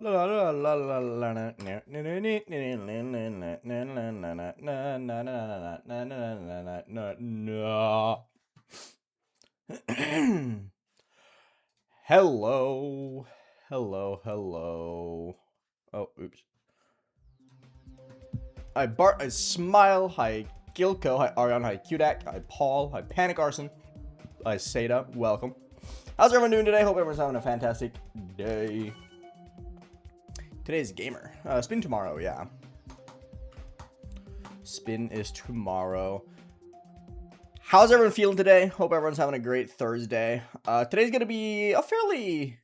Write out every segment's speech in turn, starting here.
Hello. Hello. Oh, oops. Hi, Bart. Hi, Smile. Hi, Gilko. Hi, Arion. Hi, Kudak. Hi, Paul. Hi, Panic Arson. Hi, Seda. Welcome. How's everyone doing today? Hope everyone's having a fantastic day. Today's gamer. Spin tomorrow, yeah. Spin is tomorrow. How's everyone feeling today? Hope everyone's having a great Thursday. Today's gonna be a fairly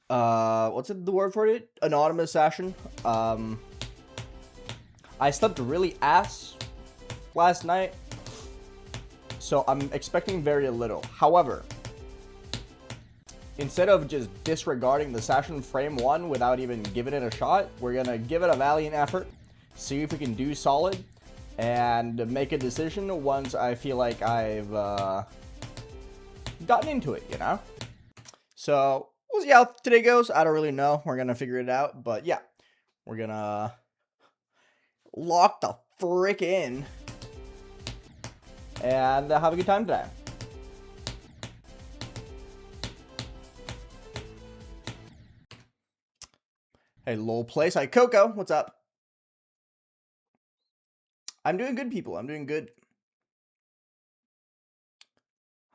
what's the word for it? Anonymous session. I slept really ass last night, so I'm expecting very little. However, instead of just disregarding the session frame one without even giving it a shot, we're gonna give it a valiant effort, see if we can do solid, and make a decision once I feel like I've gotten into it, you know? So we'll see how today goes. I don't really know. We're gonna figure it out, but yeah, we're gonna lock the frick in and have a good time today. Hey, lol place. Hi, Coco. What's up? I'm doing good, people. I'm doing good.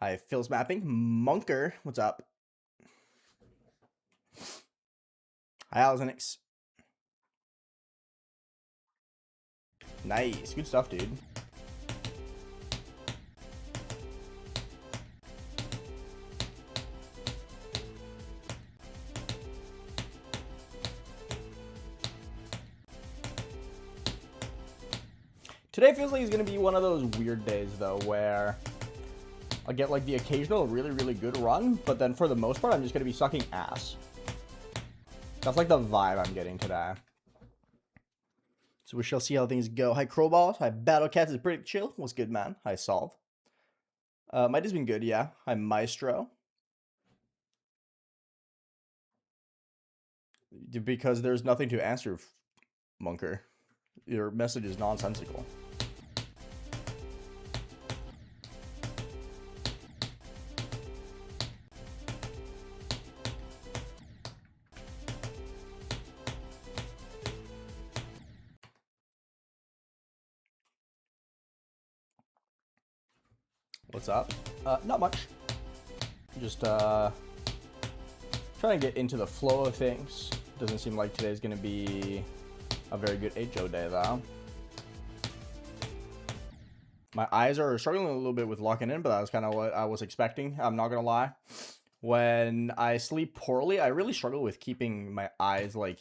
Hi, Phil's mapping. Monker. What's up? Hi, Alzenix. Nice. Good stuff, dude. Today feels like it's going to be one of those weird days, though, where I'll get, like, the occasional really, really good run, but then for the most part, I'm just going to be sucking ass. That's, like, the vibe I'm getting today. So we shall see how things go. Hi, Crowballs. Hi, Battlecats is pretty chill. What's good, man? Hi, Solve. My day's been good, yeah. Hi, Maestro. Because there's nothing to answer, Monker. Your message is nonsensical. What's up? Not much. Just trying to get into the flow of things. Doesn't seem like today's gonna be a very good HO day, though. My eyes are struggling a little bit with locking in, but that was kind of what I was expecting. I'm not gonna lie. When I sleep poorly, I really struggle with keeping my eyes, like,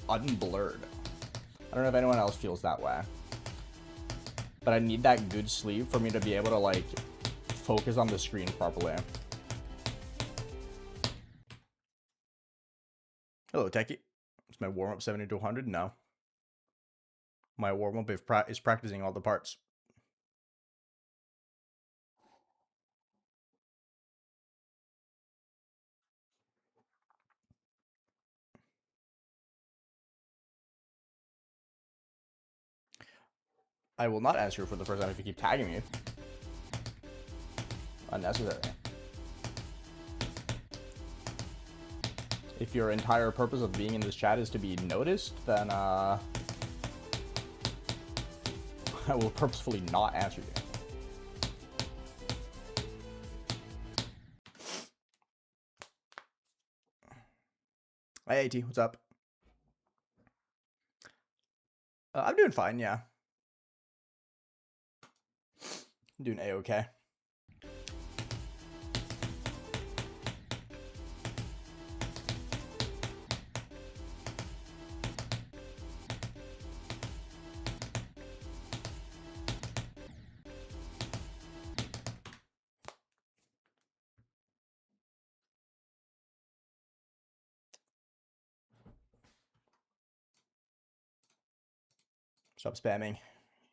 unblurred. I don't know if anyone else feels that way. But I need that good sleep for me to be able to, like, focus on the screen properly. Hello, Techie. Is my warm-up 70 to 100? No. My warm-up is practicing all the parts. I will not answer for the first time if you keep tagging me. Unnecessary. If your entire purpose of being in this chat is to be noticed, then I will purposefully not answer you. Hi, AT, what's up? I'm doing fine, yeah. I'm doing A-okay. Stop spamming.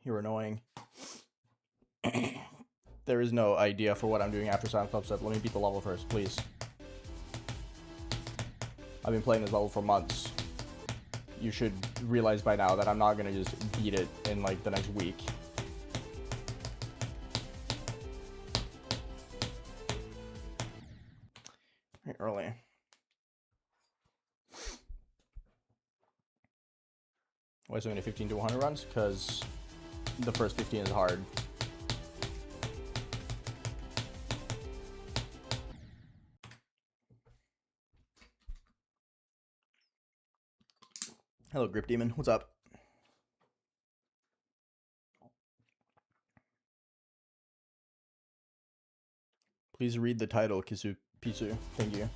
You're annoying. There is no idea for what I'm doing after Silent CLUBSTEP. Let me beat the level first, please. I've been playing this level for months. You should realize by now that I'm not gonna just beat it in like the next week. Very early. Why so many 15 to 100 runs? Because the first 15 is hard. Hello, Grip Demon. What's up? Please read the title, Kisu Pisu. Thank you.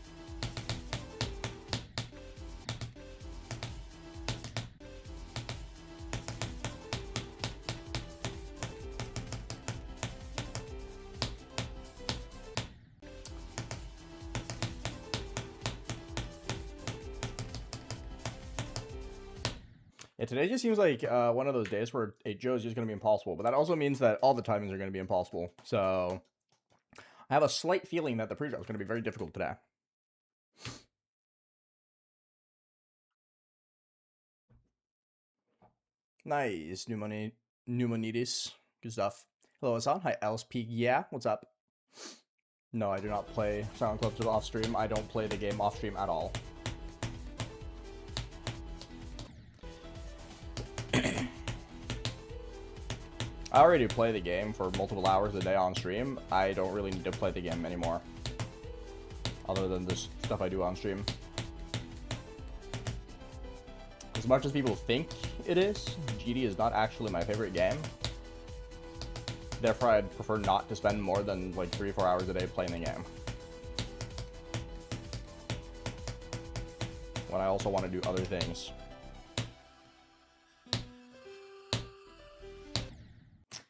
Yeah, today just seems like one of those days where 8 Joe is just going to be impossible, but that also means that all the timings are going to be impossible. So I have a slight feeling that the pre-draw is going to be very difficult today. Nice, Pneumonitis. Good stuff. Hello, Hassan. Hi, LSP. Yeah, what's up? No, I do not play Silent Clubstep off stream. I don't play the game off stream at all. I already play the game for multiple hours a day on stream. I don't really need to play the game anymore. Other than this stuff I do on stream. As much as people think it is, GD is not actually my favorite game. Therefore, I'd prefer not to spend more than like 3 or 4 hours a day playing the game. When I also want to do other things.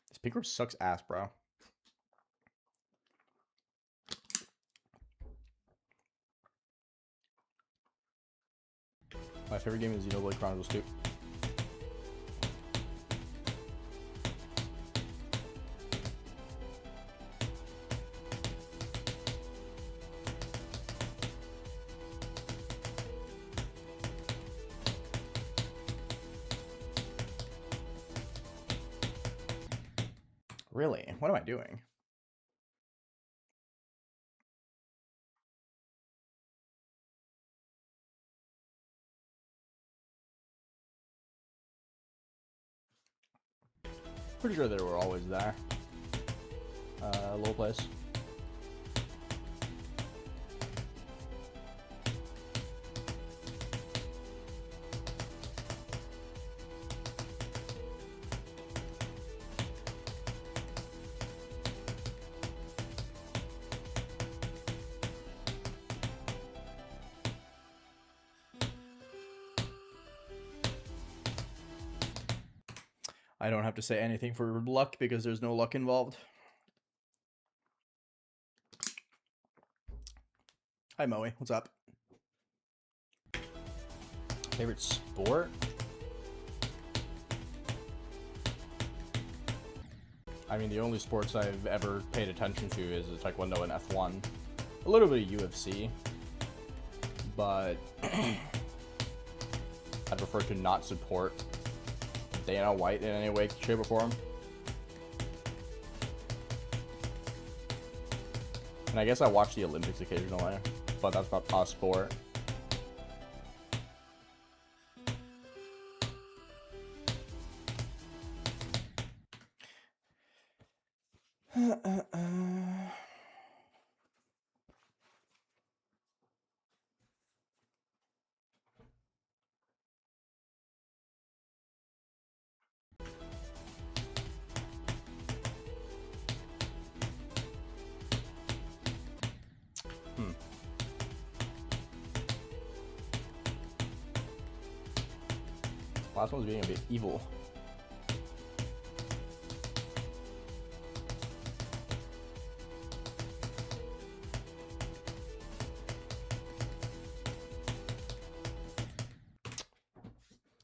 This pick group sucks ass, bro. My favorite game is Xenoblade Chronicles 2. Really? What am I doing? Pretty sure they were always there. Low place. I don't have to say anything for luck because there's no luck involved. Hi, Moe. What's up? Favorite sport? I mean, the only sports I've ever paid attention to is Taekwondo and F1. A little bit of UFC. But I'd prefer to not support Dana White in any way, shape, or form. And I guess I watch the Olympics occasionally, but that's not a sport. Last one's being a bit evil.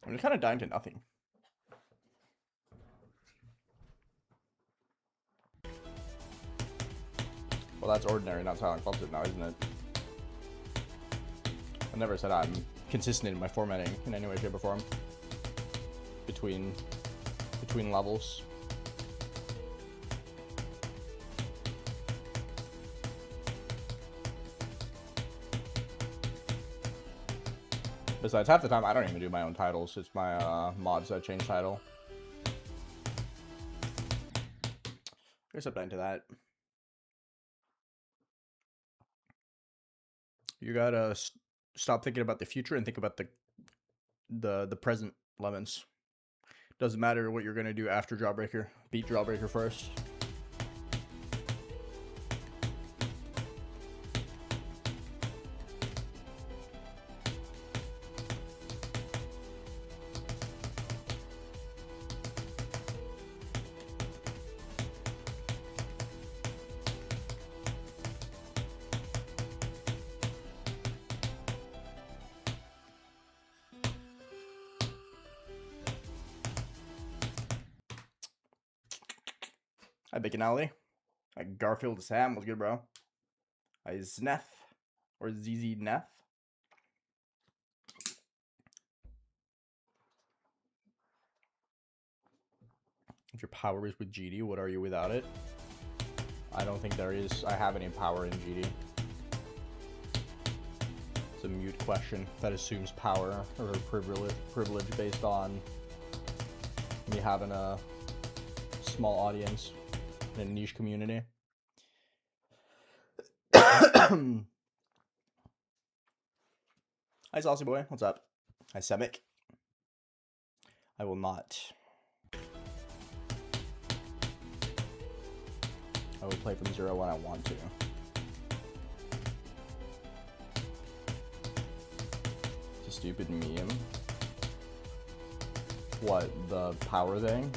I'm just kind of dying to nothing. Well, that's ordinary, not Silent Clubstep now, isn't it? I never said I'm consistent in my formatting in any way, shape, or form. Between levels. Besides, half the time I don't even do my own titles. It's my mods that change title. I guess I'm into that. You gotta stop thinking about the future and think about the present, Lemons. Doesn't matter what you're gonna do after Jawbreaker. Beat Jawbreaker first. Hi, Bacon Alley. Hi, Garfield Sam. What's good, bro? Hi, Zneth. Or ZZ Neth. If your power is with GD, what are you without it? I don't think there is. I have any power in GD. It's a mute question that assumes power or privilege based on me having a small audience in a niche community. Hi, Saucy Boy. What's up? Hi, Semic. I will not. I will play from 0 when I want to. It's a stupid meme. What, the power thing?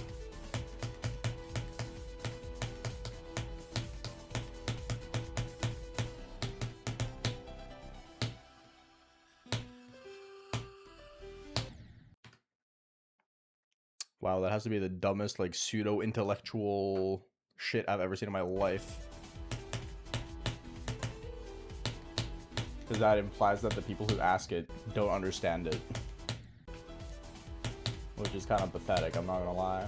Wow, that has to be the dumbest, like, pseudo-intellectual shit I've ever seen in my life. Because that implies that the people who ask it don't understand it. Which is kind of pathetic, I'm not gonna lie.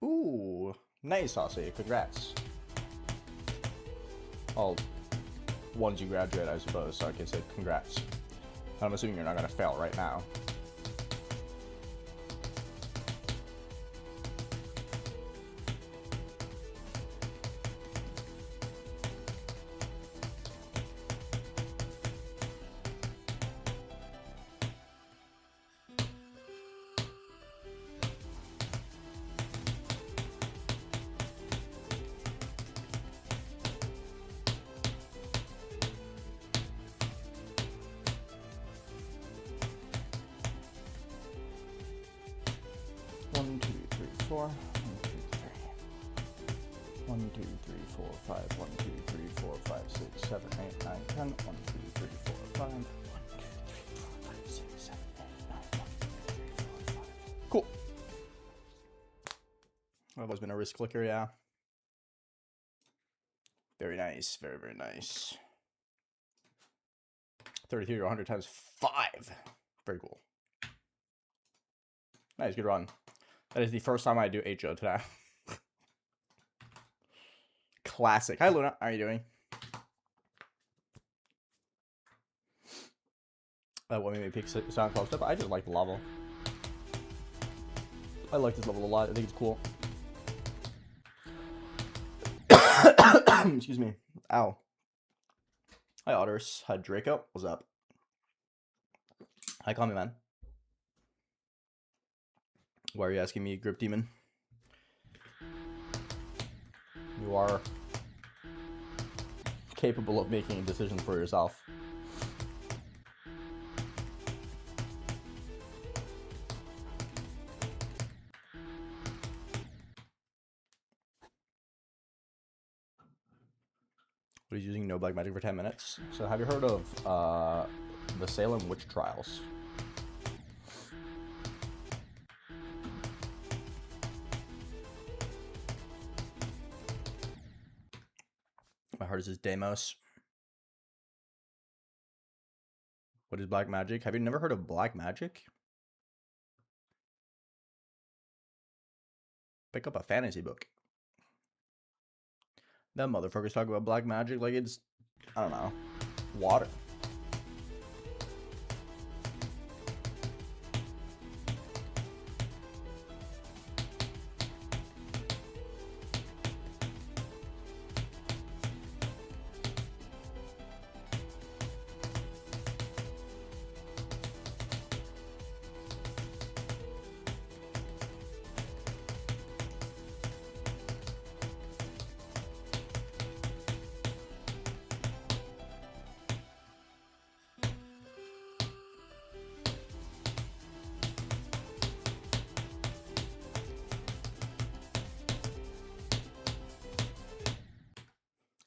Ooh, nice, Saucy. Congrats. Well, once you graduate, I suppose, so I can say congrats. I'm assuming you're not gonna fail right now. Cool. I've always been a wrist clicker, yeah. Very nice, very, very nice. 33 or 100 times 5. Very cool. Nice, good run. That is the first time I do HO today. Classic. Hi, Luna. How are you doing? What made me pick Sound CLUBSTEP? I just like the level. I like this level a lot. I think it's cool. Excuse me. Ow. Hi, Otters. Hi, Draco. What's up? Hi, call me, man. Why are you asking me, Grip Demon? You are capable of making a decision for yourself. But he's using no black magic for 10 minutes. So have you heard of the Salem witch trials? My heart is Deimos. What is black magic? Have you never heard of black magic? Pick up a fantasy book. That motherfuckers talk about black magic like it's, I don't know, water.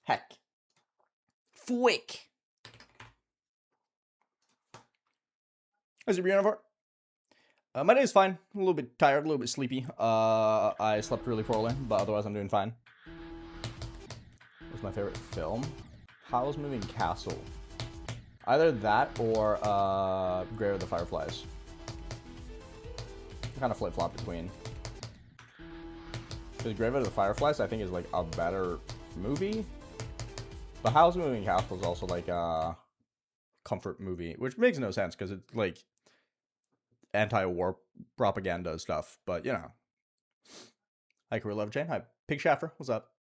Heck. Fwick. How's your Brianna? My day is fine. A little bit tired, a little bit sleepy. I slept really poorly, but otherwise I'm doing fine. What's my favorite film? Howl's Moving Castle. Either that or Grave of the Fireflies. I kind of flip-flop between. Because Grave of the Fireflies I think is like a better movie. But Howl's Moving Castle is also like a comfort movie, which makes no sense because it's like anti-war propaganda stuff. But you know, hi Career Love Chain, hi Pig Shaffer, what's up?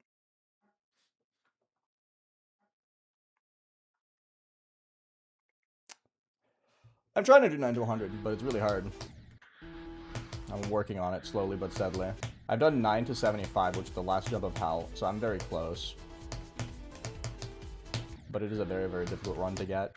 I'm trying to do 9 to 100, but it's really hard. I'm working on it slowly but steadily. I've done 9 to 75, which is the last jump of Howl, so I'm very close. But it is a very, very difficult run to get.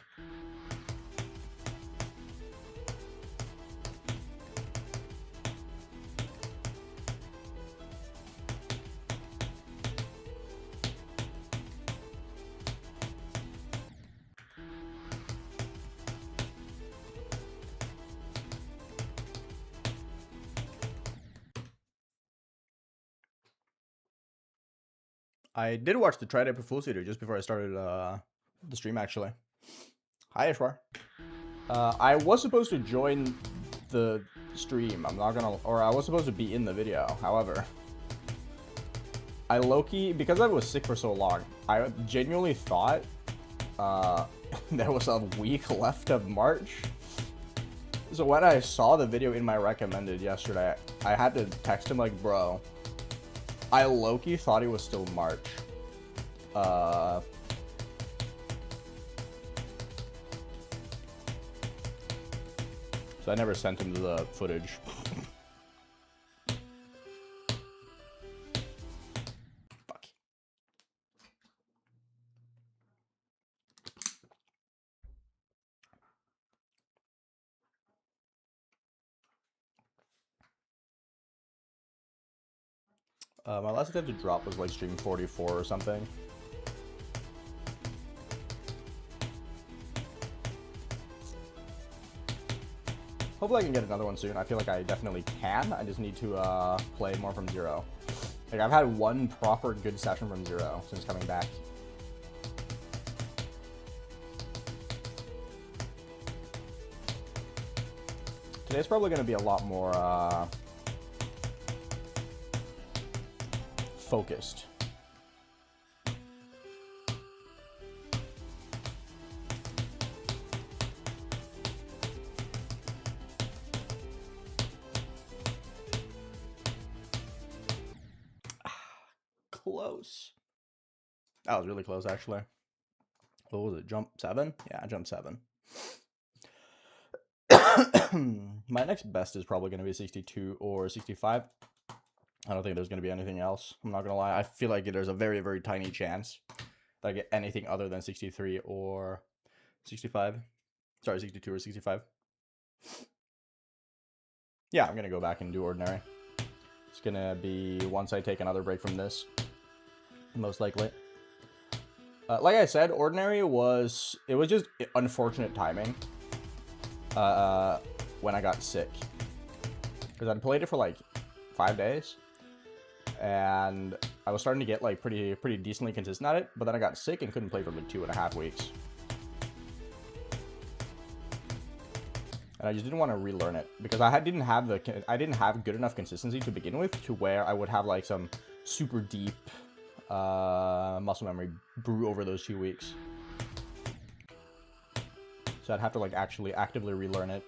I did watch the Tri-Day Full Seater just before I started the stream, actually. Hi, Ishwar. I was supposed to join the stream. I'm not gonna... Or I was supposed to be in the video. However, I low-key... Because I was sick for so long, I genuinely thought there was a week left of March. So when I saw the video in my recommended yesterday, I had to text him like, bro... I low-key thought it was still March. So I never sent him the footage. Fuck. My last attempt to drop was like stream 44 or something. Hopefully I can get another one soon. I feel like I definitely can. I just need to play more from zero. Like I've had one proper good session from zero since coming back. Today's probably going to be a lot more focused. Close. That was really close, actually. What was it? Jump 7? Yeah, jump 7. My next best is probably going to be 62 or 65. I don't think there's going to be anything else. I'm not going to lie. I feel like there's a very, very tiny chance that I get anything other than 63 or 65. Sorry, 62 or 65. Yeah, I'm going to go back and do ordinary. It's going to be once I take another break from this. Most likely. Like I said, ordinary was... It was just unfortunate timing. When I got sick. Because I'd played it for like 5 days. and I was starting to get like pretty decently consistent at it, but then I got sick and couldn't play for like 2.5 weeks. And I just didn't want to relearn it because I didn't have good enough consistency to begin with to where I would have like some super deep muscle memory brew over those 2 weeks. So I'd have to like actually actively relearn it,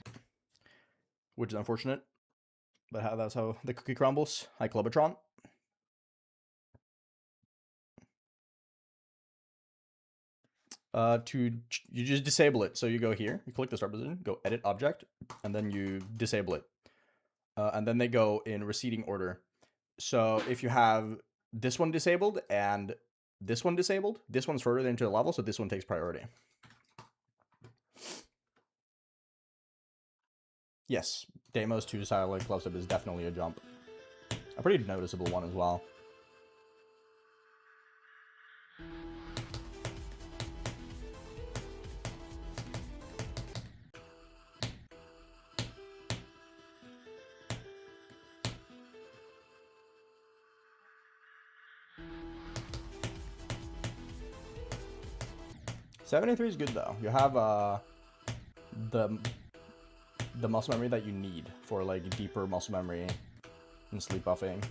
which is unfortunate. But that's how the cookie crumbles. Hi, Clubbertron. You just disable it. So you go here, you click the start position, go edit object, and then you disable it. And then they go in receding order. So if you have this one disabled and this one disabled, this one's further into the level, so this one takes priority. Yes, Deimos to Silent CLUBSTEP is definitely a jump. A pretty noticeable one as well. $73 is good though. You have the muscle memory that you need for like deeper muscle memory and sleep buffing,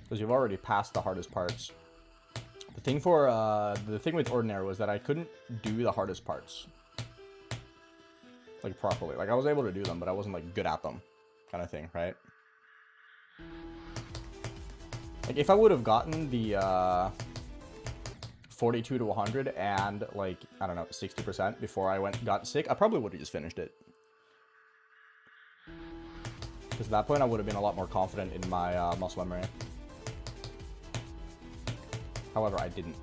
because you've already passed the hardest parts. The thing with AeonAir was that I couldn't do the hardest parts like properly. Like I was able to do them, but I wasn't like good at them, kind of thing, right? Like if I would have gotten the 42 to 100 and like I don't know 60% before I got sick, I probably would have just finished it. Because at that point I would have been a lot more confident in my muscle memory. However, I didn't.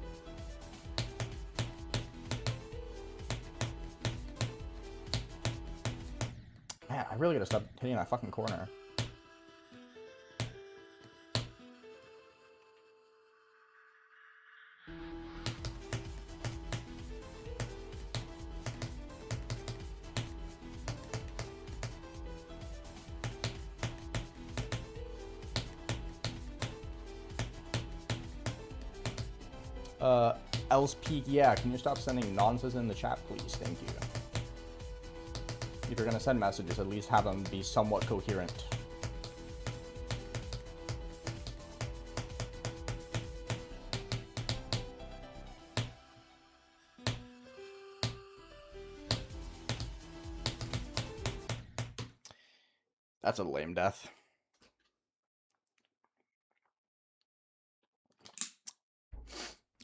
Man, I really gotta stop hitting that fucking corner. Else Peak, yeah, can you stop sending nonsense in the chat, please? Thank you. If you're gonna send messages, at least have them be somewhat coherent. That's a lame death.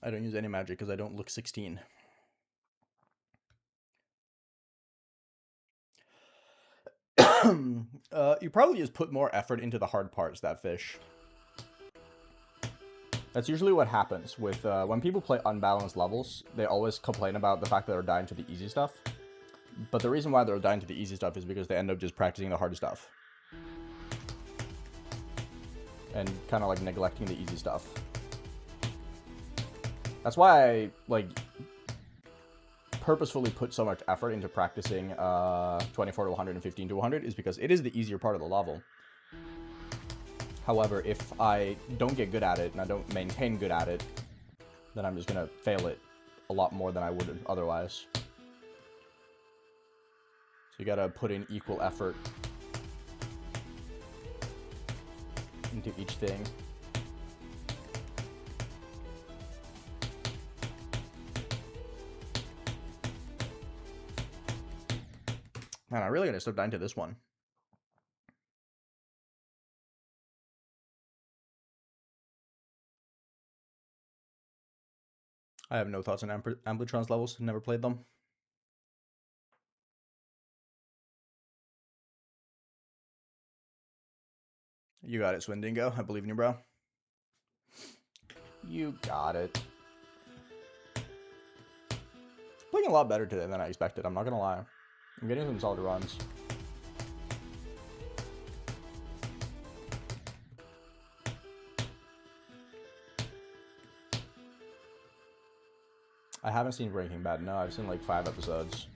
I don't use any magic because I don't look 16. You probably just put more effort into the hard parts, that fish. That's usually what happens with when people play unbalanced levels. They always complain about the fact that they're dying to the easy stuff. But the reason why they're dying to the easy stuff is because they end up just practicing the hard stuff. And kind of like neglecting the easy stuff. That's why I like purposefully put so much effort into practicing 24 to 100 and 15 to 100 is because it is the easier part of the level. However, if I don't get good at it and I don't maintain good at it, then I'm just gonna fail it a lot more than I would otherwise. So you gotta put in equal effort into each thing. Man, I really gotta stop dying to this one. I have no thoughts on Amplitron's levels. Never played them. You got it, Swindingo. I believe in you, bro. You got it. Playing a lot better today than I expected, I'm not gonna lie. I'm getting some solid runs. I haven't seen Breaking Bad. No, I've seen like 5 episodes.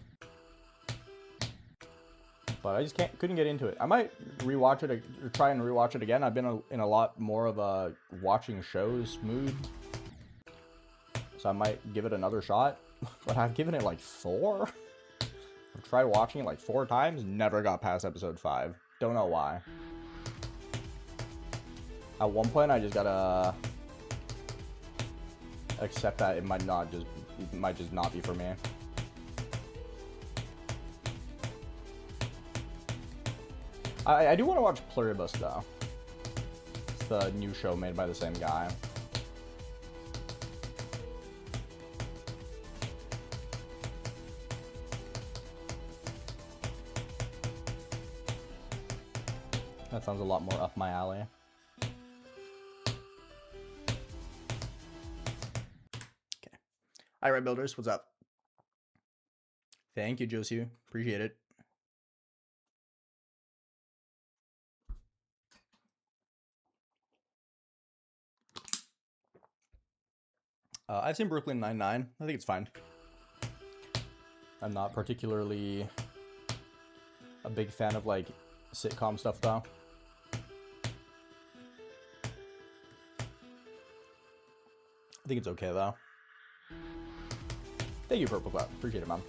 But I just couldn't get into it. I might rewatch it, or try and rewatch it again. I've been in a lot more of a watching shows mood. So I might give it another shot. But I've given it like 4. I've tried watching it like 4 times. Never got past episode 5. Don't know why. At one point, I just gotta accept that it might just not be for me. I do want to watch Pluribus though. It's the new show made by the same guy. That sounds a lot more up my alley. Okay. All right, builders, what's up? Thank you, Josie. Appreciate it. I've seen Brooklyn Nine-Nine. I think it's fine. I'm not particularly a big fan of like sitcom stuff though. I think it's okay though. Thank you, Purple Cloud. Appreciate it, man.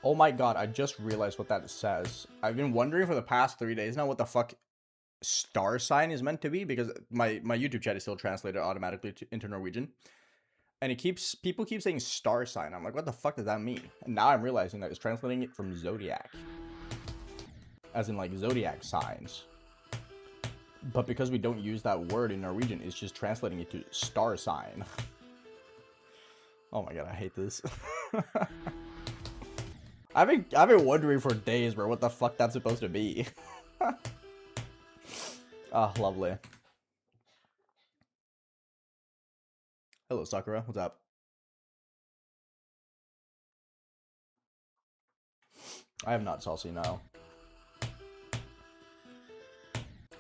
Oh my god, I just realized what that says. I've been wondering for the past 3 days now what the fuck star sign is meant to be, because my YouTube chat is still translated automatically into Norwegian. And people keep saying star sign. I'm like, what the fuck does that mean? And now I'm realizing that it's translating it from zodiac. As in like zodiac signs. But because we don't use that word in Norwegian, it's just translating it to star sign. Oh my god, I hate this. I've been wondering for days, bro, what the fuck that's supposed to be. Ah, lovely. Hello, Sakura. What's up? I have not, Salsi, no.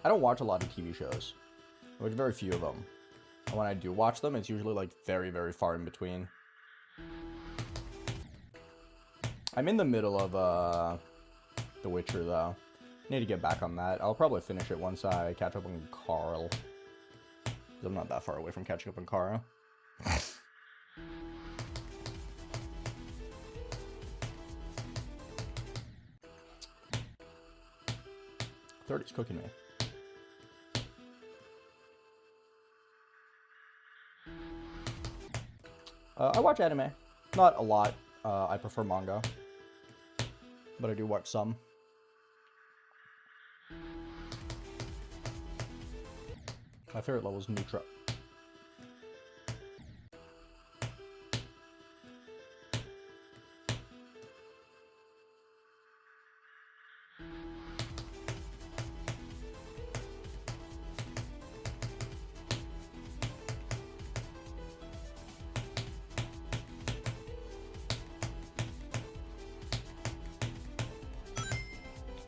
I don't watch a lot of TV shows. I watch very few of them. And when I do watch them, it's usually like very, very far in between. I'm in the middle of The Witcher though. Need to get back on that. I'll probably finish it once I catch up on Carl. I'm not that far away from catching up on Carl. 30's cooking me. I watch anime. Not a lot. I prefer manga. But I do watch some. My favorite level is Nutra.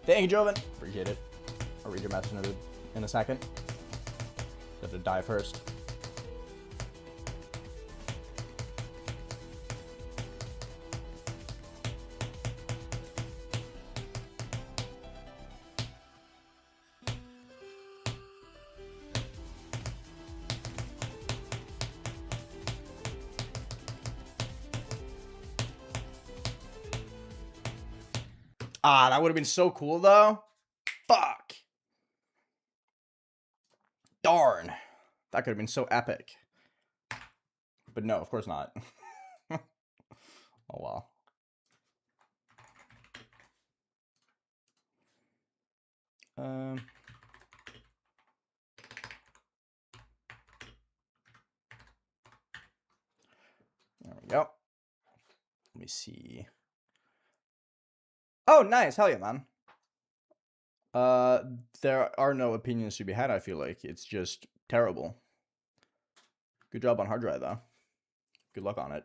Thank you, Joven. Appreciate it. I'll read your message in a second. Have to die first. Ah, that would have been so cool, though. Fuck. Darn. That could have been so epic. But no, of course not. Oh, well. There we go. Let me see. Oh, nice. Hell yeah, man. There are no opinions to be had, I feel like. It's just terrible. Good job on hard drive, though. Good luck on it.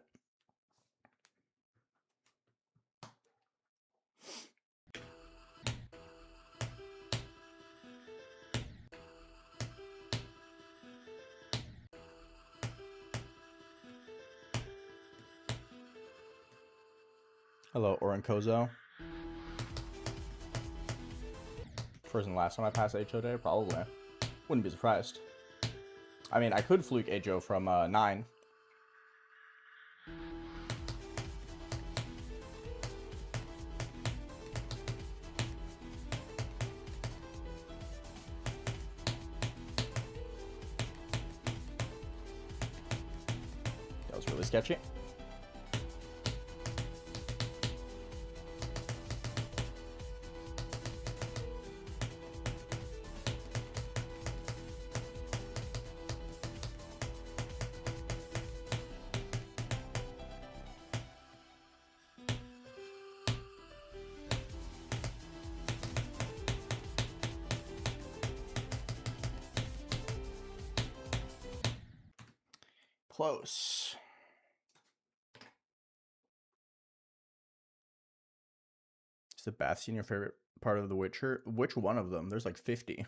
Hello, Orankozo. First and last time I pass HO day? Probably. Wouldn't be surprised. I mean, I could fluke HO from 9. That was really sketchy. Close. Is the bath scene your favorite part of The Witcher? Which one of them? There's like 50.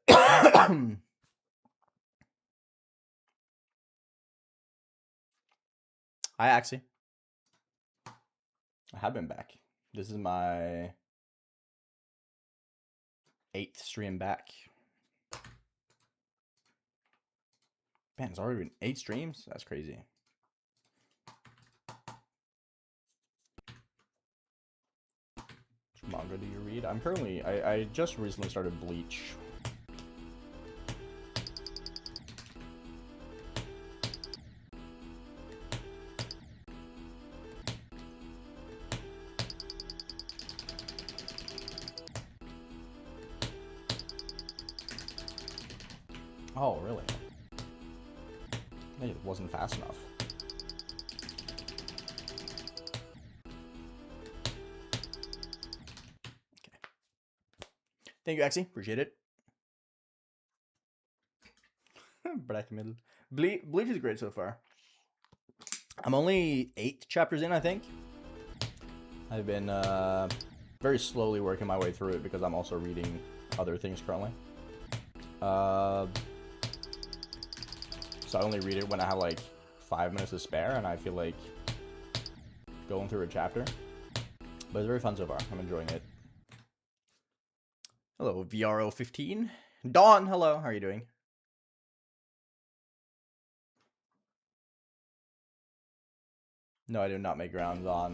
Hi, Axie. I have been back. This is my 8th stream back. Man, it's already been 8 streams? That's crazy. Which manga do you read? I'm currently... I just recently started Bleach. Oh, really? Maybe it wasn't fast enough. Okay. Thank you, Axie. Appreciate it. Black middle. Bleach is great so far. I'm only 8 chapters in, I think. I've been very slowly working my way through it because I'm also reading other things currently. So I only read it when I have like 5 minutes to spare and I feel like going through a chapter. But it's very fun so far. I'm enjoying it. Hello, VRO15. Dawn, hello. How are you doing? No, I did not make rounds on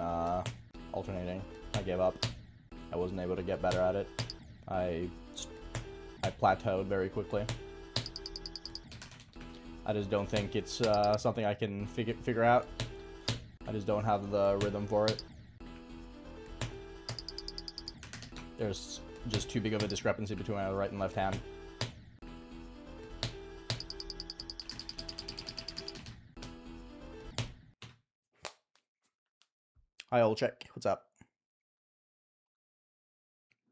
alternating. I gave up. I wasn't able to get better at it. I plateaued very quickly. I just don't think it's something I can figure out. I just don't have the rhythm for it. There's just too big of a discrepancy between my right and left hand. Hi, old check. What's up?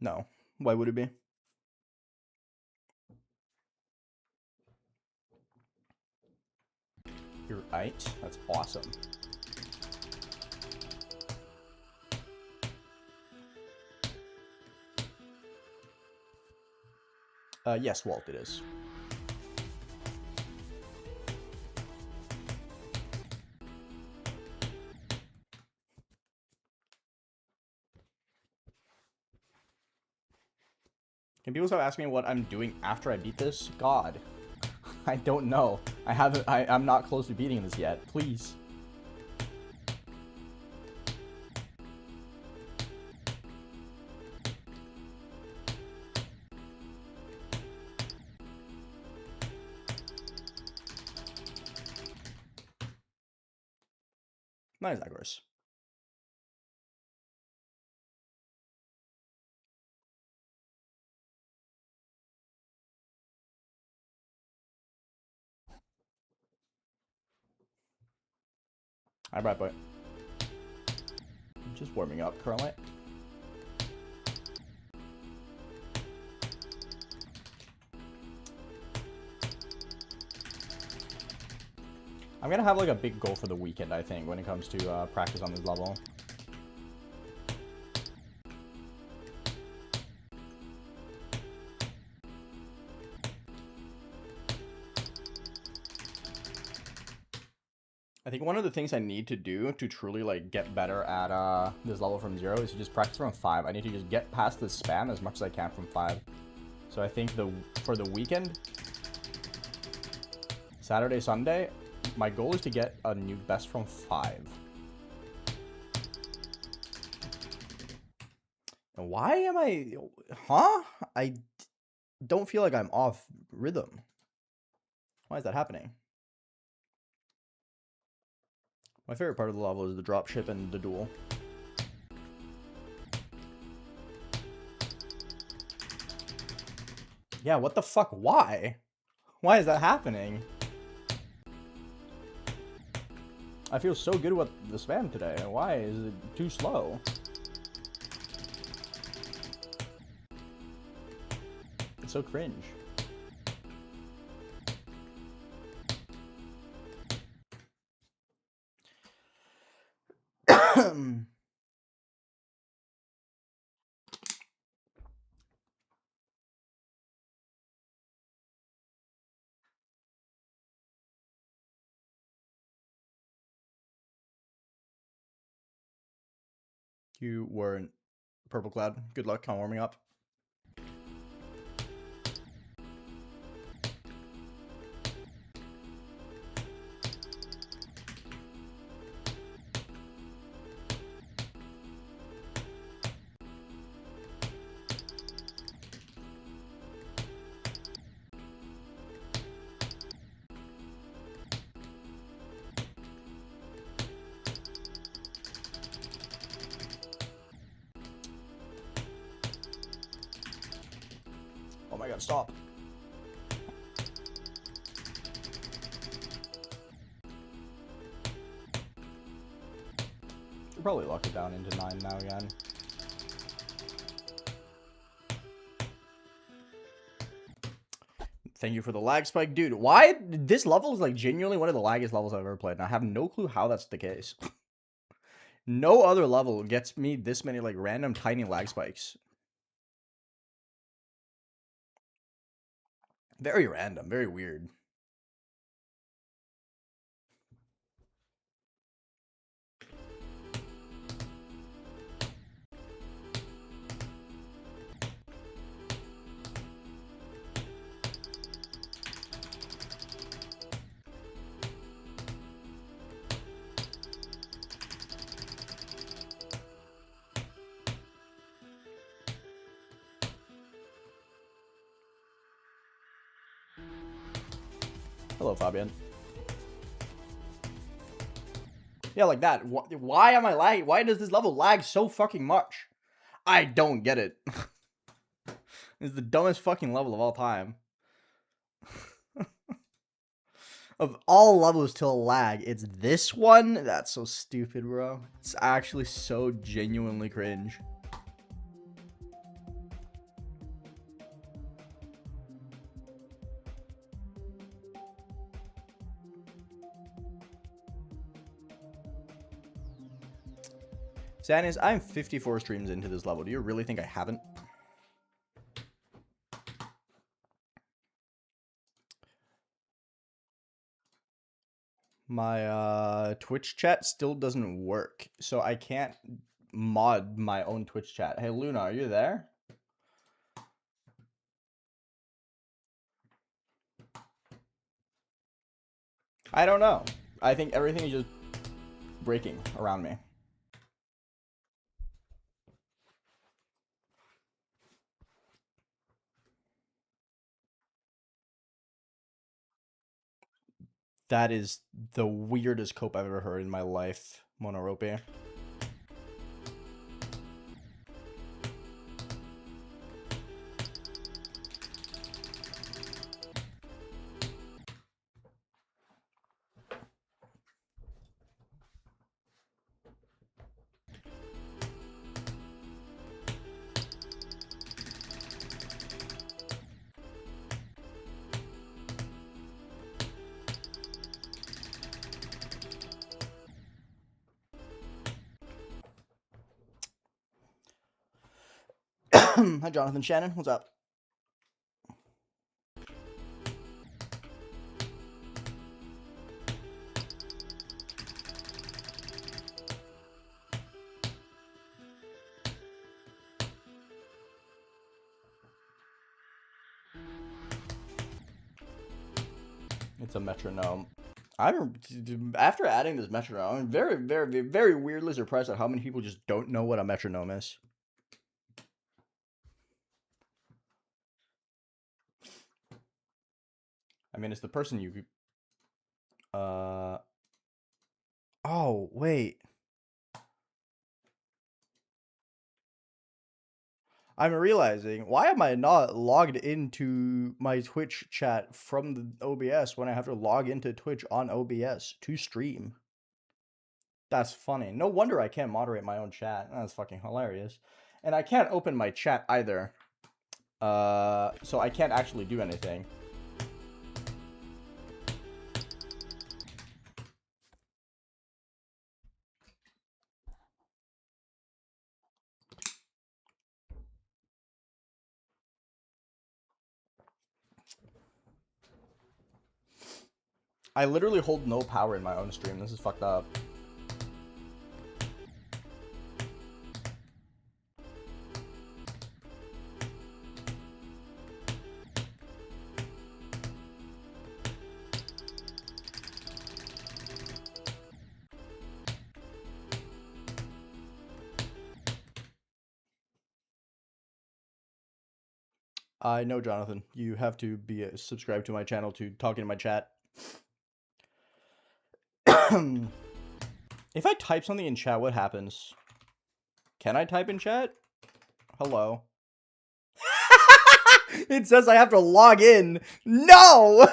No. Why would it be? You're right. That's awesome. Yes, Walt, it is. Can people stop asking me what I'm doing after I beat this? God. I don't know. I'm not close to beating this yet. Please. Not that gross. Hi, Brad Boy. I'm just warming up currently. I'm gonna have like a big goal for the weekend, I think, when it comes to practice on this level. I think one of the things I need to do to truly like get better at this level from 0 is to just practice from 5. I need to just get past the spam as much as I can from 5. So I think for the weekend, Saturday, Sunday, my goal is to get a new best from 5. And why am I... Huh? I don't feel like I'm off rhythm. Why is that happening? My favorite part of the level is the dropship and the duel. Yeah, what the fuck? Why? Why is that happening? I feel so good with the spam today. Why is it too slow? It's so cringe. You weren't Purple Cloud. Good luck on warming up. Oh my god, stop. Should probably lock it down into 9 now again. Thank you for the lag spike. Dude, why? This level is like genuinely one of the laggiest levels I've ever played, and I have no clue how that's the case. No other level gets me this many like random tiny lag spikes. Very random, very weird. Hello, Fabian. Yeah, like that. Why am I lagging? Why does this level lag so fucking much? I don't get it. It's the dumbest fucking level of all time. Of all levels to lag, it's this one? That's so stupid, bro. It's actually so genuinely cringe. Sanis, I'm 54 streams into this level. Do you really think I haven't? My Twitch chat still doesn't work, so I can't mod my own Twitch chat. Hey, Luna, are you there? I don't know. I think everything is just breaking around me. That is the weirdest cope I've ever heard in my life, Monorope. Hi, Jonathan Shannon. What's up? It's a metronome. After adding this metronome, I'm very, very, very weirdly surprised at how many people just don't know what a metronome is. I mean, it's the person you... Oh, wait. I'm realizing, why am I not logged into my Twitch chat from the OBS when I have to log into Twitch on OBS to stream? That's funny. No wonder I can't moderate my own chat. That's fucking hilarious. And I can't open my chat either. So I can't actually do anything. I literally hold no power in my own stream. This is fucked up. I know, Jonathan. You have to be subscribed to my channel to talk in my chat. If I type something in chat, what happens? Can I type in chat? Hello. It says I have to log in. No!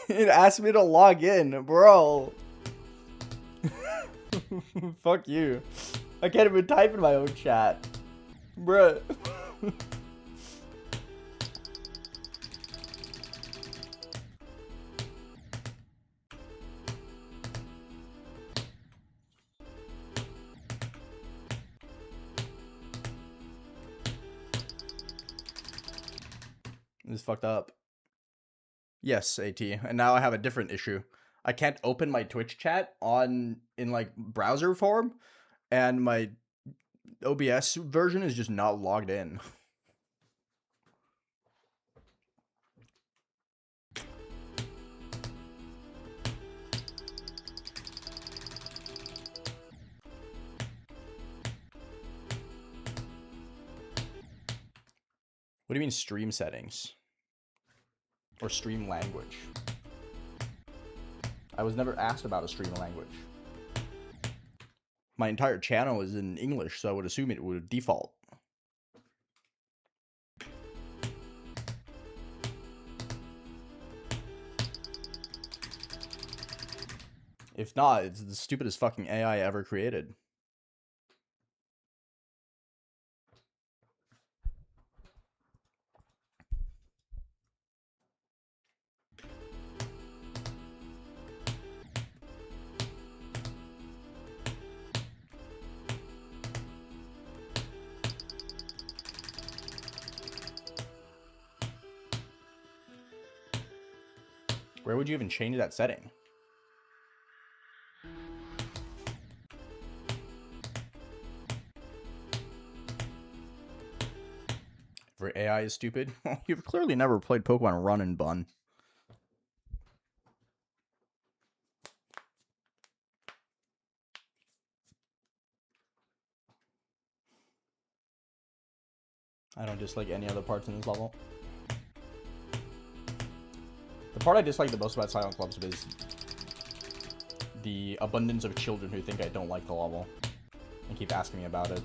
It asked me to log in, bro. Fuck you. I can't even type in my own chat. Bruh. This is fucked up. Yes, AT. And now I have a different issue. I can't open my Twitch chat in like browser form, and my OBS version is just not logged in. What do you mean stream settings? Or stream language? I was never asked about a stream language. My entire channel is in English, so I would assume it would default. If not, it's the stupidest fucking AI ever created. Where would you even change that setting? For AI is stupid? You've clearly never played Pokemon Run and Bun. I don't dislike any other parts in this level. The part I dislike the most about Silent CLUBSTEP is the abundance of children who think I don't like the level and keep asking me about it.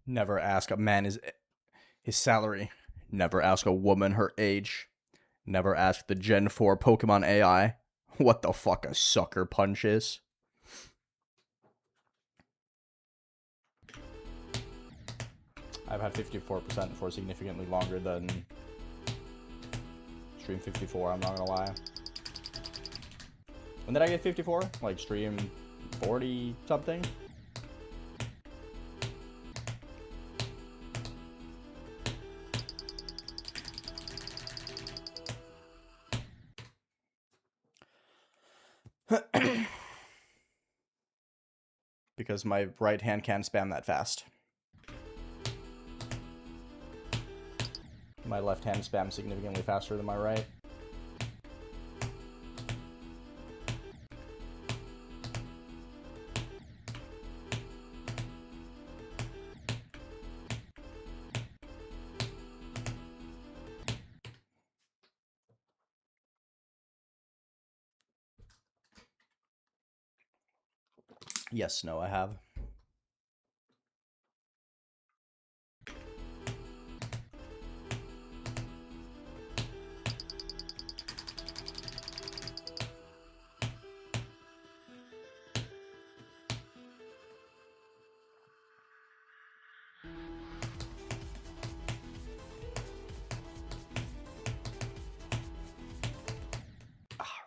Never ask a man his salary. Never ask a woman her age. Never ask the Gen 4 Pokemon AI what the fuck a sucker punch is. I've had 54% for significantly longer than stream 54, I'm not gonna lie. When did I get 54? Like stream 40 something? Because my right hand can't spam that fast. My left hand spams significantly faster than my right. Yes, no, I have.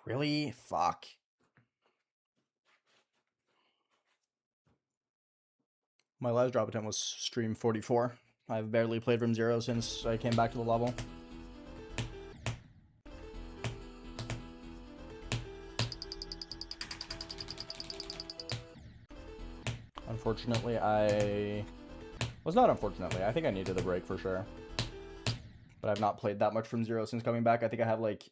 Really? Fuck. My last drop attempt was stream 44. I've barely played from 0 since I came back to the level. Unfortunately, not unfortunately. I think I needed a break for sure. But I've not played that much from 0 since coming back. I think I have like...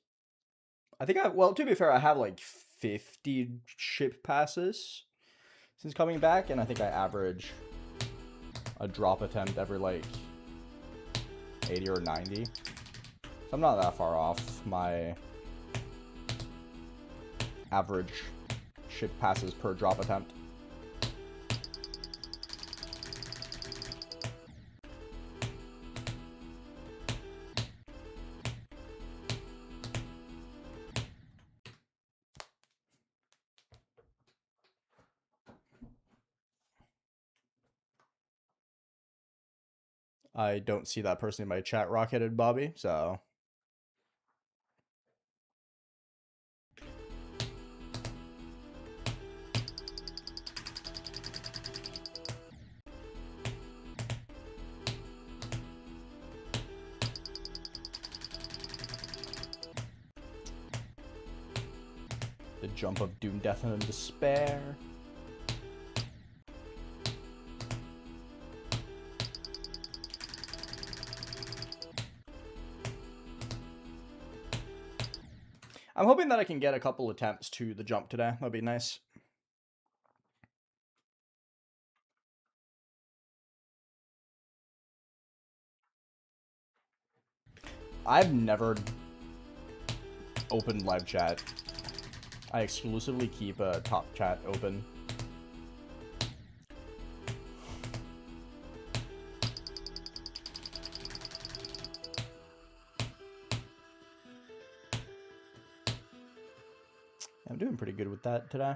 well, to be fair, I have like 50 ship passes since coming back. And I think I average a drop attempt every like 80 or 90. So I'm not that far off my average ship passes per drop attempt. I don't see that person in my chat rocketed Bobby, so... The jump of doom, death, and despair. I'm hoping that I can get a couple attempts to the jump today. That'd be nice. I've never opened live chat. I exclusively keep a top chat open. I'm doing pretty good with that today.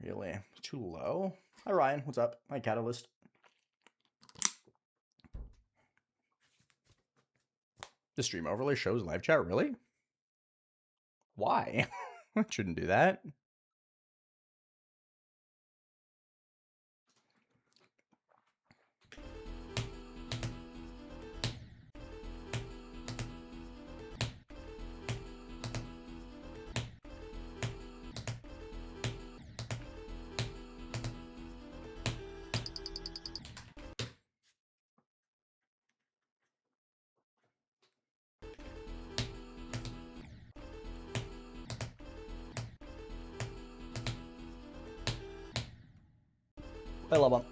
Really? Too low? Hi, Ryan. What's up? Hi, Catalyst. The stream overlay shows live chat, really? Why? I shouldn't do that. I love them.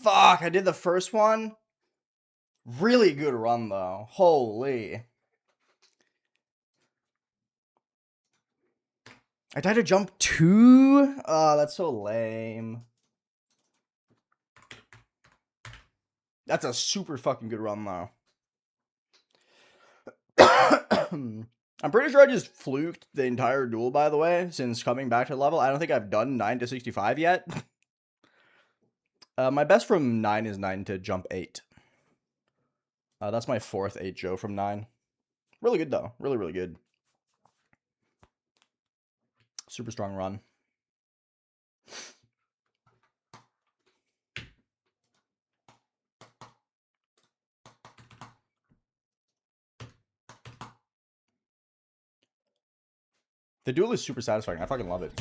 fuck, I did the first one. Really good run, though. Holy. I died to jump 2? Oh, that's so lame. That's a super fucking good run, though. I'm pretty sure I just fluked the entire duel, by the way, since coming back to level. I don't think I've done 9 to 65 yet. My best from 9 is 9 to jump 8. That's my 4th 8 Joe from 9. Really good, though. Really, really good. Super strong run. The duel is super satisfying. I fucking love it.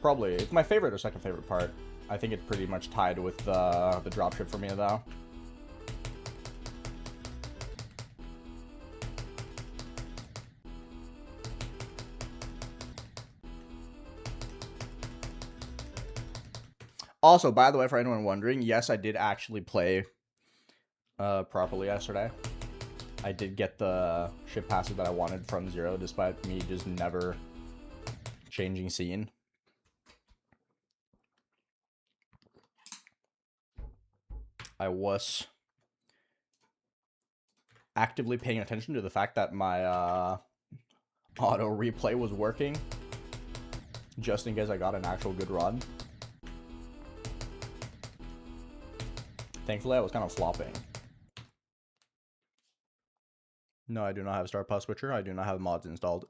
Probably, it's my favorite or second favorite part. I think it's pretty much tied with the dropship for me, though. Also, by the way, for anyone wondering, yes, I did actually play properly yesterday. I did get the ship passes that I wanted from 0, despite me just never changing scene. I was actively paying attention to the fact that my auto replay was working, just in case I got an actual good run. Thankfully, I was kind of flopping. No, I do not have Star Pass Switcher. I do not have mods installed.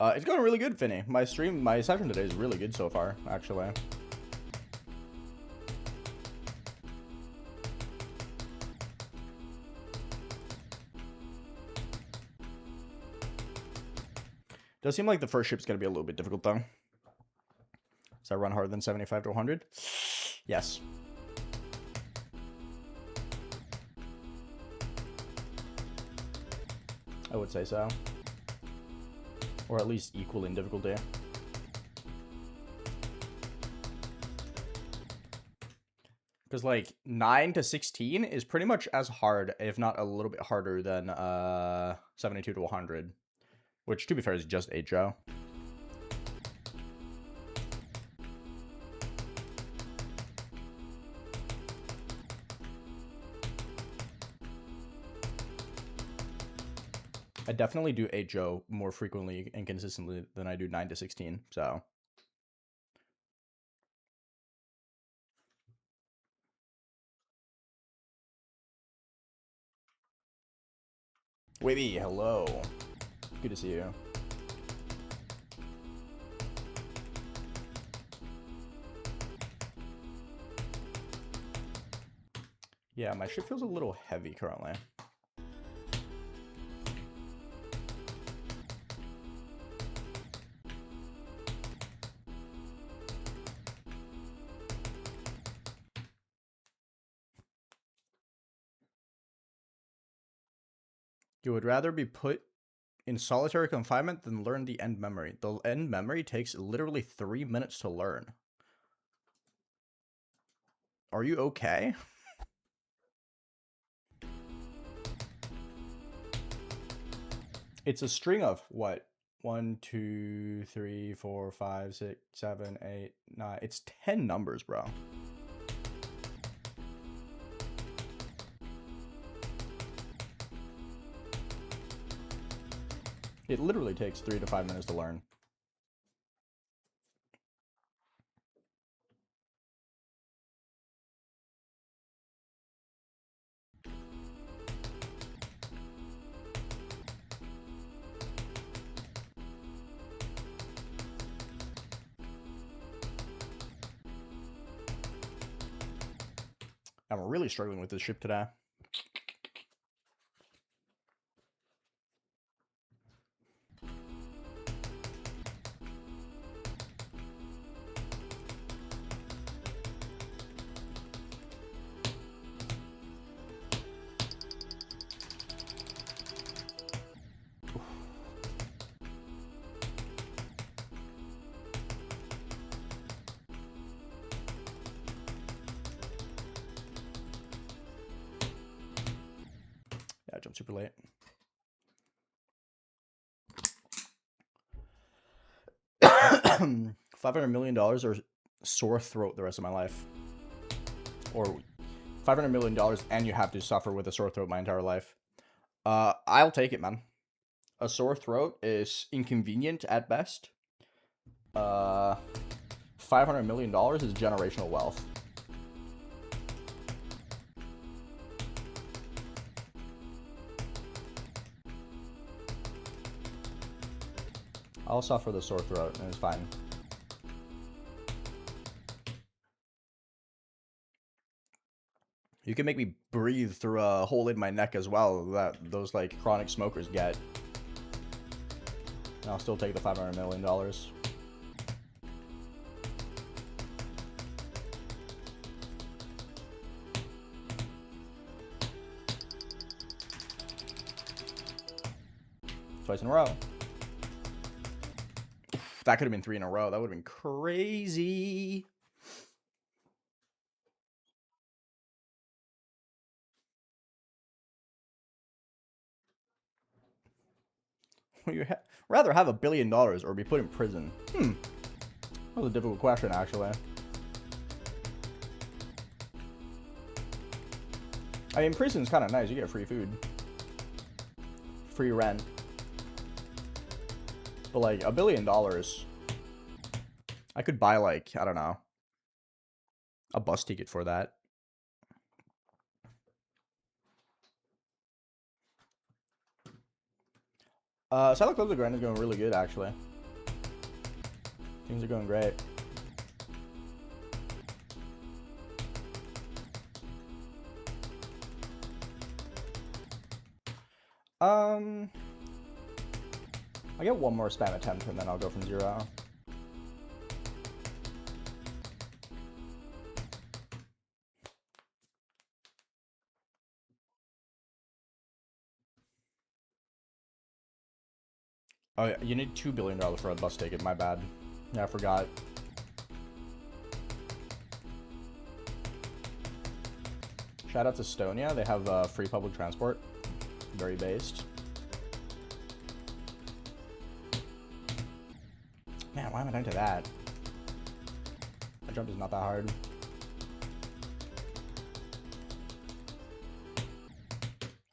It's going really good, Finny. My session today is really good so far, actually. Does seem like the first ship's gonna be a little bit difficult, though. Does I run harder than 75 to 100? Yes. I would say so. Or at least equal in difficulty. Because, like, 9 to 16 is pretty much as hard, if not a little bit harder than 72 to 100. Which, to be fair, is just 8 Joe. I definitely do 8 Joe more frequently and consistently than I do 9 to 16, so. Wavy, hello. Good to see you. Yeah, my ship feels a little heavy currently. You would rather be put in solitary confinement than learn the end memory. The end memory takes literally 3 minutes to learn. Are you okay? It's a string of what? 1, 2, 3, 4, 5, 6, 7, 8, 9. It's 10 numbers, bro. It literally takes 3 to 5 minutes to learn. I'm really struggling with this ship today. Super late. $500 million or sore throat the rest of my life. Or $500 million and you have to suffer with a sore throat my entire life. I'll take it, man. A sore throat is inconvenient at best. $500 million is generational wealth. I'll suffer the sore throat, and it's fine. You can make me breathe through a hole in my neck as well that those, like, chronic smokers get. And I'll still take the $500 million. Twice in a row. That could have been 3 in a row. That would have been crazy. Would you rather have $1 billion or be put in prison? That was a difficult question, actually. I mean, prison's kind of nice. You get free food. Free rent. But, like, $1 billion, I could buy, like, I don't know, a bus ticket for that. Silent Clubs of Grind is going really good, actually. Things are going great. I get one more spam attempt and then I'll go from 0. Oh, yeah, you need $2 billion for a bus ticket, my bad. Yeah, I forgot. Shout out to Estonia, they have free public transport. Very based. Man, why am I doing to that? That jump is not that hard.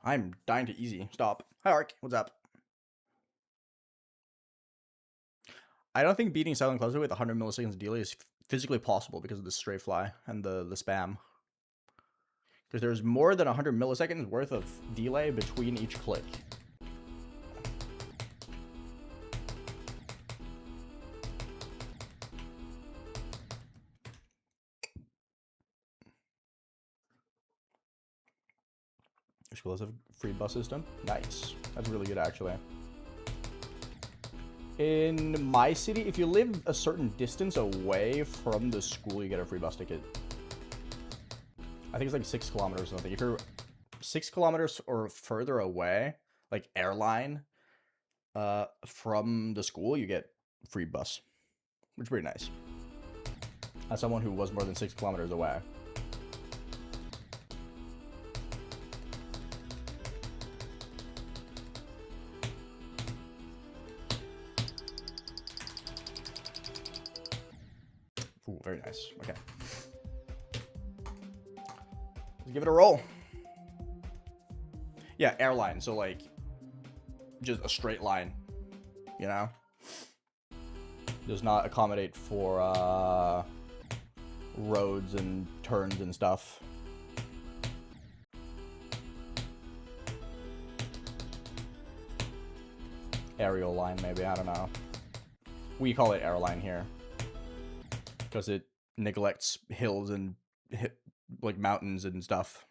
I'm dying to easy. Stop. Hi, Ark. What's up? I don't think beating Silent Clubs with 100 milliseconds delay is physically possible because of the stray fly and the spam. Because there's more than 100 milliseconds worth of delay between each click. Exclusive free bus system. Nice. That's really good, actually. In my city, if you live a certain distance away from the school, you get a free bus ticket. I think it's like 6 kilometers or something. If you're 6 kilometers or further away, like airline, from the school, you get free bus, which is pretty nice. As someone who was more than 6 kilometers away. Ooh, very nice. Okay. Let's give it a roll. Yeah, airline. So, like, just a straight line, you know? Does not accommodate for, roads and turns and stuff. Aerial line, maybe. I don't know. We call it airline here. Because it neglects hills and, like, mountains and stuff.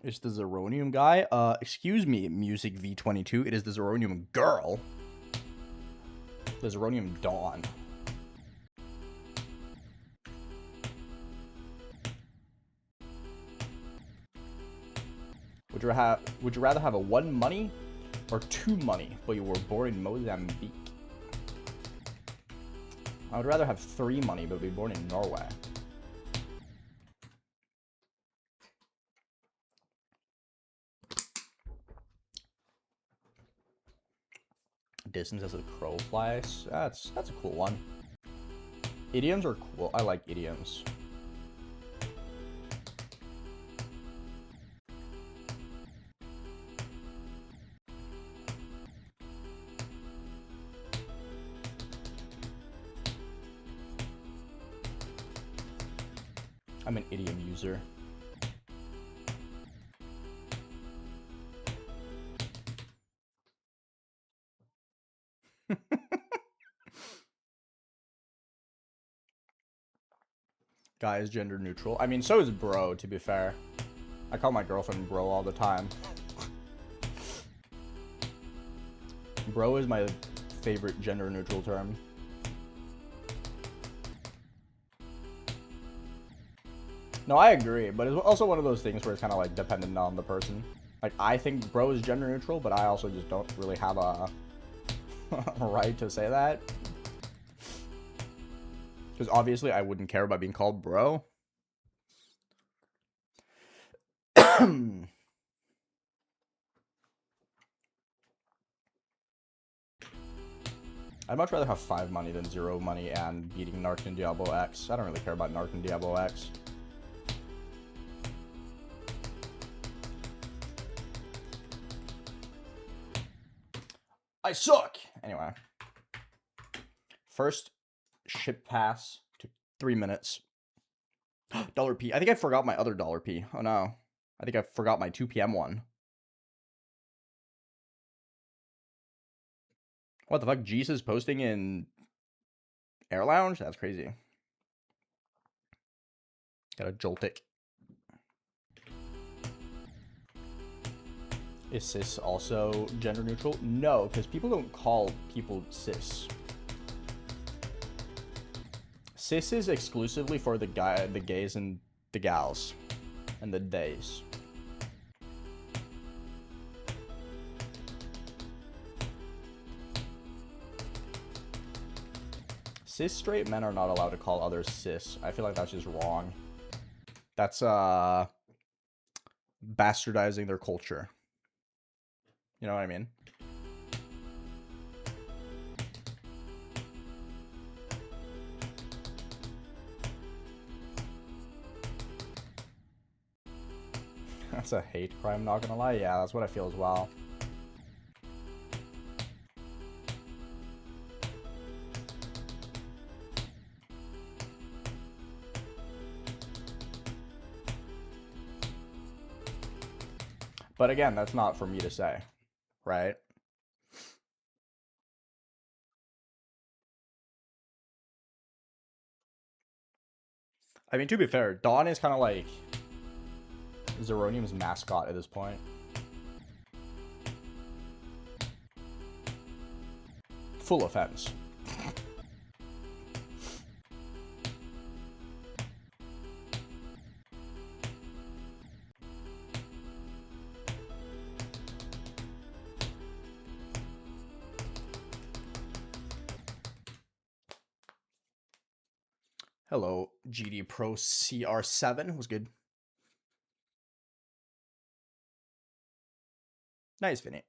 It's the Zeronium guy. Excuse me, Music V22. It is the Zeronium girl. The Zeronium Dawn. Would you rather have a 1 money or 2 money, but you were born in Mozambique? I would rather have 3 money, but be born in Norway. distance as a crow flies. That's a cool one. Idioms are cool. I like idioms. I'm an idiom user. Guy is gender neutral. I mean, so is bro, to be fair. I call my girlfriend bro all the time. Bro is my favorite gender neutral term. No, I agree, but it's also one of those things where it's kind of like dependent on the person. Like, I think bro is gender neutral, but I also just don't really have a right to say that. Because obviously I wouldn't care about being called bro. I'd much rather have 5 money than 0 money and beating Narc and Diablo X. I don't really care about Narc and Diablo X. I suck! Anyway. First ship pass took 3 minutes. $P. I think I forgot my other $P. Oh no. I think I forgot my 2 p.m. one. What the fuck? Jesus posting in Air Lounge? That's crazy. Got a Joltic. Is cis also gender neutral? No, because people don't call people cis. Cis is exclusively for the gays and the gals. And the days. Cis straight men are not allowed to call others cis. I feel like that's just wrong. That's bastardizing their culture. You know what I mean? That's a hate crime, not gonna lie. Yeah, that's what I feel as well. But again, that's not for me to say, right? I mean, to be fair, Dawn is kind of like Zeronium's mascot at this point. Full offense. Hello, GD Pro CR7 was good. Nice, Vinny.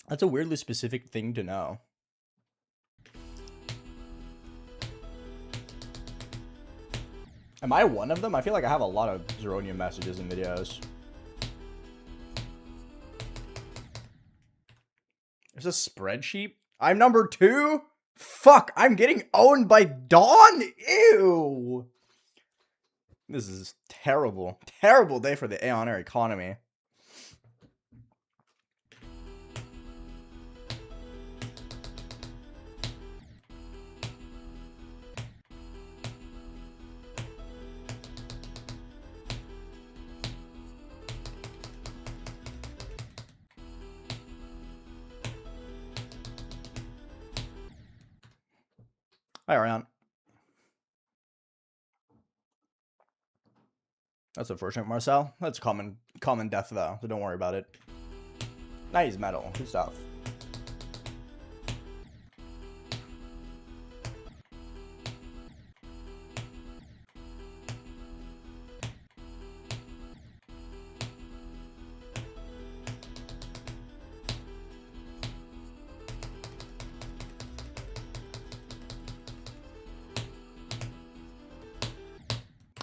That's a weirdly specific thing to know. Am I one of them? I feel like I have a lot of Zeronium messages and videos. There's a spreadsheet. I'm number 2? Fuck, I'm getting owned by Dawn? Ew. This is terrible. Terrible day for the AeonAir economy. Hi, Ariane. That's unfortunate, Marcel. That's common death, though, so don't worry about it. Nice metal. Good stuff.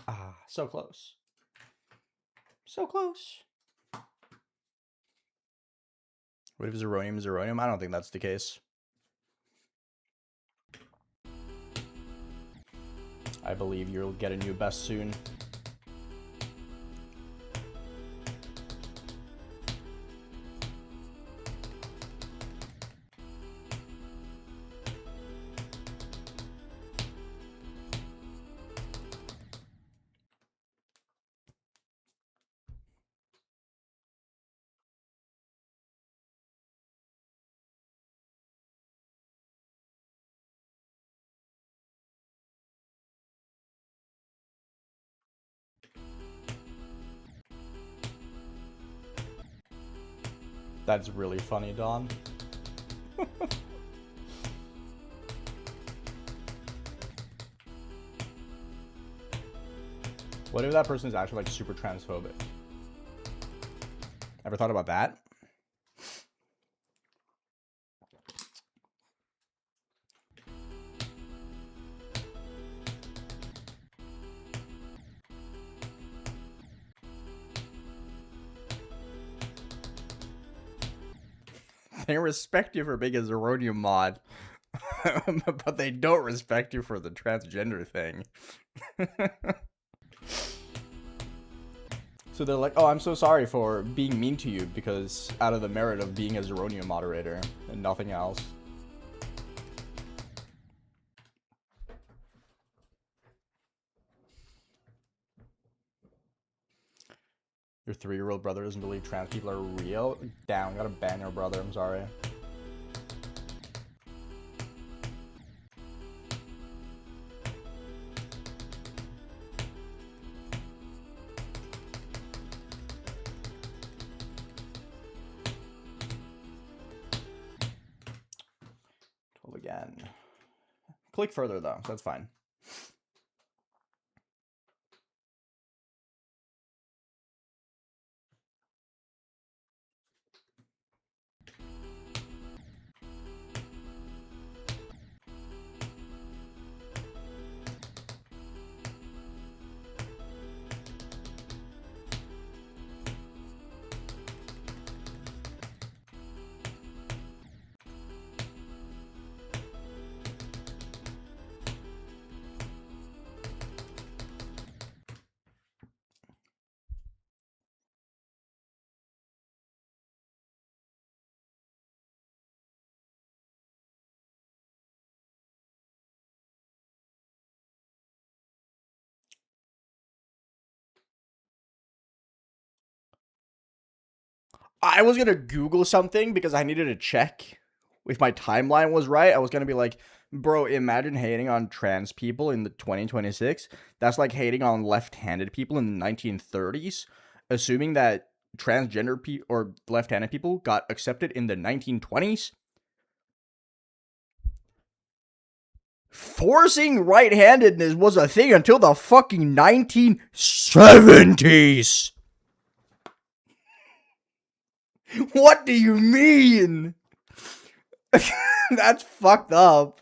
Ah, so close. So close. What if Zeronium is Zeronium? I don't think that's the case. I believe you'll get a new best soon. That's really funny, Don. What if that person is actually, like, super transphobic? Ever thought about that? They respect you for being a Zeronium mod, but they don't respect you for the transgender thing. So they're like, oh, I'm so sorry for being mean to you because out of the merit of being a Zeronium moderator and nothing else. Your 3-year-old brother doesn't believe trans people are real? Damn, gotta ban your brother, I'm sorry. Again. Click further though, so that's fine. I was gonna Google something because I needed to check if my timeline was right. I was gonna be like, bro, imagine hating on trans people in the 2026. That's like hating on left-handed people in the 1930s, assuming that transgender people or left-handed people got accepted in the 1920s. Forcing right-handedness was a thing until the fucking 1970s. What do you mean? That's fucked up.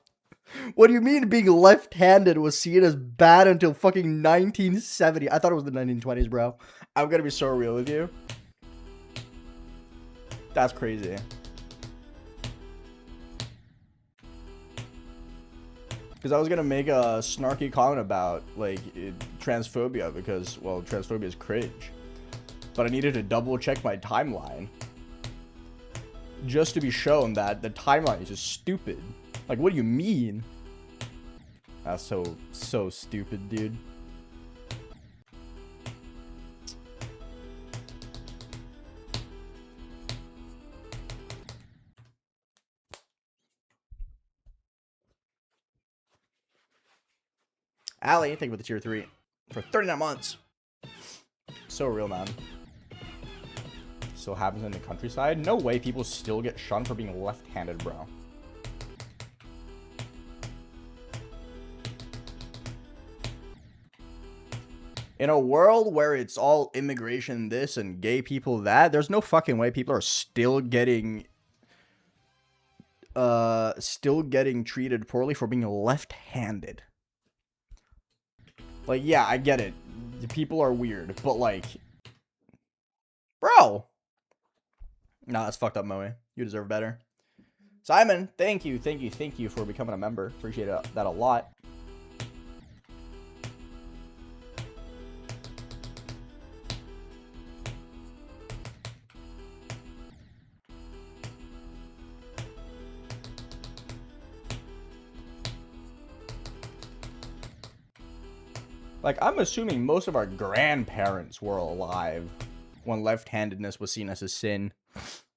What do you mean being left-handed was seen as bad until fucking 1970? I thought it was the 1920s, bro. I'm gonna be so real with you. That's crazy. Because I was gonna make a snarky comment about, like, transphobia because, well, transphobia is cringe. But I needed to double-check my timeline. Just to be shown that the timeline is just stupid. Like, what do you mean? That's so stupid, dude. Allie, thank you for the tier 3 for 39 months. So real, man. Still happens in the countryside? No way people still get shunned for being left-handed, bro. In a world where it's all immigration this and gay people that, there's no fucking way people are still getting treated poorly for being left-handed. Like, yeah, I get it. The people are weird, but like, bro. Nah, that's fucked up, Moe. You deserve better. Simon, thank you for becoming a member. Appreciate that a lot. Like, I'm assuming most of our grandparents were alive when left-handedness was seen as a sin.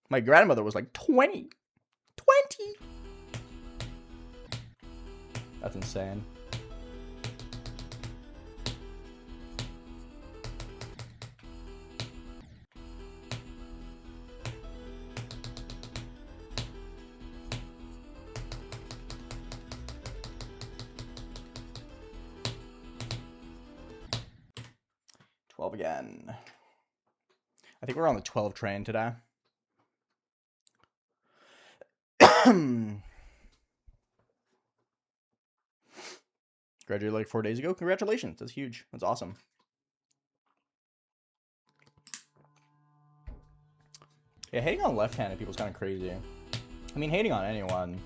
My grandmother was like 20. 20! That's insane. Again. I think we're on the 12 train today. Graduated like 4 days ago. Congratulations. That's huge. That's awesome. Yeah, hating on left-handed people is kind of crazy. I mean, hating on anyone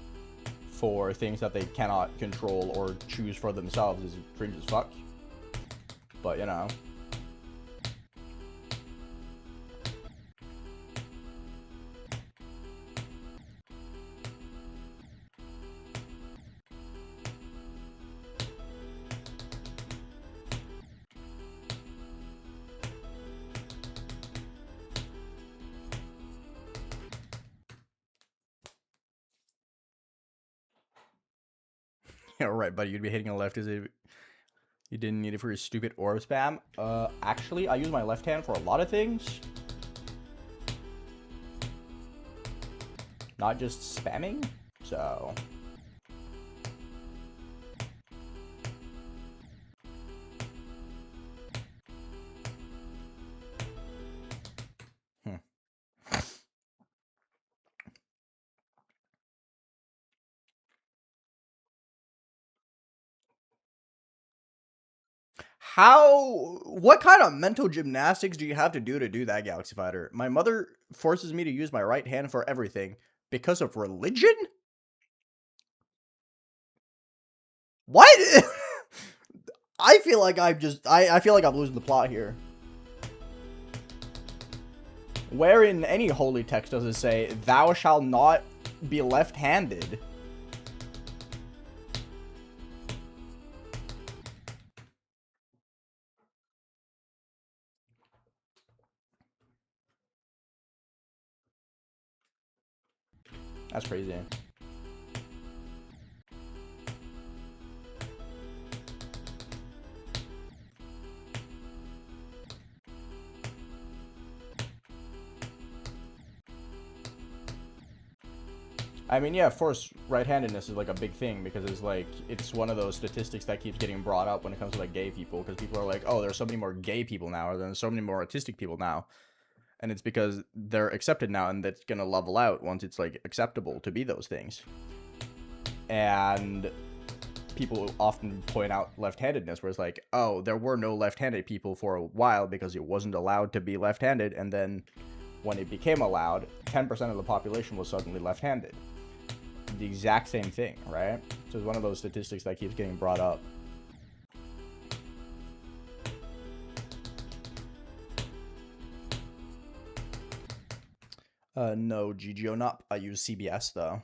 for things that they cannot control or choose for themselves is cringe as fuck. But, you know. Yeah, right, buddy. You'd be hitting a left as if you didn't need it for your stupid orb spam. Actually, I use my left hand for a lot of things. Not just spamming, so... What kind of mental gymnastics do you have to do that, Galaxy Fighter? My mother forces me to use my right hand for everything because of religion? What? I feel like I feel like I'm losing the plot here. Where in any holy text does it say, "Thou shalt not be left-handed"? That's crazy. I mean, yeah, of course, right-handedness is like a big thing because it's one of those statistics that keeps getting brought up when it comes to like gay people, because people are like, oh, there's so many more gay people now, or there's so many more autistic people now. And it's because they're accepted now, and that's going to level out once it's, like, acceptable to be those things. And people often point out left-handedness, where it's like, oh, there were no left-handed people for a while because it wasn't allowed to be left-handed, and then when it became allowed, 10% of the population was suddenly left-handed. The exact same thing, right? So it's one of those statistics that keeps getting brought up. No, GGO not. I use CBS, though.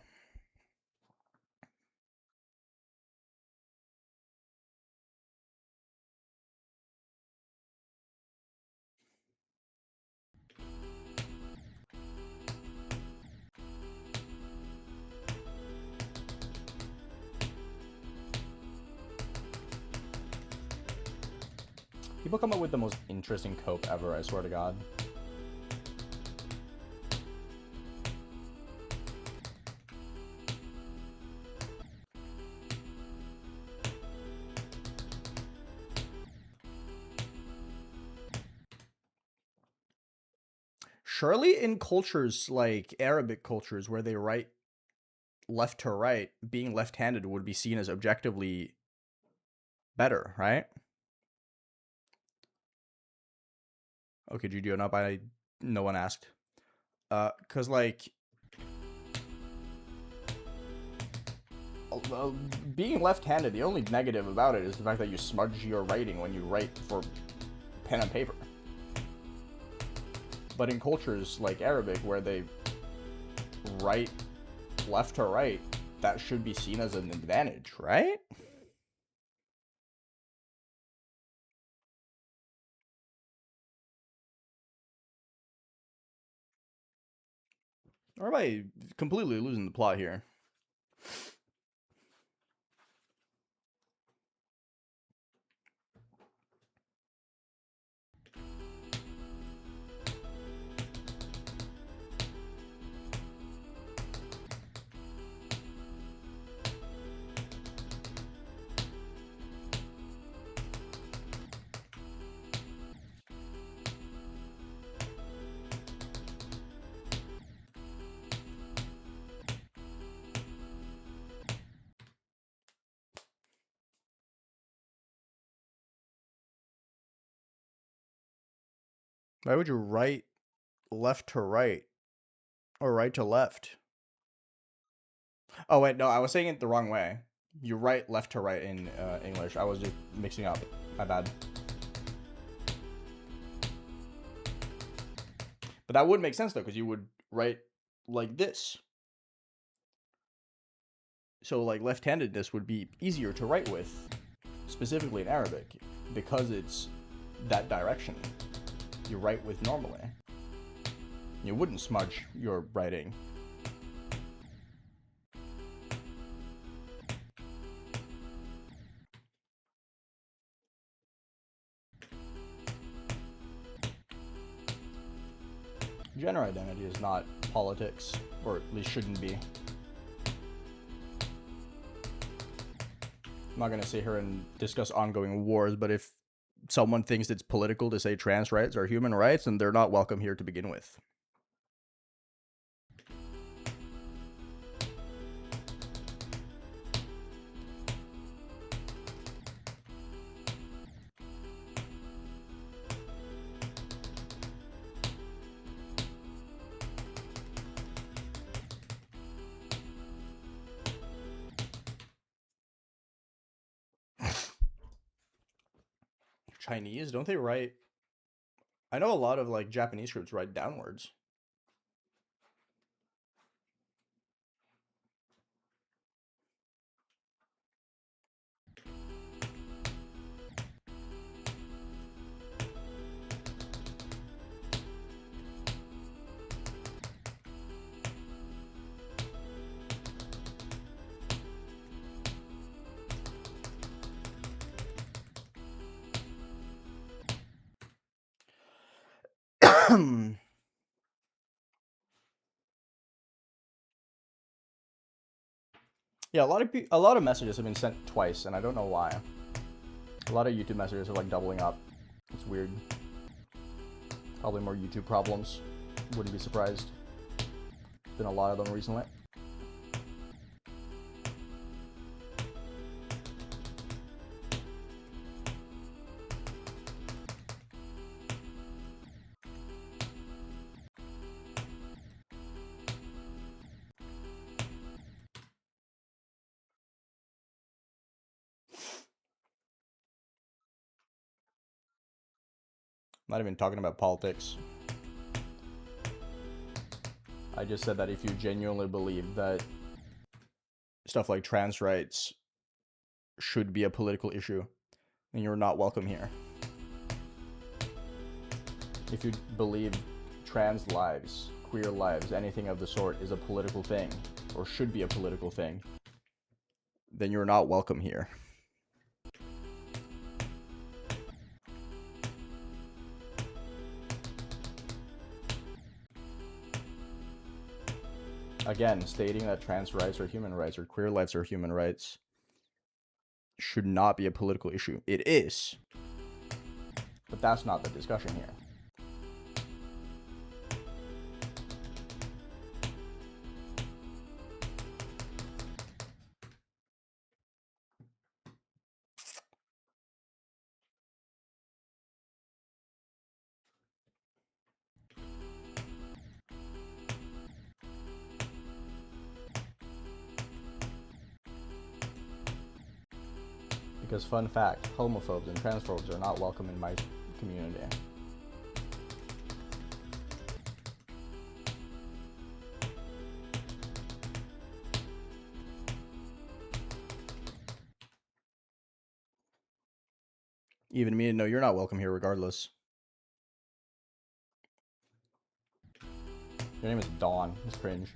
People come up with the most interesting cope ever, I swear to God. Surely in cultures like Arabic cultures where they write left to right, being left-handed would be seen as objectively better, right? Okay, GG, not by no one asked. Cause like being left-handed, the only negative about it is the fact that you smudge your writing when you write for pen and paper. But in cultures like Arabic where they write left to right, that should be seen as an advantage, right? Or am I completely losing the plot here? Why would you write left to right or right to left? Oh wait, no, I was saying it the wrong way. You write left to right in English. I was just mixing up. My bad. But that would make sense though, because you would write like this. So like left-handedness would be easier to write with, specifically in Arabic, because it's that direction. You write with normally. You wouldn't smudge your writing. Gender identity is not politics, or at least shouldn't be. I'm not going to sit here and discuss ongoing wars, but if someone thinks it's political to say trans rights are human rights, then they're not welcome here to begin with. Chinese, don't they write? I know a lot of like Japanese scripts write downwards. Yeah, a lot of messages have been sent twice, and I don't know why. A lot of YouTube messages are like doubling up. It's weird. Probably more YouTube problems. Wouldn't be surprised. Been a lot of them recently. Not even talking about politics. I just said that if you genuinely believe that stuff like trans rights should be a political issue, then you're not welcome here. If you believe trans lives, queer lives, anything of the sort is a political thing, or should be a political thing, then you're not welcome here. Again, stating that trans rights are human rights or queer rights are human rights should not be a political issue. It is. But that's not the discussion here. Because fun fact, homophobes and transphobes are not welcome in my community. Even me, no, you're not welcome here regardless. Your name is Dawn. It's cringe.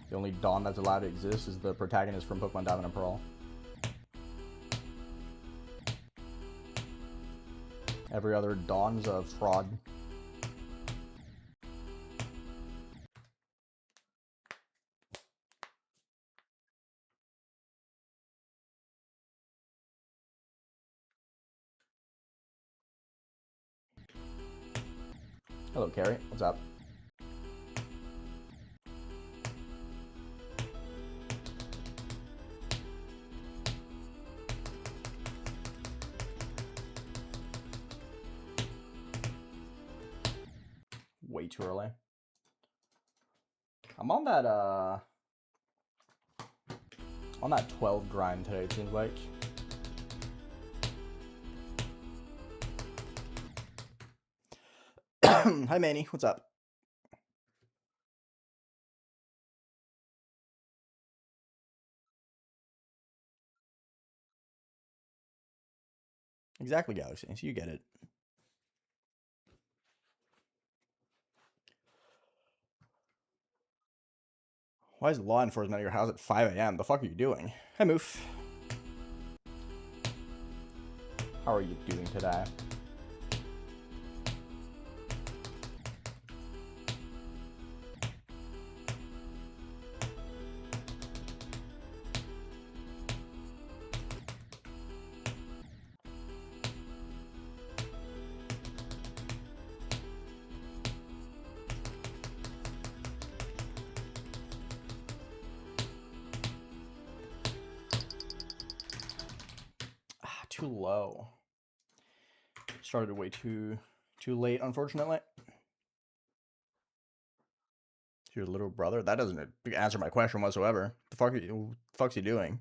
The only Dawn that's allowed to exist is the protagonist from Pokemon Diamond and Pearl. Every other Dawn's a fraud. Hello, Carrie. What's up? Way too early. I'm on that 12 grind today, it seems like. Hi, Manny. What's up? Exactly, Galaxy. So you get it. Why is law enforcement at your house at 5 a.m.? The fuck are you doing? Hi, Moof. How are you doing today? Too low. Started way too late, unfortunately. Your little brother? That doesn't answer my question whatsoever. The fuck's he doing?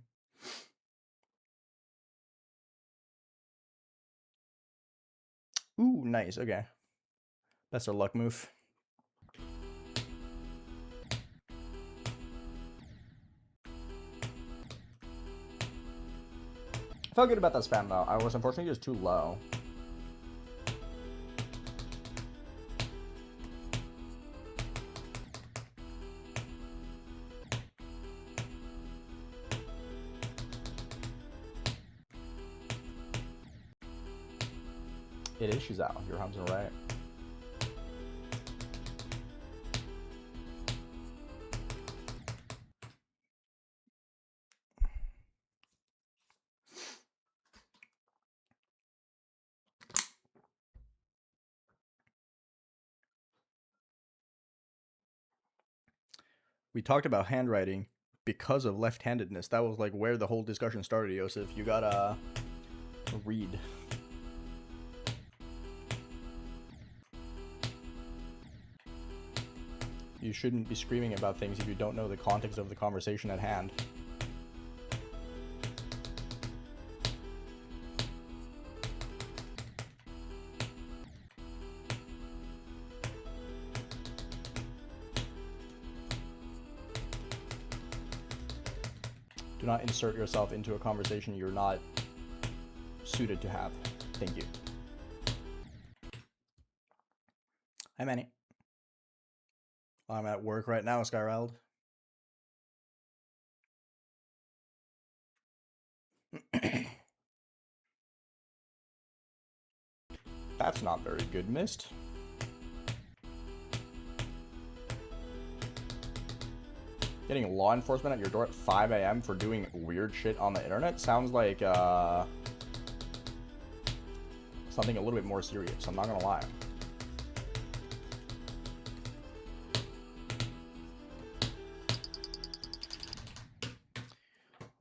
Ooh, nice. Okay. Best of luck, Moof. I felt good about that spam though. I was unfortunately just too low. It is Shizao. Your home's right. We talked about handwriting because of left-handedness. That was like where the whole discussion started, Yosef. You gotta read. You shouldn't be screaming about things if you don't know the context of the conversation at hand. Do not insert yourself into a conversation you're not suited to have. Thank you. Hi, Manny. I'm at work right now, Skyrild. That's not very good, Mist. Getting law enforcement at your door at 5 a.m. for doing weird shit on the internet sounds like, something a little bit more serious, I'm not gonna lie.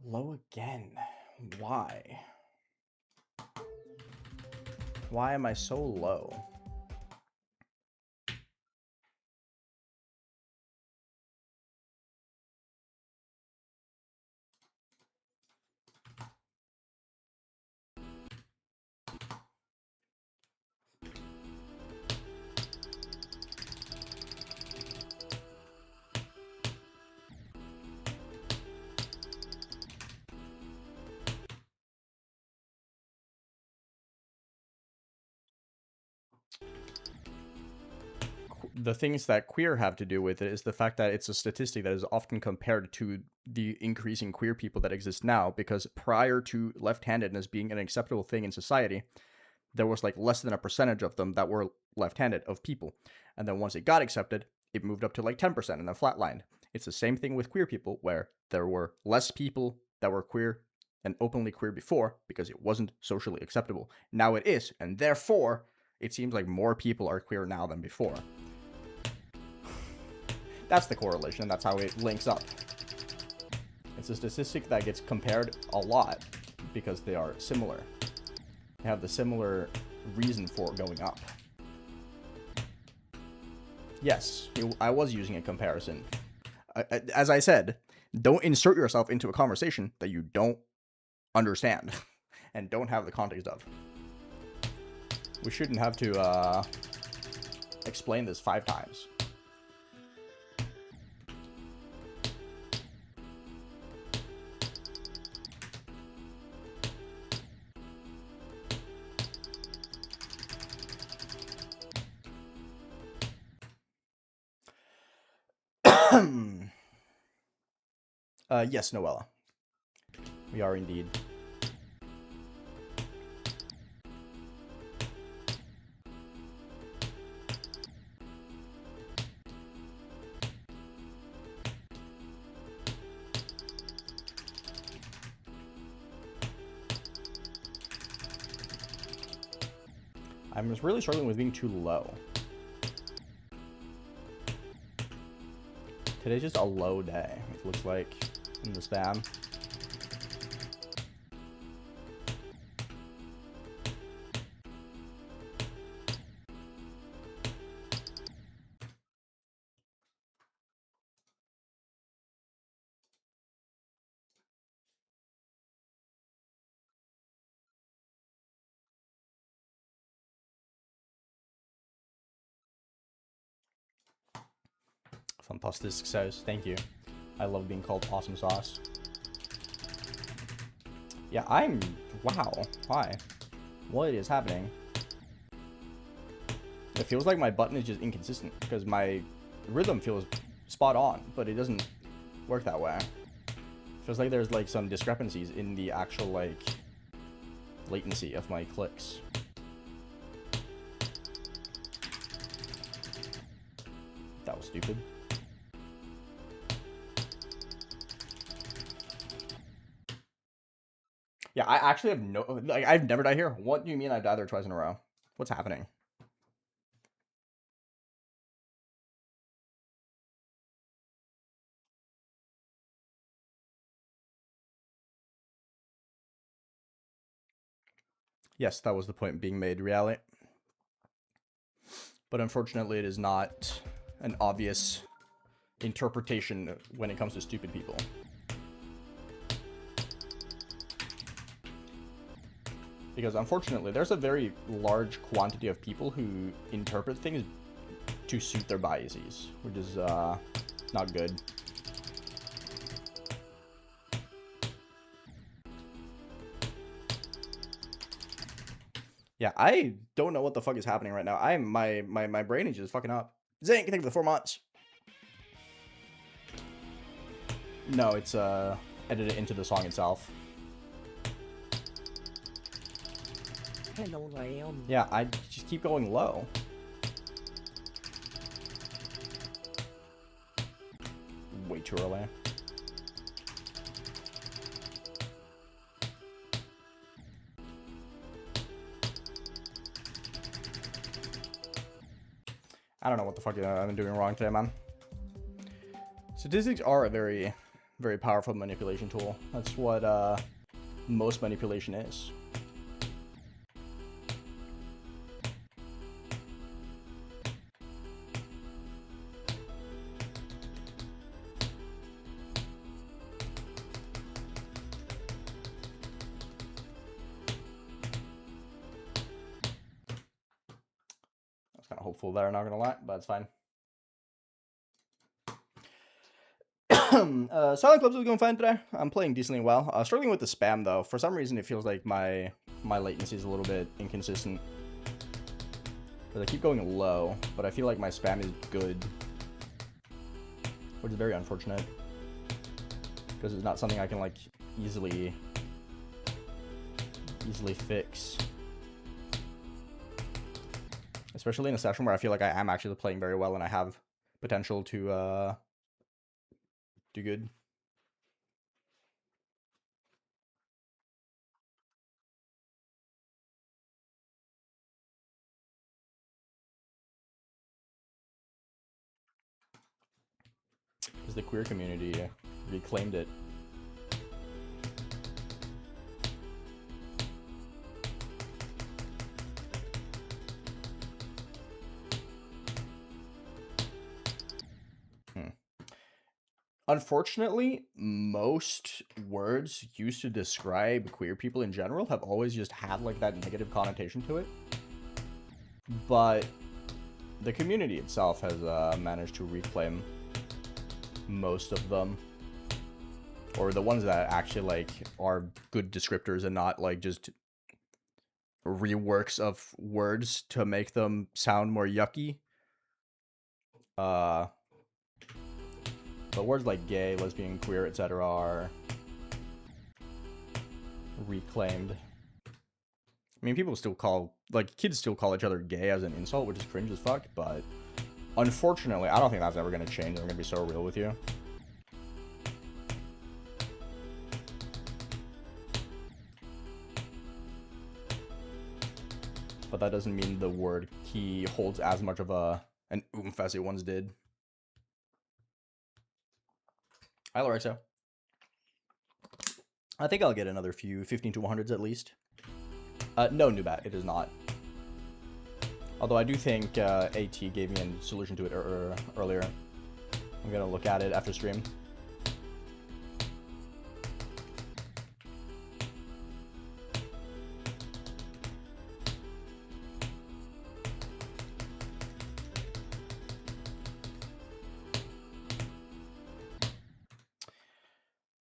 Low again. Why? Why am I so low? The things that queer have to do with it is the fact that it's a statistic that is often compared to the increasing queer people that exist now, because prior to left-handedness being an acceptable thing in society, there was like less than a percentage of them that were left-handed of people. And then once it got accepted, it moved up to like 10% and then flatlined. It's the same thing with queer people, where there were less people that were queer and openly queer before because it wasn't socially acceptable. Now it is, and therefore, it seems like more people are queer now than before. That's the correlation, and that's how it links up. It's a statistic that gets compared a lot because they are similar. They have the similar reason for going up. Yes, I was using a comparison. As I said, don't insert yourself into a conversation that you don't understand and don't have the context of. We shouldn't have to explain this 5 times. Yes, Noella. We are indeed. I'm just really struggling with being too low. Today's just a low day, it looks like, in the spam. Fantastic sauce, thank you. I love being called awesome sauce. Yeah, wow, why? What is happening? It feels like my button is just inconsistent, because my rhythm feels spot on, but it doesn't work that way. It feels like there's like some discrepancies in the actual like latency of my clicks. That was stupid. Yeah, I actually have no, like, I've never died here. What do you mean I've died there twice in a row? What's happening? Yes, that was the point being made, reality. But unfortunately, it is not an obvious interpretation when it comes to stupid people. Because unfortunately, there's a very large quantity of people who interpret things to suit their biases, which is not good. Yeah, I don't know what the fuck is happening right now. My brain is just fucking up. Zane, thank you for the 4 months. No, it's edited into the song itself. Hello, Liam. Yeah, I just keep going low. way too early. I don't know what the fuck I'm doing wrong today, man. Statistics are a very, very powerful manipulation tool. That's what most manipulation is. I was kind of hopeful there, not gonna lie, but it's fine. Silent Clubs is going fine today. I'm playing decently well. Struggling with the spam though. For some reason, it feels like my latency is a little bit inconsistent. Because I keep going low, but I feel like my spam is good, which is very unfortunate. Because it's not something I can like easily fix. Especially in a session where I feel like I am actually playing very well and I have potential to do good. Because the queer community reclaimed it. Unfortunately, most words used to describe queer people in general have always just had like that negative connotation to it. But the community itself has managed to reclaim most of them. Or the ones that actually like are good descriptors and not like just reworks of words to make them sound more yucky. But words like gay, lesbian, queer, etc. are reclaimed. I mean, people still call, like, kids still call each other gay as an insult, which is cringe as fuck, but unfortunately, I don't think that's ever going to change. I'm going to be so real with you. But that doesn't mean the word he holds as much of an oomph as it once did. Hi, Lorexo. I think I'll get another few 15 to 100s at least. No, Nubat, it is not. Although I do think AT gave me a solution to it earlier. I'm gonna look at it after stream.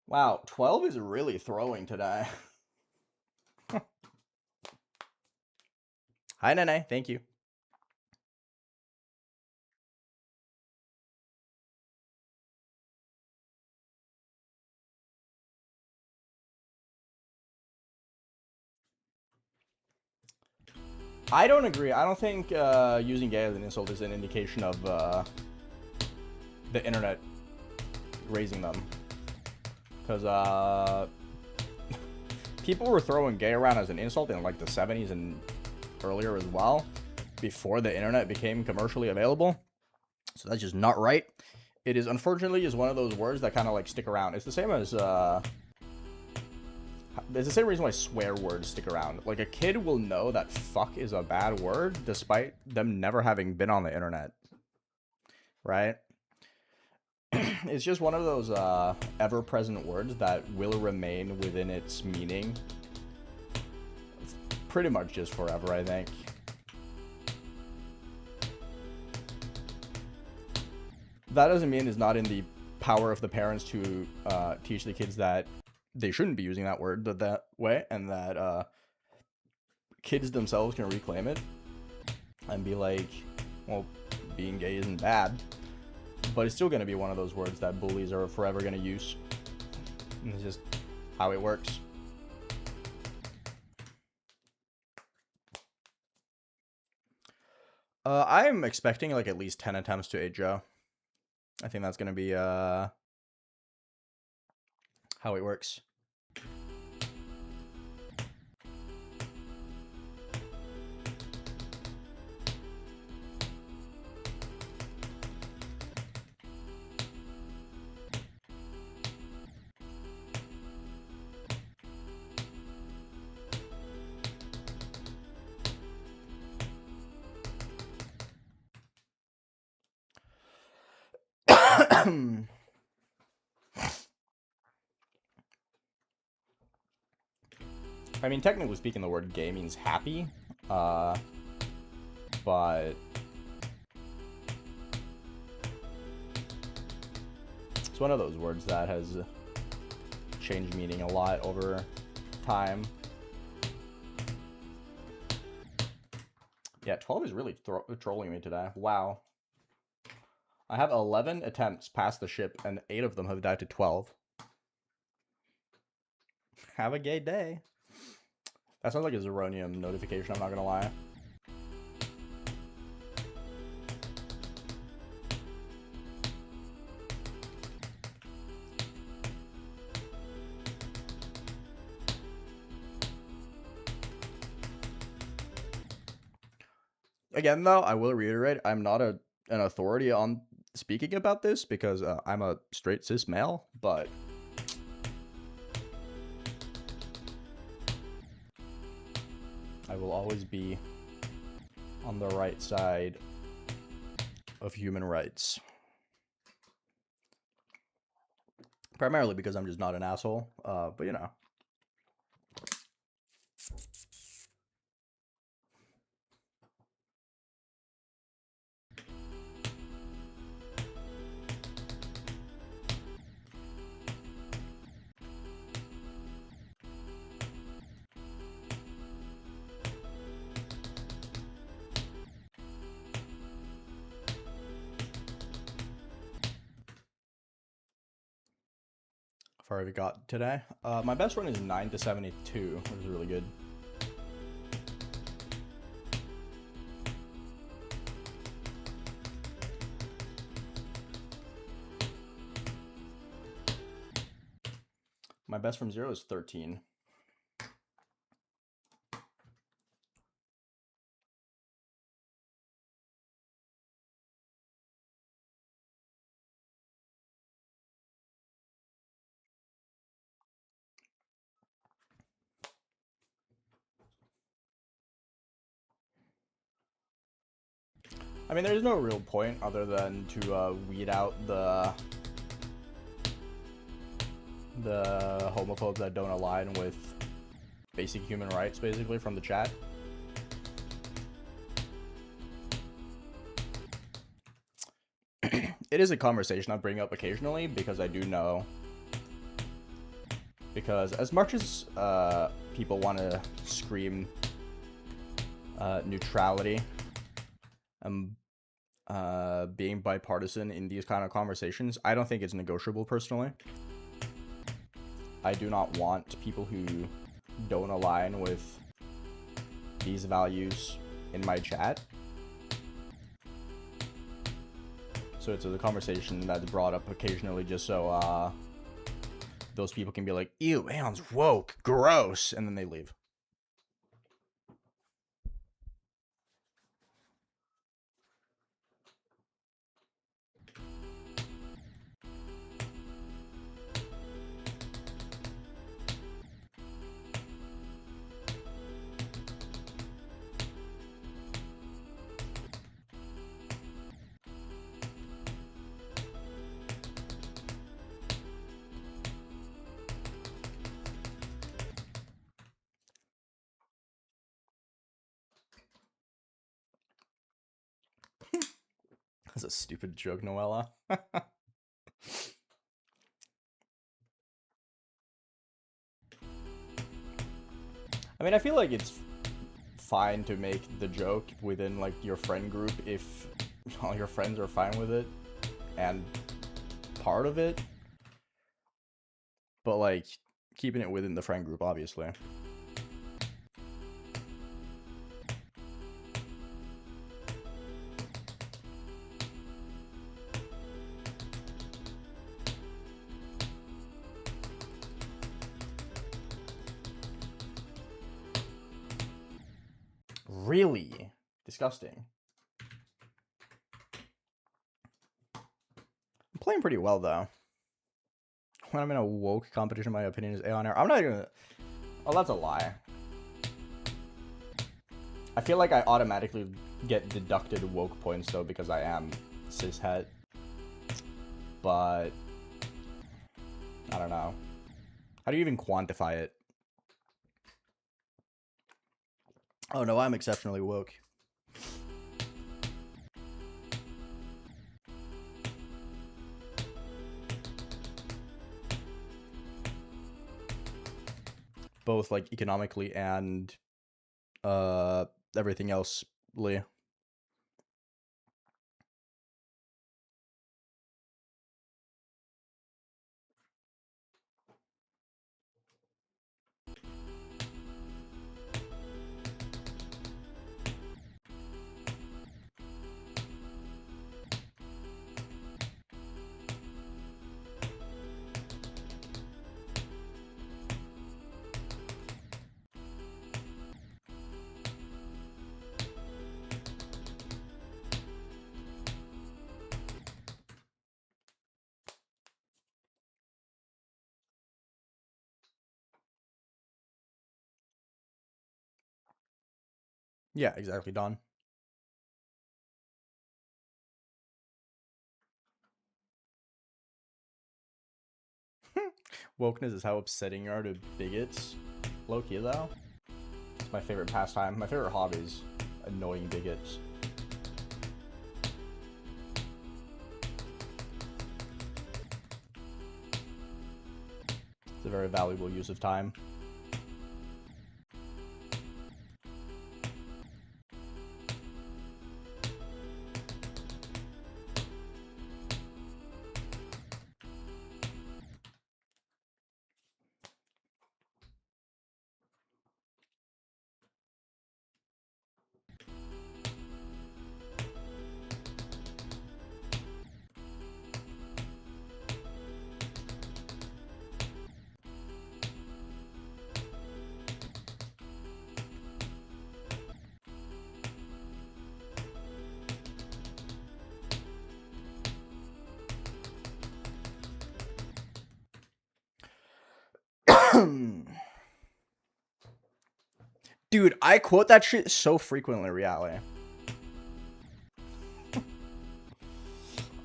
Wow, 12 is really throwing today. Hi, Nene. Thank you. I don't agree. I don't think using gay as an insult is an indication of the internet raising them. Because people were throwing gay around as an insult in like the 70s and earlier as well, before the internet became commercially available. So that's just not right. It is, unfortunately, is one of those words that kind of like stick around. It's the same as there's the same reason why swear words stick around. Like, a kid will know that fuck is a bad word despite them never having been on the internet, right? It's just one of those ever-present words that will remain within its meaning pretty much just forever, I think. That doesn't mean it's not in the power of the parents to teach the kids that they shouldn't be using that word that way, and that kids themselves can reclaim it and be like, well, being gay isn't bad. But it's still going to be one of those words that bullies are forever going to use. And it's just how it works. I'm expecting like at least 10 attempts to 8 Joe. I think that's going to be how it works. I mean, technically speaking, the word gay means happy, but it's one of those words that has changed meaning a lot over time. Yeah, 12 is really trolling me today. Wow. I have 11 attempts past the ship, and 8 of them have died to 12. Have a gay day. That sounds like a Zeronium notification, I'm not gonna lie. Again, though, I will reiterate, I'm not an authority on speaking about this because I'm a straight cis male, but I will always be on the right side of human rights. Primarily because I'm just not an asshole, but you know. How far have we got today? My best run is 9 to 72, which is really good. My best from 0 is 13. I mean, there's no real point other than to weed out the homophobes that don't align with basic human rights, basically, from the chat. It is a conversation I bring up occasionally because I do know. Because as much as people want to scream neutrality and being bipartisan in these kind of conversations, I don't think it's negotiable personally. I do not want people who don't align with these values in my chat. So it's a conversation that's brought up occasionally just so those people can be like, ew, Aeon's woke, gross, and then they leave. That's a stupid joke, Noella. I mean, I feel like it's fine to make the joke within, like, your friend group if all your friends are fine with it and part of it. But, like, keeping it within the friend group, obviously. Really? Disgusting. I'm playing pretty well, though. When I'm in a woke competition, my opinion is AeonAir. I'm not gonna... Oh, that's a lie. I feel like I automatically get deducted woke points, though, because I am cishet. But... I don't know. How do you even quantify it? Oh, no, I'm exceptionally woke. Both, like, economically and everything else, Lee. Yeah, exactly, Don. Wokeness is how upsetting you are to bigots. Low-key, though. It's my favorite pastime. My favorite hobby is annoying bigots. It's a very valuable use of time. Dude, I quote that shit so frequently, reality.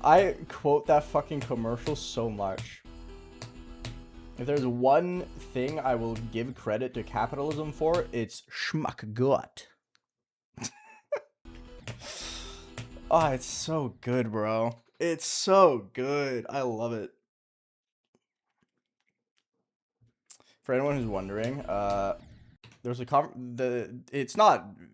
I quote that fucking commercial so much. If there's one thing I will give credit to capitalism for, it's schmuck gut. Oh, it's so good, bro. It's so good. I love it. For anyone who's wondering, there's a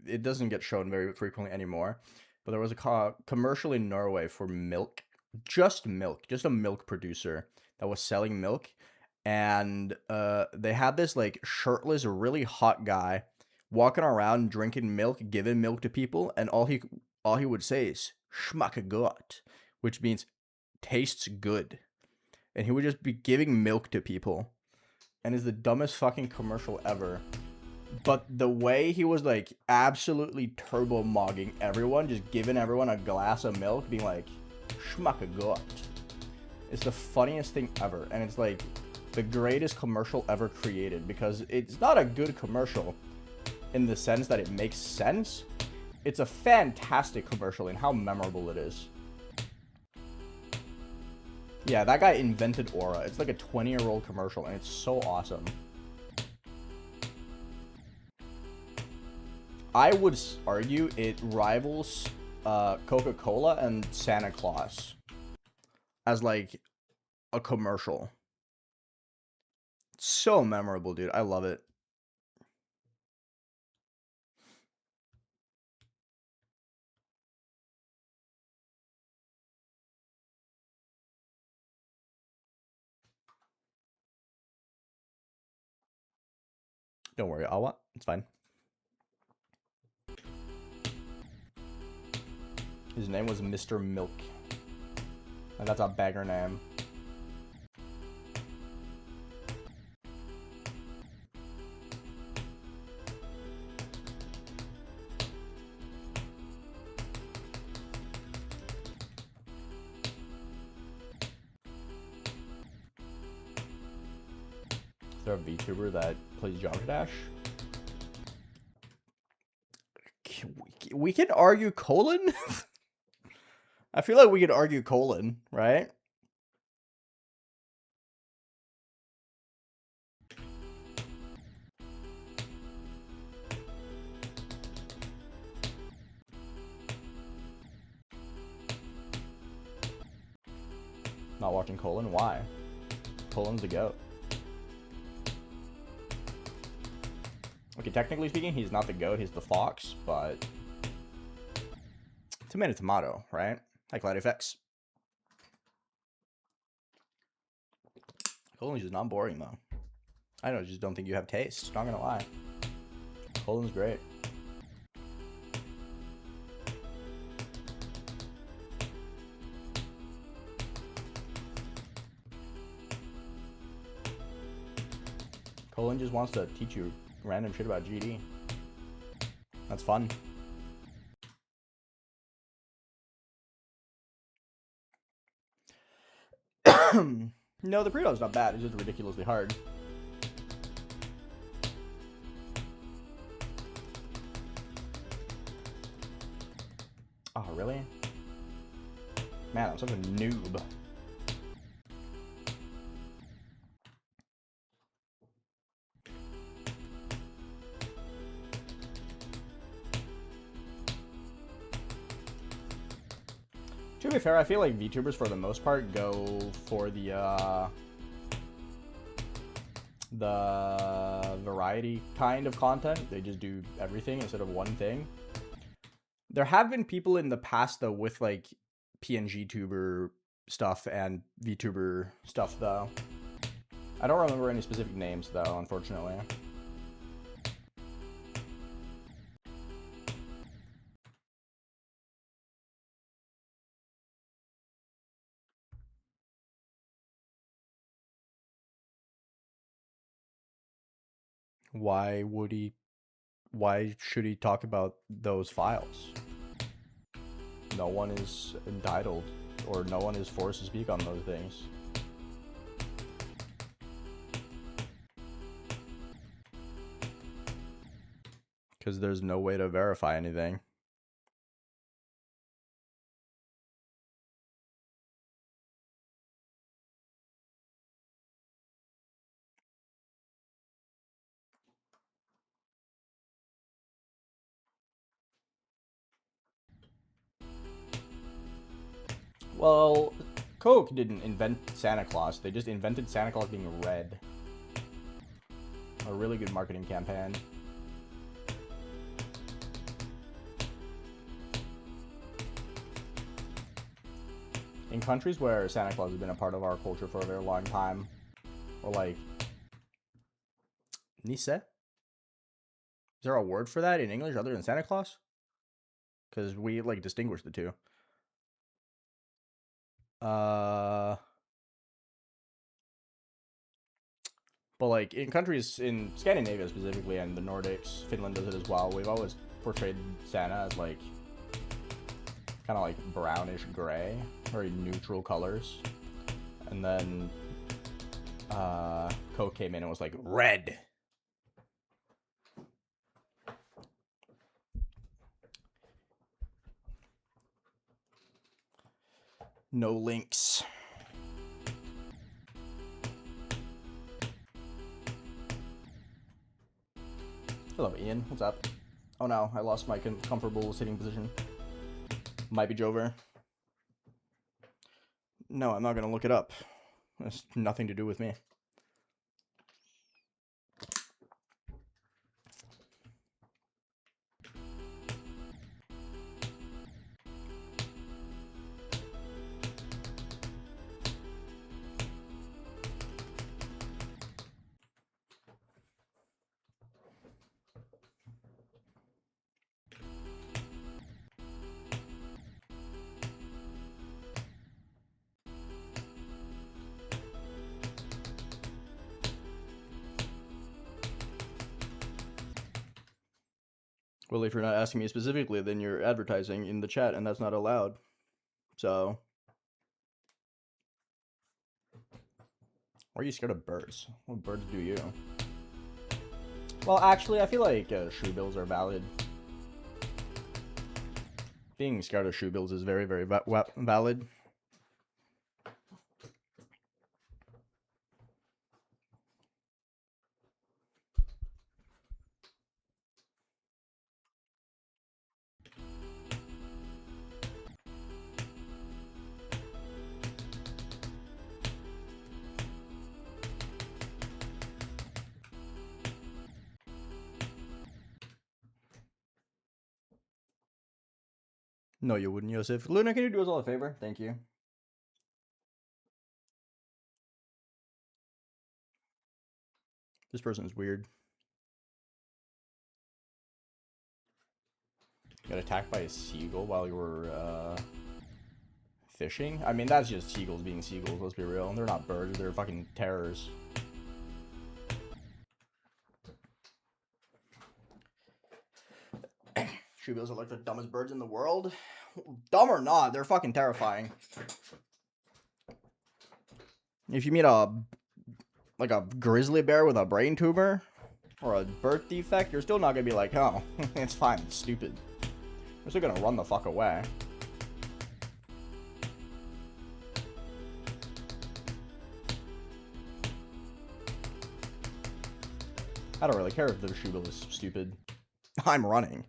it doesn't get shown very frequently anymore, but there was a commercial in Norway for milk, just a milk producer that was selling milk, and they had this like shirtless, really hot guy walking around drinking milk, giving milk to people, and all he would say is "schmeckt gut," which means tastes good, and he would just be giving milk to people, and is the dumbest fucking commercial ever. But the way he was like absolutely turbo mogging everyone, just giving everyone a glass of milk, being like, schmeckt gut. It's the funniest thing ever. And it's like the greatest commercial ever created, because it's not a good commercial in the sense that it makes sense. It's a fantastic commercial in how memorable it is. Yeah, that guy invented Aura. It's like a 20-year-old commercial, and it's so awesome. I would argue it rivals Coca-Cola and Santa Claus as like a commercial. It's so memorable, dude. I love it. Don't worry, Awa. It's fine. His name was Mr. Milk. And that's a bagger name. there a VTuber that plays Jump Dash? We can argue colon? I feel like we could argue colon, right? Not watching colon? Why? Colon's the GOAT. Okay, technically speaking, he's not the GOAT, he's the Fox, but tomato tomato, right? Hi, Cloud Effects. Colon's just not boring though. I don't just don't think you have taste. Not gonna lie. Colon's great. Colon just wants to teach you random shit about GD. That's fun. No, the Burrito's not bad. It's just ridiculously hard. Oh, really? Man, I'm such a noob. To be fair, I feel like VTubers for the most part go for the variety kind of content. They just do everything instead of one thing. There have been people in the past though with like PNG tuber stuff and VTuber stuff though. I don't remember any specific names though, unfortunately. Why should he talk about those files? No one is entitled, or no one is forced to speak on those things. Because there's no way to verify anything. Well, Coke didn't invent Santa Claus. They just invented Santa Claus being red. A really good marketing campaign. In countries where Santa Claus has been a part of our culture for a very long time, or like, Nisse? Is there a word for that in English other than Santa Claus? Because we like distinguish the two. But like in countries in Scandinavia specifically and the Nordics, Finland does it as well. We've always portrayed Santa as like kind of like brownish gray, very neutral colors. And then Coke came in and was like red. No links. Hello, Ian. What's up? Oh no, I lost my comfortable sitting position. Might be Jover. No, I'm not gonna look it up. It's nothing to do with me. Well, if you're not asking me specifically, then you're advertising in the chat, and that's not allowed. So, Why are you scared of birds? What birds do you? Well, actually, I feel like shoe bills are valid. Being scared of shoe bills is very, very valid. No, you wouldn't, Yosef. Luna, can you do us all a favor? Thank you. This person is weird. Got attacked by a seagull while you were, fishing? I mean, that's just seagulls being seagulls, let's be real. They're not birds, they're fucking terrors. Shoe bills are like the dumbest birds in the world. Dumb or not, they're fucking terrifying. If you meet a grizzly bear with a brain tumor or a birth defect, you're still not gonna be like, oh, it's fine, it's stupid. You're still gonna run the fuck away. I don't really care if the shoe bill is stupid. I'm running.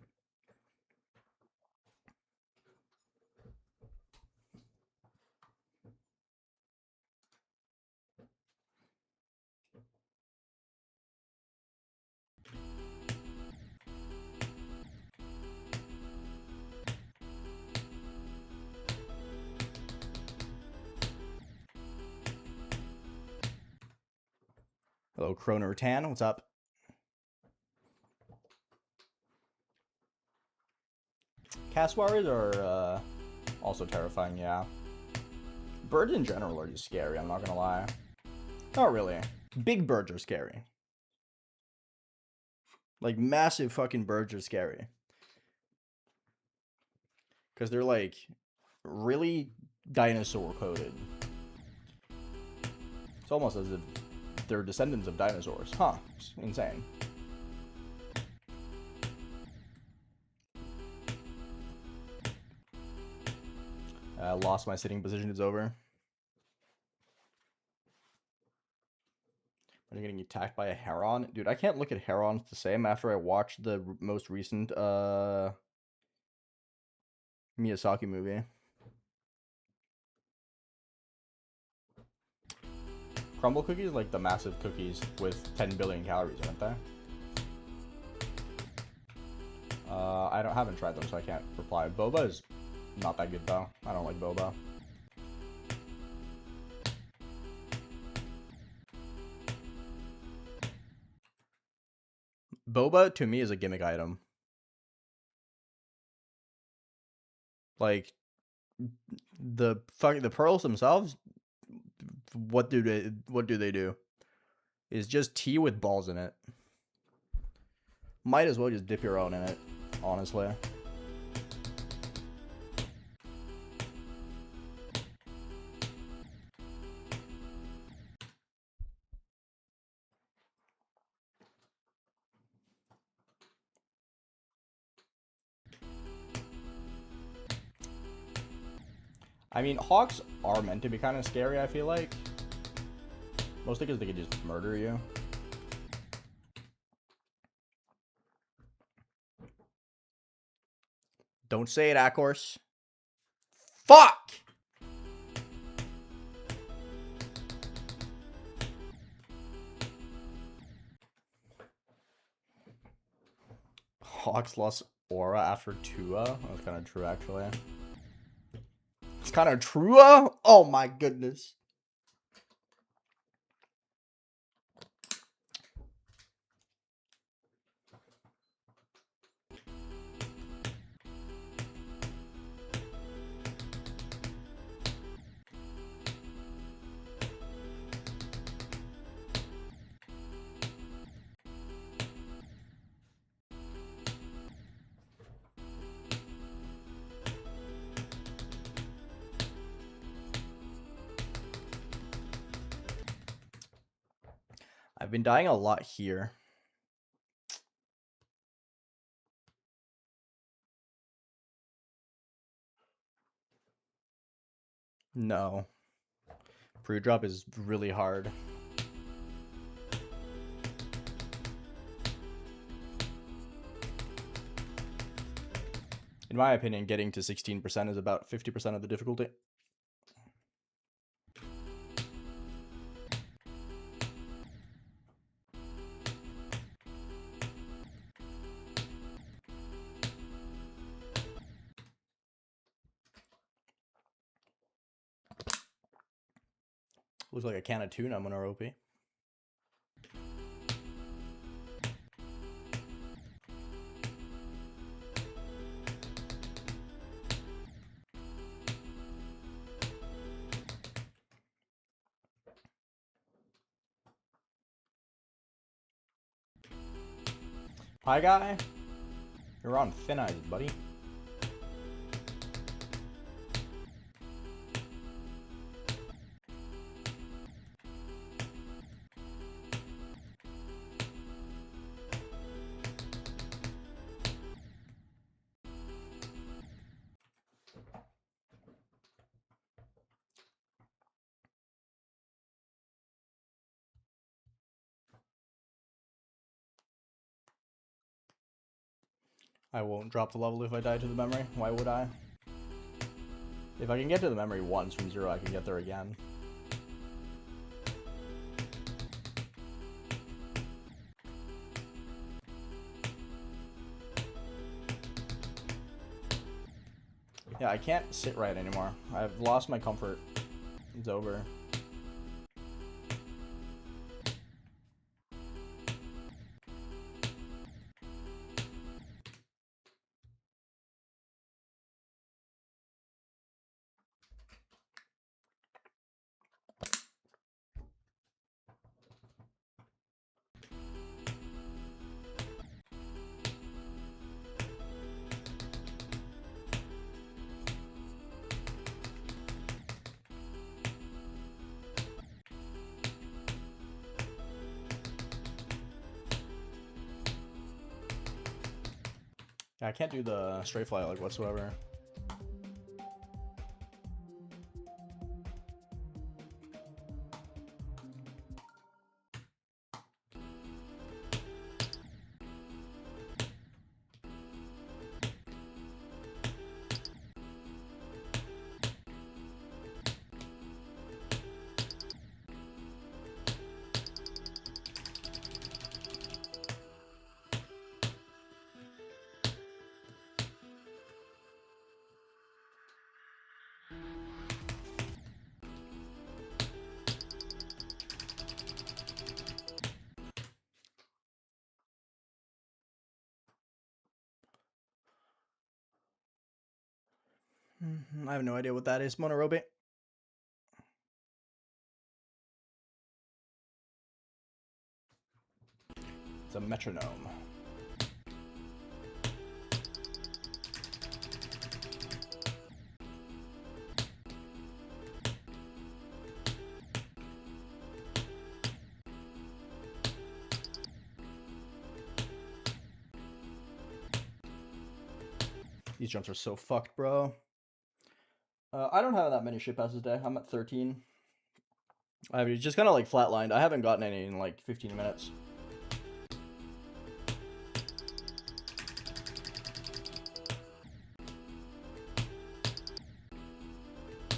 Hello, Kroner Tan. What's up? Cassowaries are also terrifying, yeah. Birds in general are just scary, I'm not gonna lie. Not really. Big birds are scary. Like, massive fucking birds are scary. Because they're, like, really dinosaur-coded. It's almost as if they're descendants of dinosaurs. Huh. It's insane. I lost my sitting position. It's over. Are you getting attacked by a heron? Dude, I can't look at herons the same after I watched the most recent Miyazaki movie. Crumble cookies like the massive cookies with 10 billion calories, aren't they? I haven't tried them, so I can't reply. Boba is not that good though. I don't like boba. Boba to me is a gimmick item. Like the pearls themselves, what do they do? Is just tea with balls in it. Might as well just dip your own in it, honestly. I mean, hawks are meant to be kind of scary, I feel like. Mostly because they could just murder you. Don't say it, Akors. Fuck! Hawks lost aura after Tua? That's kind of true, actually. It's kind of true? Oh my goodness. I've been dying a lot here. No. Pre-drop is really hard. In my opinion, getting to 16% is about 50% of the difficulty. Looks like a can of tuna, Monoropy. Hi, guy. You're on thin ice, buddy. I won't drop the level if I die to the memory. Why would I? If I can get to the memory once from 0, I can get there again. Yeah, I can't sit right anymore. I've lost my comfort. It's over. Yeah, I can't do the straight fly like whatsoever. I have no idea what that is, Monorobe. It's a metronome. These jumps are so fucked, bro. I don't have that many ship passes today. I'm at 13. I've just kind of like flatlined. I haven't gotten any in like 15 minutes.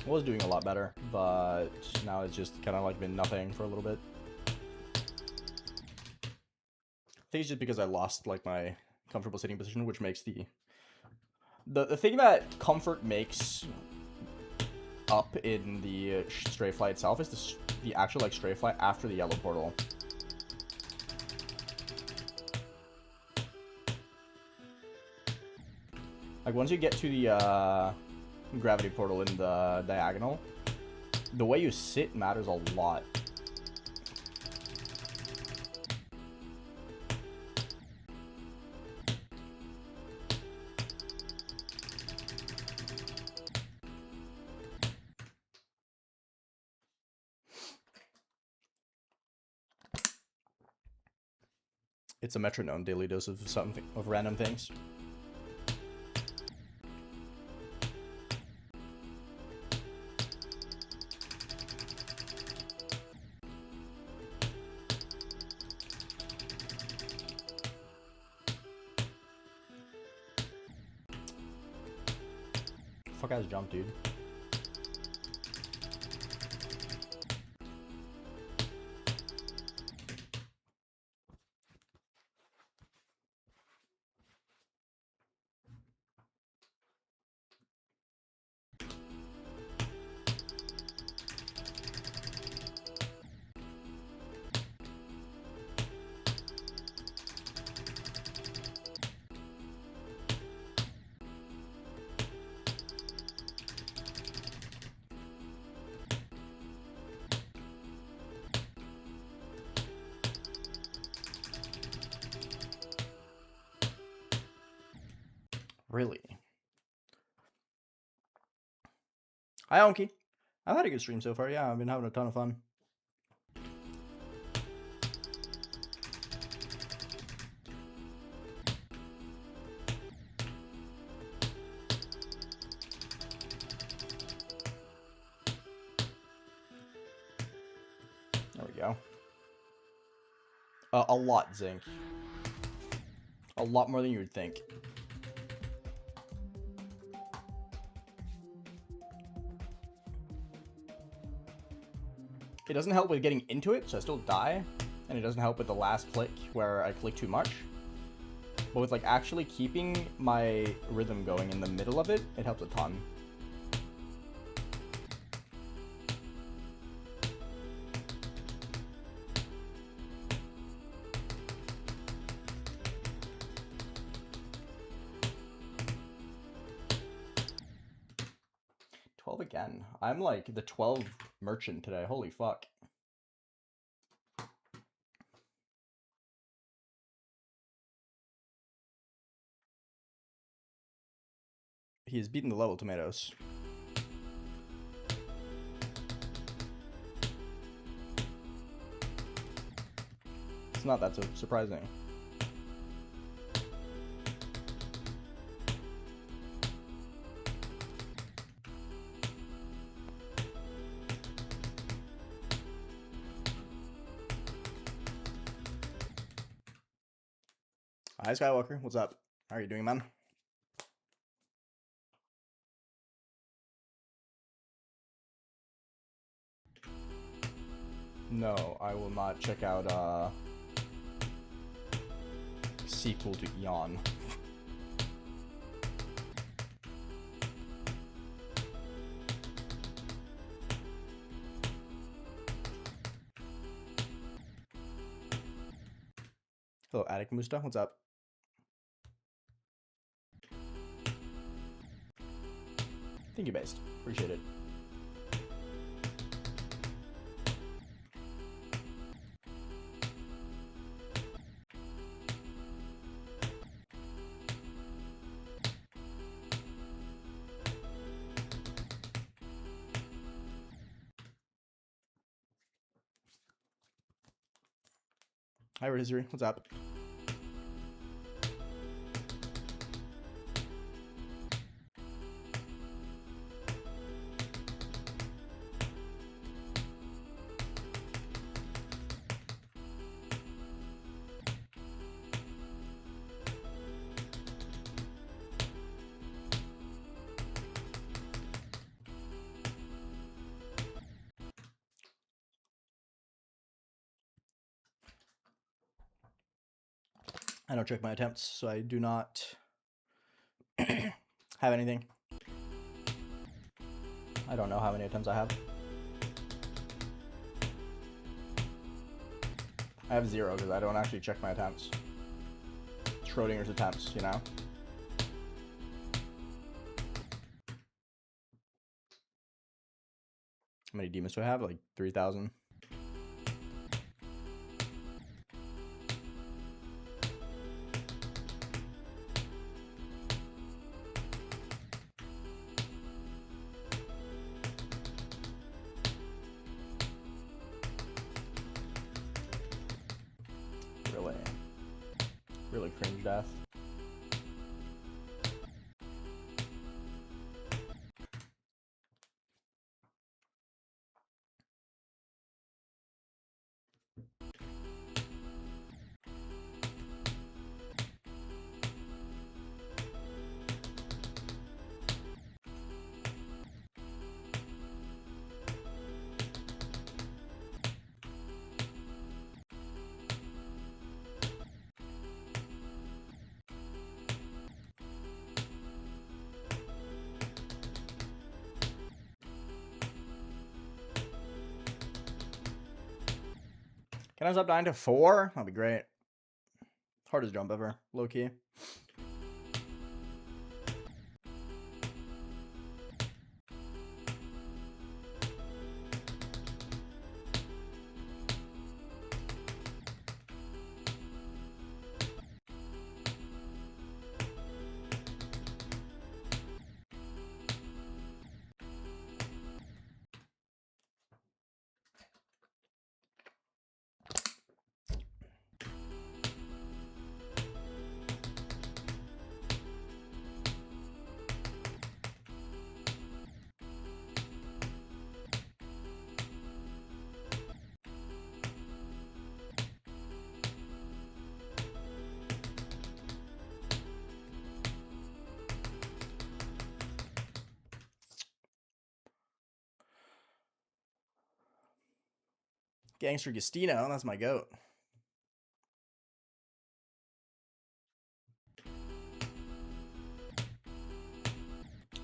I was doing a lot better, but now it's just kind of like been nothing for a little bit. I think it's just because I lost like my comfortable sitting position, which makes the thing that comfort makes up in the stray fly itself is the actual like stray fly after the yellow portal. Like once you get to the gravity portal in the diagonal, the way you sit matters a lot. It's a metronome, daily dose of something, of random things. Fuck ass jump, dude. Really? Hi, Onky. I've had a good stream so far. Yeah, I've been having a ton of fun. There we go. A lot, Zinc. A lot more than you would think. It doesn't help with getting into it, so I still die. And it doesn't help with the last click, where I click too much. But with, like, actually keeping my rhythm going in the middle of it, it helps a ton. Again. I'm like the 12 merchant today. Holy fuck. He has beaten the level tomatoes. It's not that so surprising. Hi, Skywalker. What's up? How are you doing, man? No, I will not check out sequel to Eon. Hello, Attic Musta. What's up? Thank you, Based. Appreciate it. Hi, Rizuri. What's up? I don't check my attempts, so I do not have anything. I don't know how many attempts I have. I have 0 because I don't actually check my attempts. Schrodinger's attempts, you know? How many demons do I have? Like 3,000. Really? Really cringe death. Can I stop dying to 4? That'd be great. Hardest jump ever, low key. Gangster Gastino, that's my goat.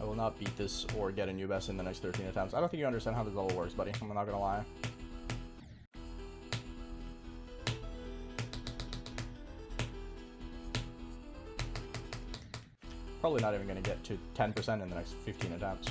I will not beat this or get a new best in the next 13 attempts. I don't think you understand how this level works, buddy. I'm not gonna lie. Probably not even gonna get to 10% in the next 15 attempts.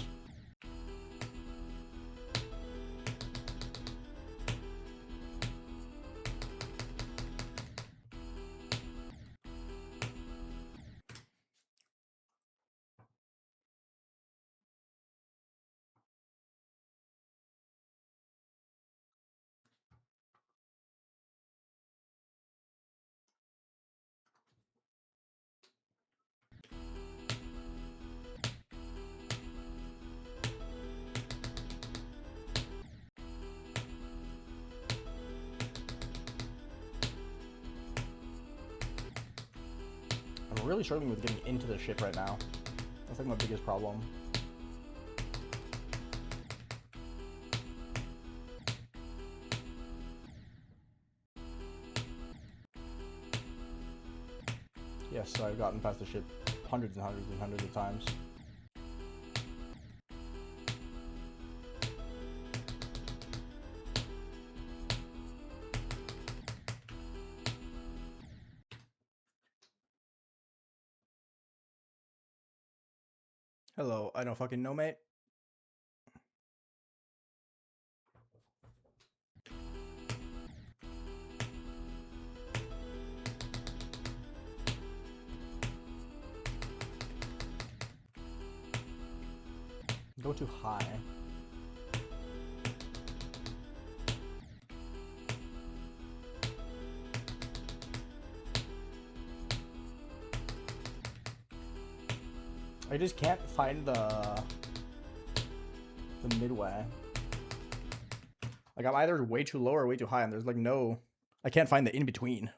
I'm really struggling with getting into the ship right now. That's like my biggest problem. Yes, so I've gotten past the ship hundreds and hundreds and hundreds of times. Hello, I don't fucking know, mate. Go too high. I just can't find the midway. Like, I'm either way too low or way too high, and there's like no... I can't find the in-between.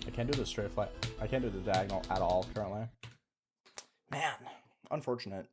I can't do the straight flight. I can't do the diagonal at all currently. Man, unfortunate.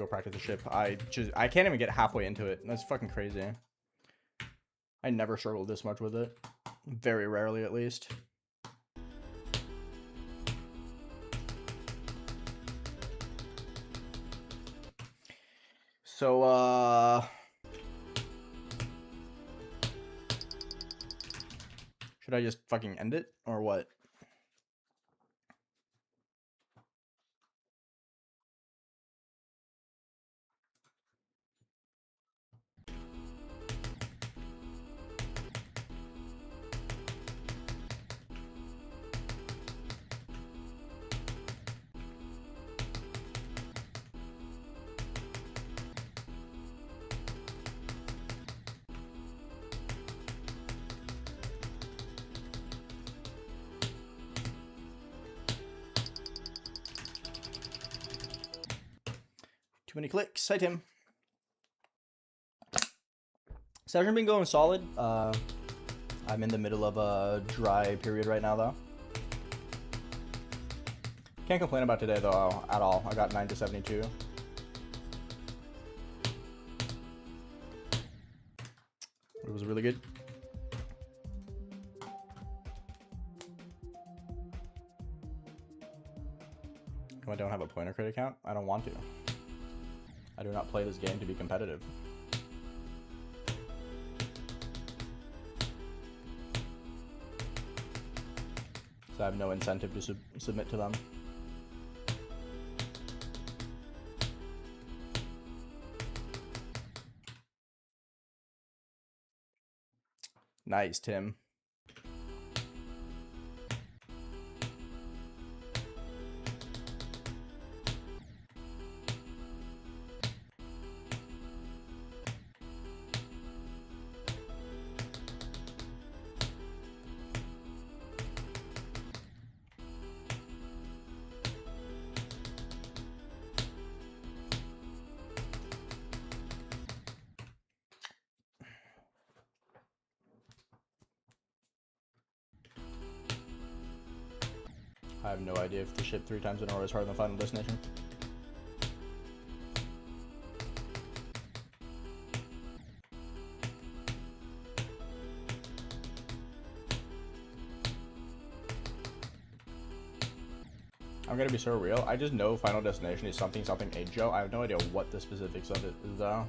go practice the ship. I can't even get halfway into it. That's fucking crazy. I never struggled this much with it. Very rarely, at least. So, should I just fucking end it, or what? Too many clicks. Hi, Tim. Session been going solid. I'm in the middle of a dry period right now, though. Can't complain about today, though, at all. I got 9 to 72. It was really good. I don't have a pointer crit account. I don't want to. I do not play this game to be competitive. So I have no incentive to submit to them. Nice, Tim. I have no idea if the ship 3 times in a row is harder than Final Destination. I'm gonna be so real. I just know Final Destination is something Ajo. I have no idea what the specifics of it is, though.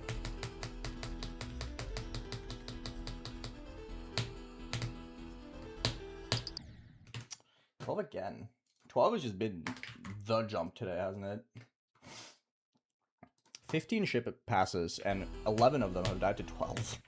Again. 12 has just been the jump today, hasn't it? 15 ship passes, and 11 of them have died to 12.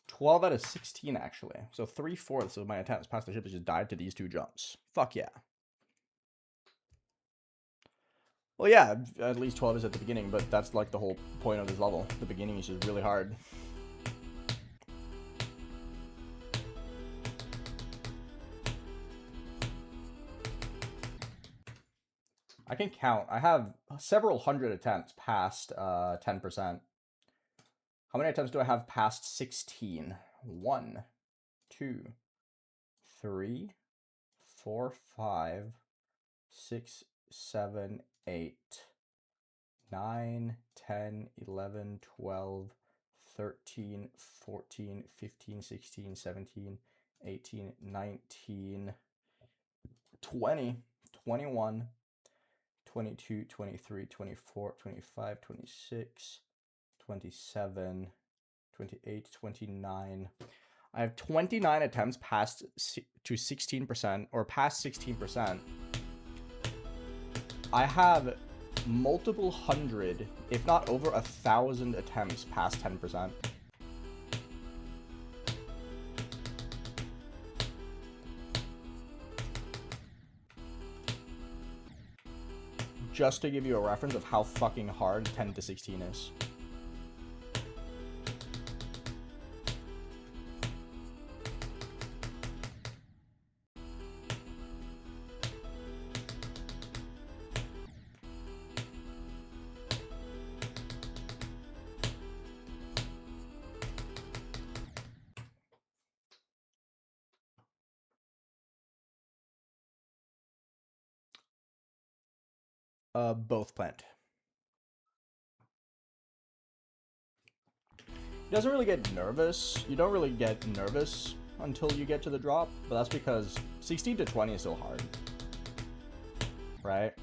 Twelve out of 16, actually. So 3/4 of my attempts past the ship has just died to these 2 jumps. Fuck yeah. Well, yeah, at least 12 is at the beginning, but that's like the whole point of this level. The beginning is just really hard. I can count. I have several hundred attempts past 10%. How many attempts do I have past 16? 1, 2, 3, 4, 5, 6, 7, 8, 9, 10, 11, 12, 13, 14, 15, 16, 17, 18, 19, 20, 21, 22, 23, 24, 25, 26, 27, 28, 29. I have 29 attempts past to 16% or past 16%. I have multiple hundred, if not over 1,000 attempts past 10%. Just to give you a reference of how fucking hard 10 to 16 is. Both plant. He doesn't really get nervous. You don't really get nervous until you get to the drop, but that's because 16 to 20 is still hard. Right?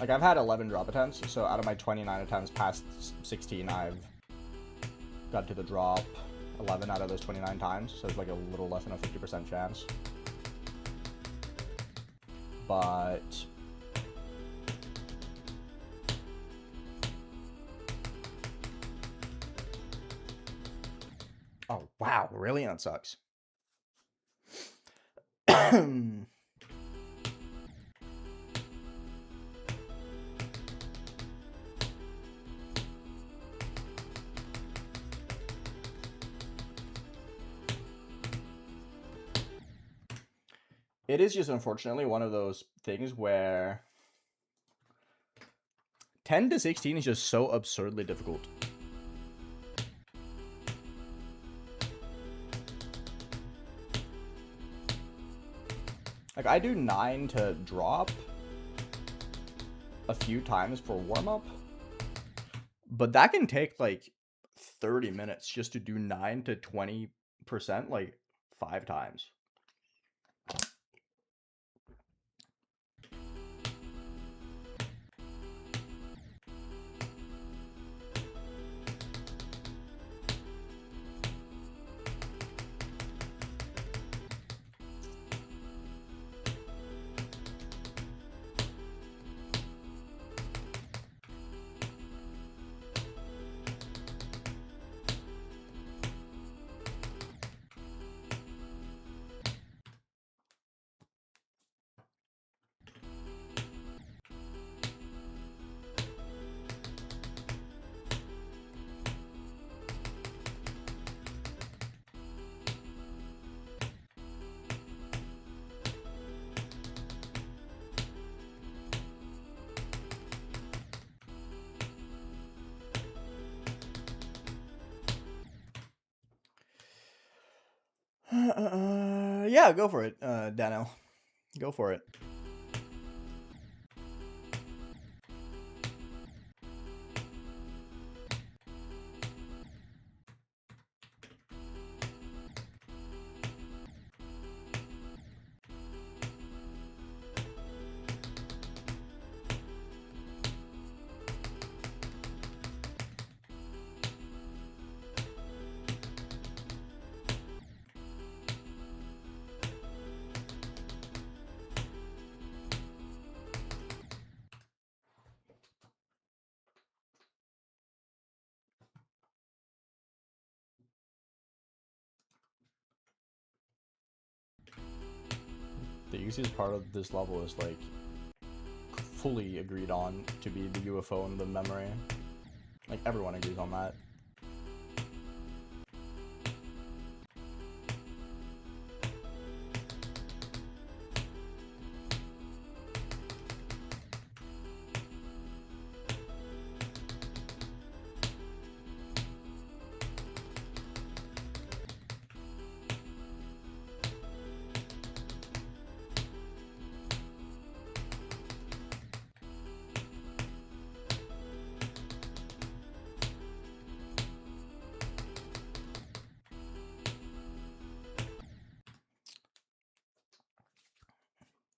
Like, I've had 11 drop attempts, so out of my 29 attempts past 16, I've got to the drop 11 out of those 29 times, so it's like a little less than a 50% chance. But oh, wow, really? That sucks. It is just unfortunately one of those things where 10 to 16 is just so absurdly difficult. Like, I do 9 to drop a few times for warm-up, but that can take like 30 minutes just to do 9 to 20% like 5 times. Yeah, go for it, Daniel. Go for it. The easiest part of this level is like fully agreed on to be the UFO and the memory. Like, everyone agrees on that.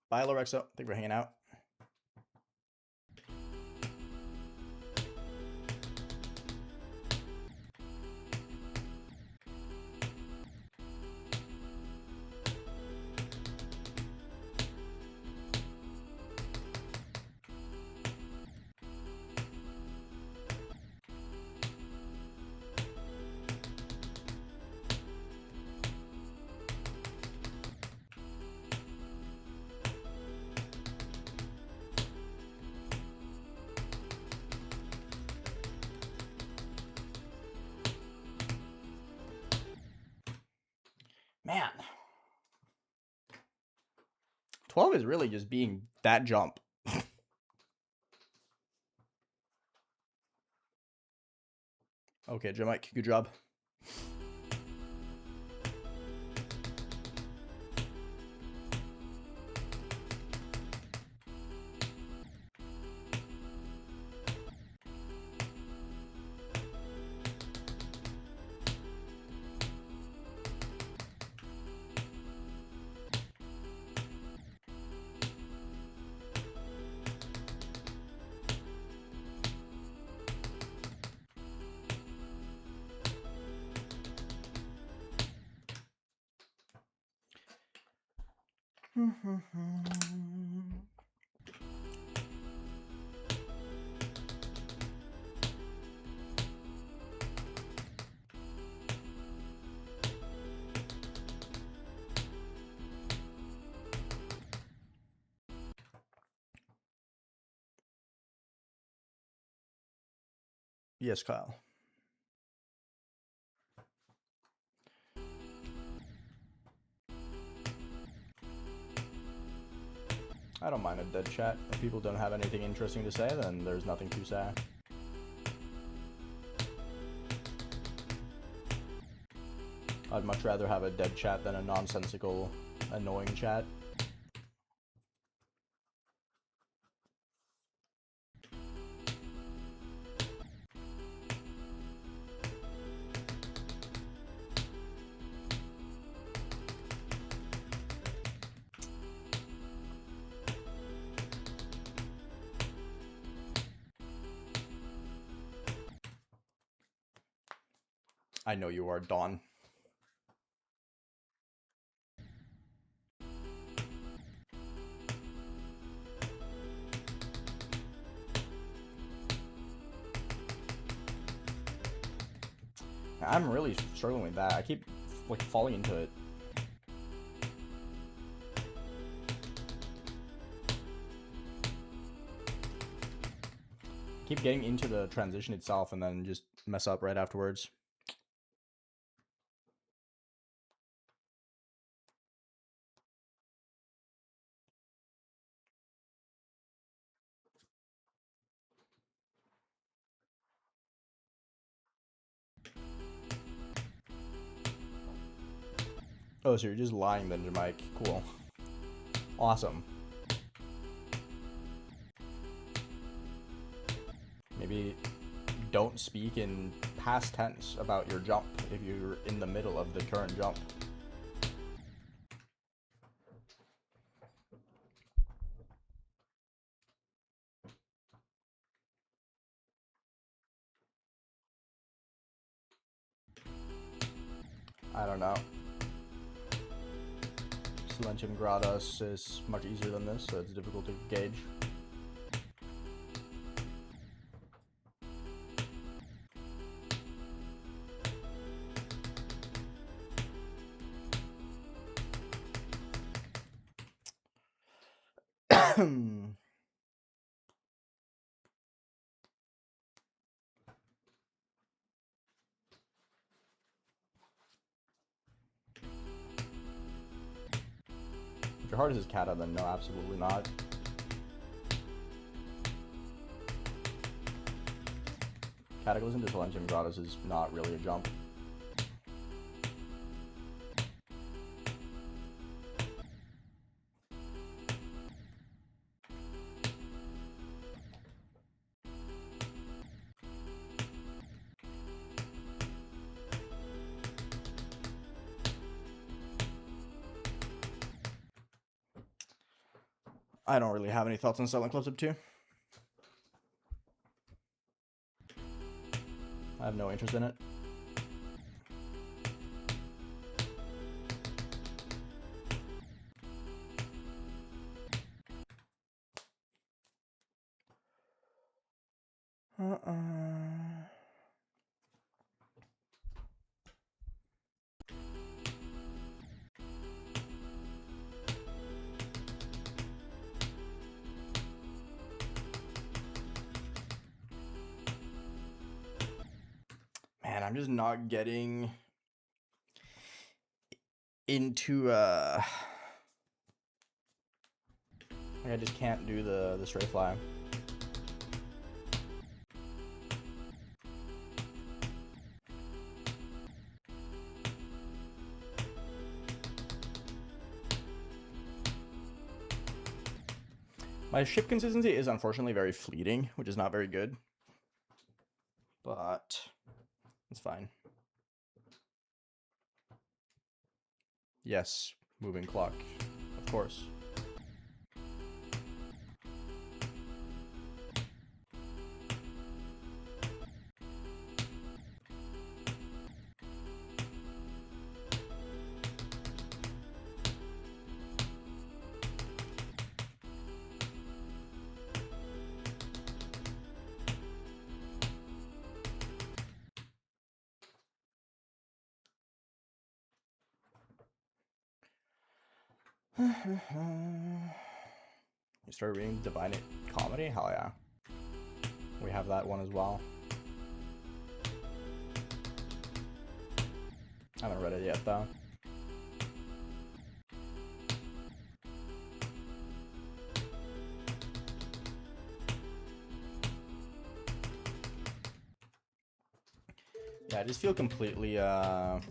Bye, Lorexo. Thank you for hanging out. Man. 12 is really just being that jump. Okay, Mike, good job. Yes, Kyle. I don't mind a dead chat. If people don't have anything interesting to say, then there's nothing to say. I'd much rather have a dead chat than a nonsensical, annoying chat. I know you are, Dawn. I'm really struggling with that. I keep, like, falling into it. I keep getting into the transition itself and then just mess up right afterwards. Oh, so you're just lying then, your mic. Cool. Awesome. Maybe don't speak in past tense about your jump if you're in the middle of the current jump. I don't know. Silentium Gratus is much easier than this, so it's difficult to gauge. If your heart is Kata, then no, absolutely not. Cataclysm to Silentium Gratus is not really a jump. I don't really have any thoughts on selling CLUBSTEP 2. I have no interest in it. Man, I'm just not getting into like I just can't do the straight fly. My ship consistency is unfortunately very fleeting, which is not very good. But it's fine. Yes, moving clock, of course. You started reading Divine Comedy? Hell yeah. We have that one as well. I haven't read it yet though. Yeah, I just feel completely like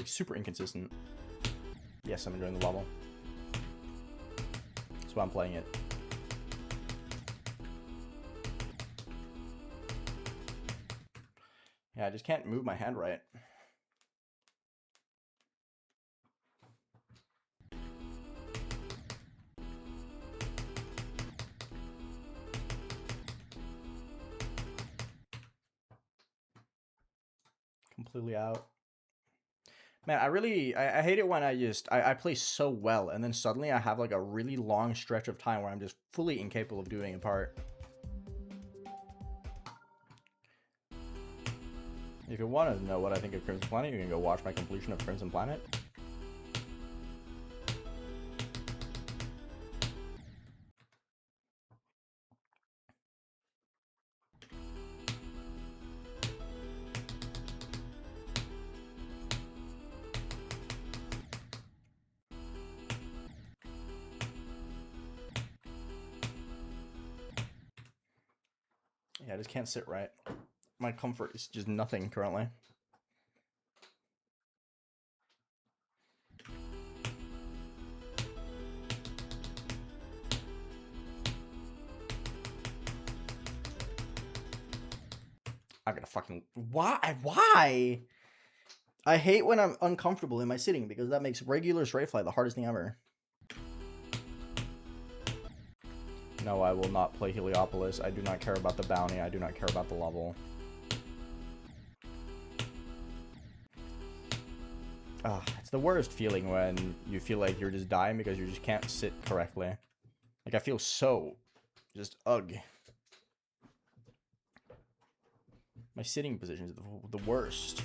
super inconsistent. Yes, I'm enjoying the level. That's why I'm playing it. Yeah, I just can't move my hand right. Completely out. Man, I hate it when I play so well and then suddenly I have like a really long stretch of time where I'm just fully incapable of doing a part. If you want to know what I think of Crimson Planet, you can go watch my completion of Crimson Planet. Yeah, I just can't sit right. My comfort is just nothing currently. I'm gonna fucking... Why? Why? I hate when I'm uncomfortable in my sitting because that makes regular straight fly the hardest thing ever. No, I will not play Heliopolis. I do not care about the bounty. I do not care about the level. It's the worst feeling when you feel like you're just dying because you just can't sit correctly. Like, I feel so just ugh. My sitting position is the worst.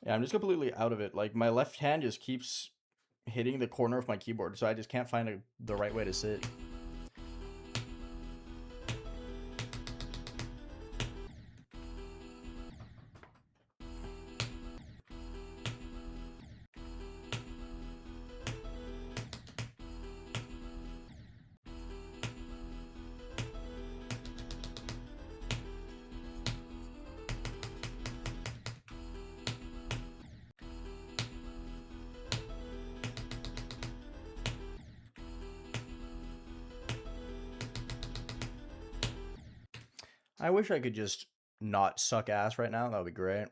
Yeah, I'm just completely out of it. Like, my left hand just keeps hitting the corner of my keyboard, so I just can't find the right way to sit. I wish I could just not suck ass right now. That would be great.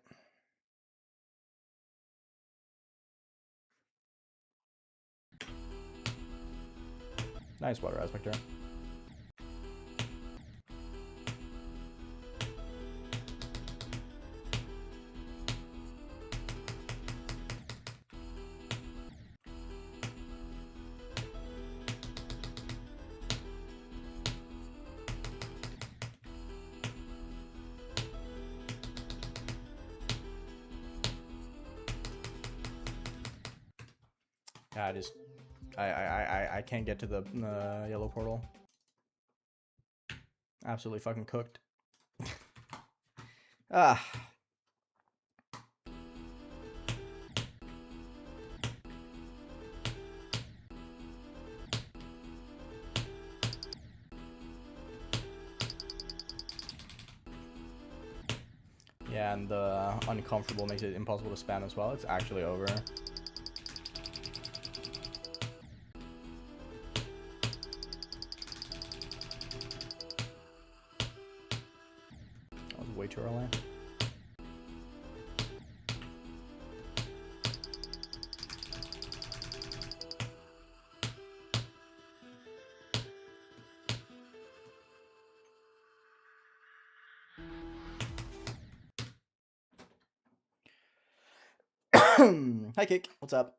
Nice water aspect there. Yeah, I can't get to the yellow portal. Absolutely fucking cooked. Ah. Yeah, and the uncomfortable makes it impossible to spam as well. It's actually over. too early. Hi, Kick. What's up?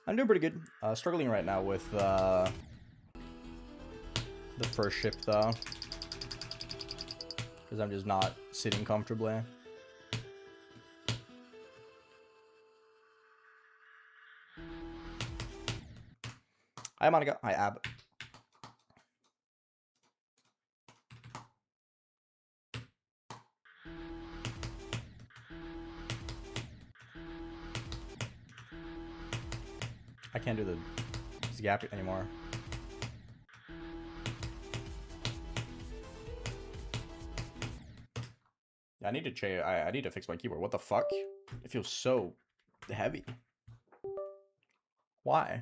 I'm doing pretty good. Struggling right now with the first ship, though. Because I'm just not sitting comfortably. Hi, Monica. Hi, Ab. I can't do the gap anymore. Yeah, I need to change. I need to fix my keyboard. What the fuck? It feels so heavy. Why?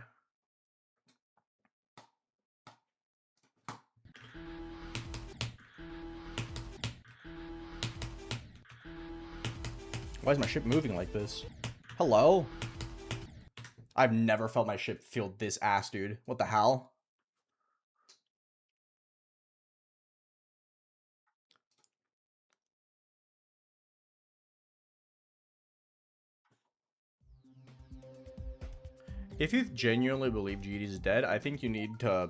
Why is my ship moving like this? Hello? I've never felt my ship feel this ass, dude. What the hell? If you genuinely believe GD's dead, I think you need to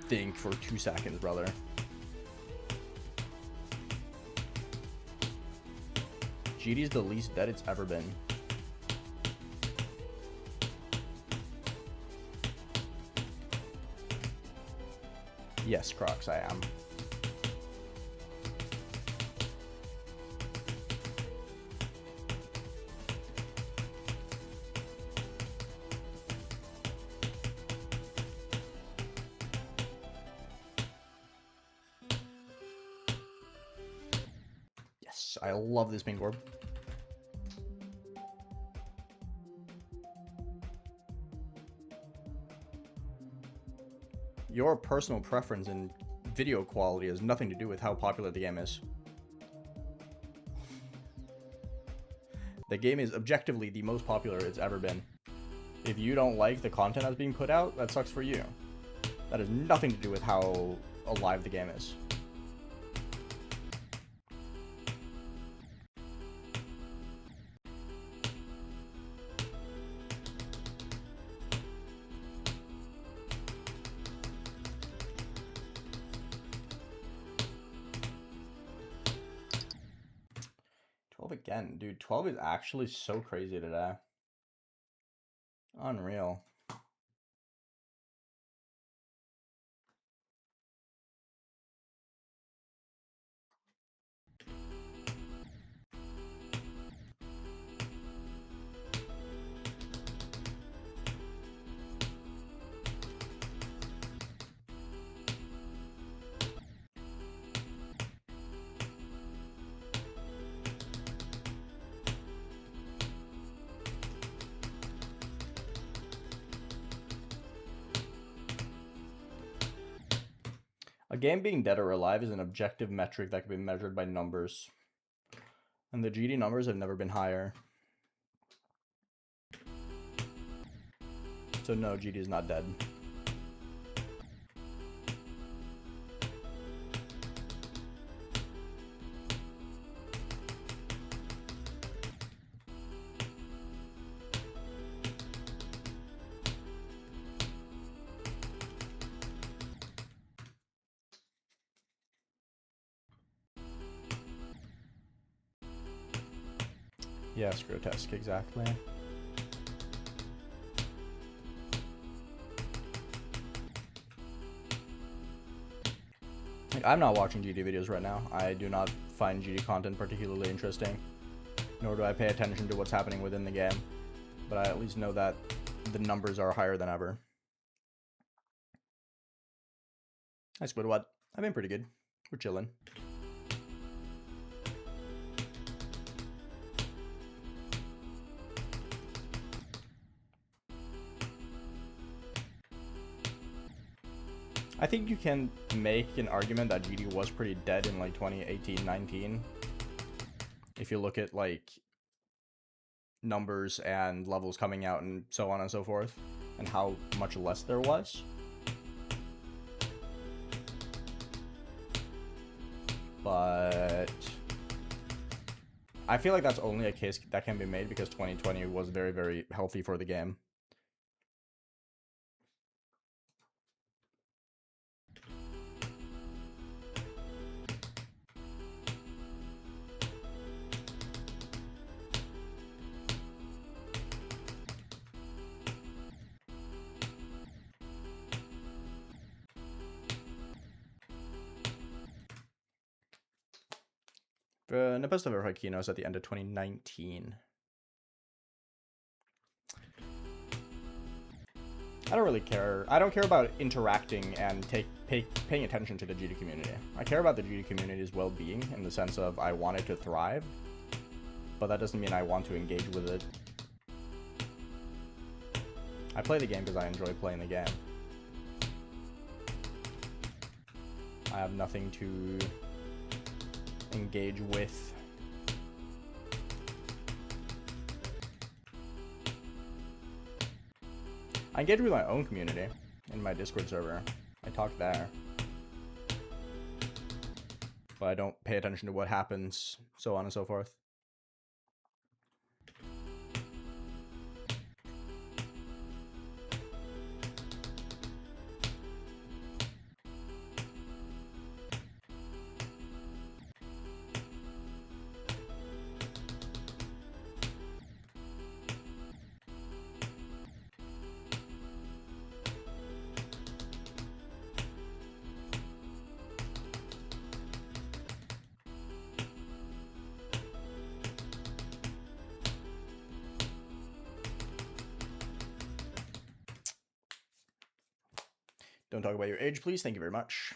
think for 2 seconds, brother. GD's the least dead it's ever been. Yes, Crocs, I am. Yes, I love this pink orb. Your personal preference in video quality has nothing to do with how popular the game is. The game is objectively the most popular it's ever been. If you don't like the content that's being put out, that sucks for you. That has nothing to do with how alive the game is. Again, dude, 12 is actually so crazy today. Unreal. A game being dead or alive is an objective metric that can be measured by numbers. And the GD numbers have never been higher. So no, GD is not dead. Yes, grotesque, exactly. Like, I'm not watching GD videos right now. I do not find GD content particularly interesting. nor do I pay attention to what's happening within the game. But I at least know that the numbers are higher than ever. Hi, Squidward. I've been pretty good. We're chilling. I think you can make an argument that GD was pretty dead in like 2018-19. If you look at like numbers and levels coming out and so on and so forth, and how much less there was. But I feel like that's only a case that can be made because 2020 was very, very healthy for the game. Nebesta Verhoikinos at the end of 2019. I don't really care. I don't care about interacting and paying attention to the GD community. I care about the GD community's well-being in the sense of I want it to thrive, but that doesn't mean I want to engage with it. I play the game because I enjoy playing the game. I have nothing to engage with. I engage with my own community in my Discord server. I talk there. But I don't pay attention to what happens, so on and so forth. Don't talk about your age, please. Thank you very much.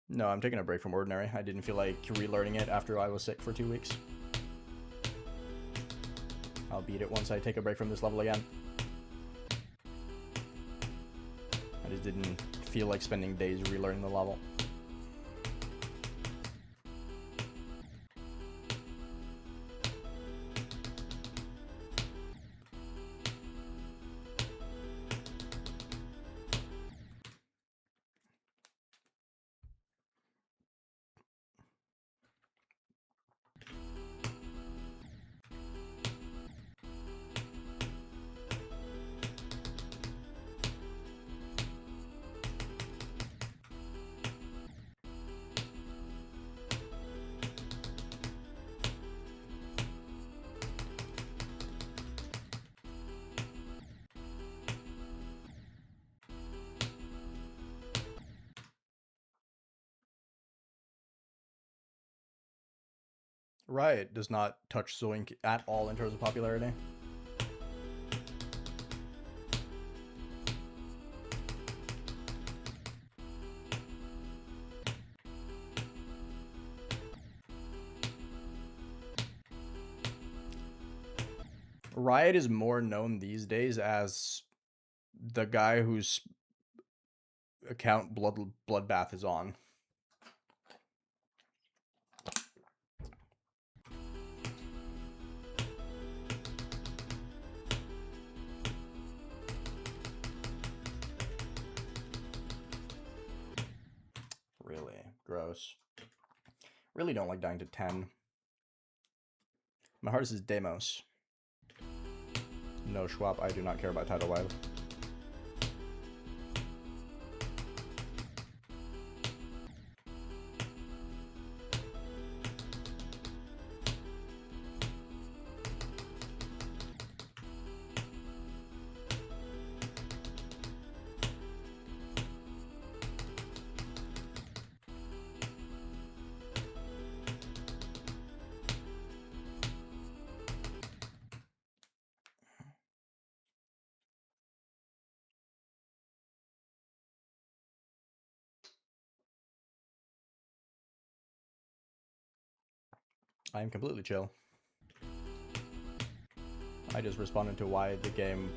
No, I'm taking a break from Ordinary. I didn't feel like relearning it after I was sick for 2 weeks. I'll beat it once I take a break from this level again. I just didn't feel like spending days relearning the level. Riot does not touch Zoink at all in terms of popularity. Riot is more known these days as the guy whose account Bloodbath is on. Really gross. Really don't like dying to 10. My hardest is Deimos. No, Schwab, I do not care about Tidal Wave. I am completely chill. I just responded to why the game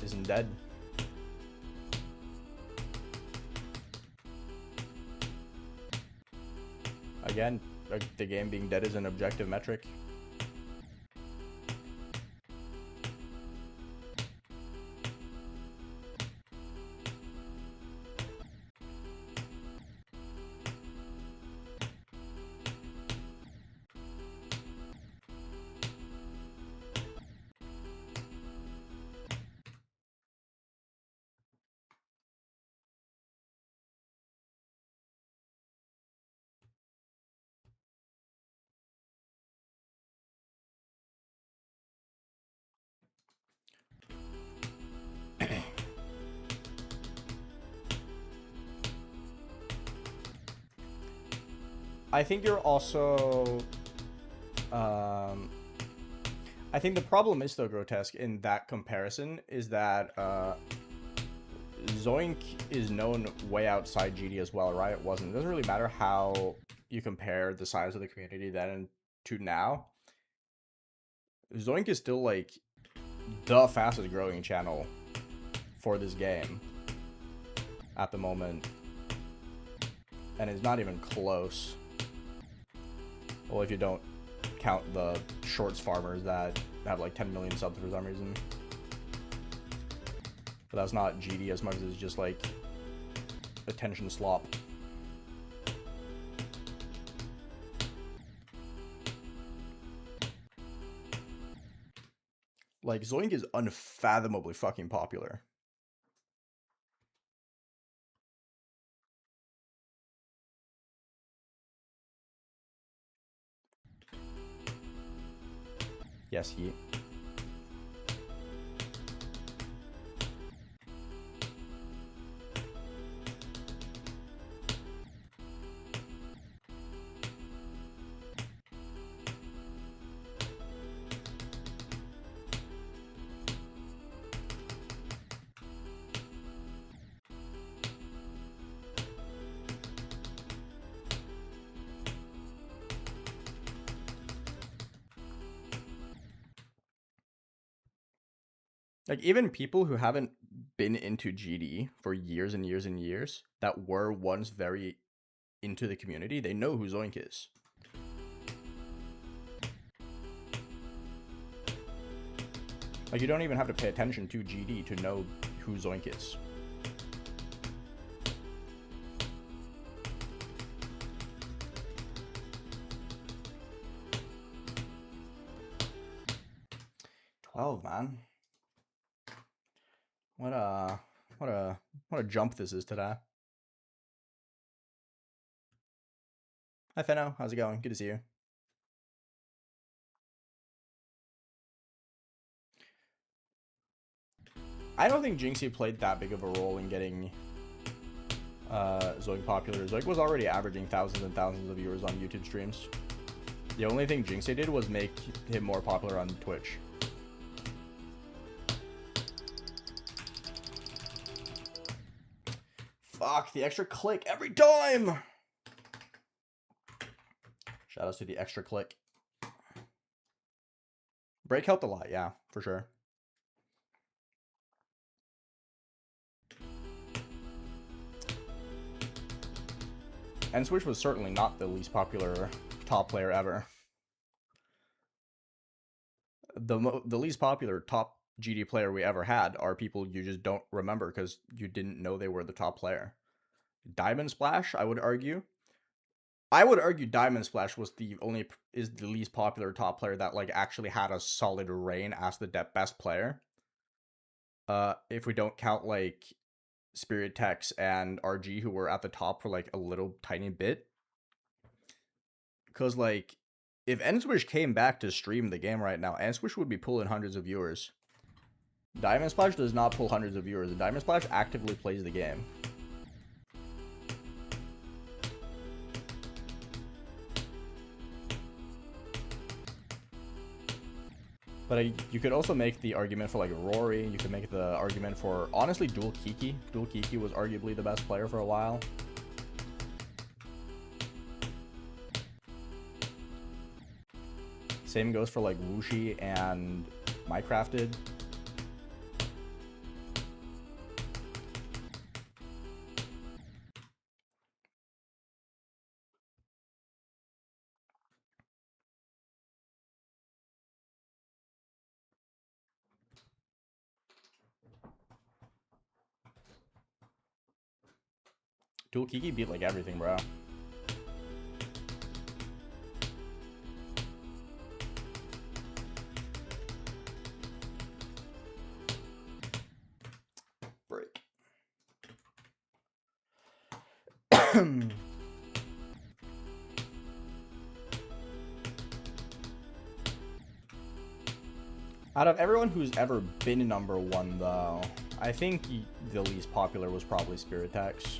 isn't dead. Again, the game being dead is an objective metric. I think you're also... I think the problem is still grotesque in that comparison is that Zoink is known way outside GD as well, right? It wasn't. It doesn't really matter how you compare the size of the community then to now. Zoink is still like the fastest growing channel for this game at the moment. And it's not even close. Well, if you don't count the shorts farmers that have like 10 million subs for some reason. But that's not GD as much as it's just like attention slop. Like, Zoink is unfathomably fucking popular. Yes, he. Like, even people who haven't been into GD for years and years and years, that were once very into the community, they know who Zoink is. Like, you don't even have to pay attention to GD to know who Zoink is. Man. What a jump this is today. Hi Fenno, how's it going? Good to see you. I don't think Jinxie played that big of a role in getting Zoink popular. Zoink was already averaging thousands and thousands of viewers on YouTube streams. The only thing Jinxie did was make him more popular on Twitch. Fuck, the extra click every time! Shoutouts to the extra click. Break helped a lot, yeah, for sure. And Switch was certainly not the least popular top player ever. The least popular top GD player we ever had are people you just don't remember because you didn't know they were the top player. Diamond Splash, I would argue. Diamond Splash was the least popular top player that like actually had a solid reign as the best player. If we don't count like Spirit Tex and RG who were at the top for like a little tiny bit. Because like if Nswish came back to stream the game right now, Nswish would be pulling hundreds of viewers. Diamond Splash does not pull hundreds of viewers. Diamond Splash actively plays the game. But you could also make the argument for like Rory. You could make the argument for, honestly, Dual Kiki. Dual Kiki was arguably the best player for a while. Same goes for like Wuxi and Minecrafted. Dual Kiki beat like everything, bro. Break. Out of everyone who's ever been #1, though, I think the least popular was probably Spirit Tex.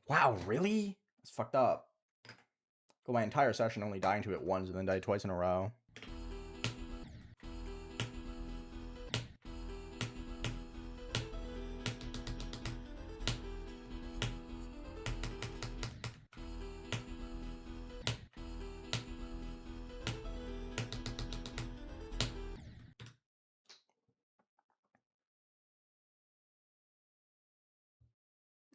Wow, really? That's fucked up. Go my entire session only dying to it once and then die twice in a row.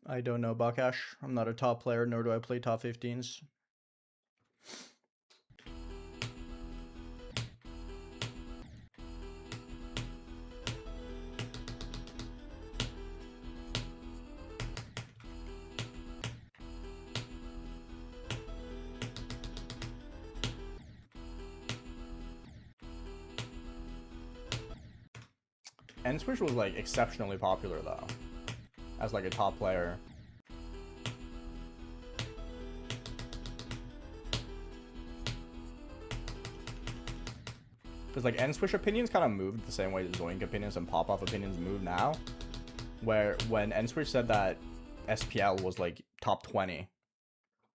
I don't know, Bakash. I'm not a top player, nor do I play top 15s. N-Swish was like exceptionally popular though, as like a top player. Because like N-Swish opinions kind of moved the same way that Zoink opinions and pop-off opinions move now. Where when N-Swish said that SPL was like top 20,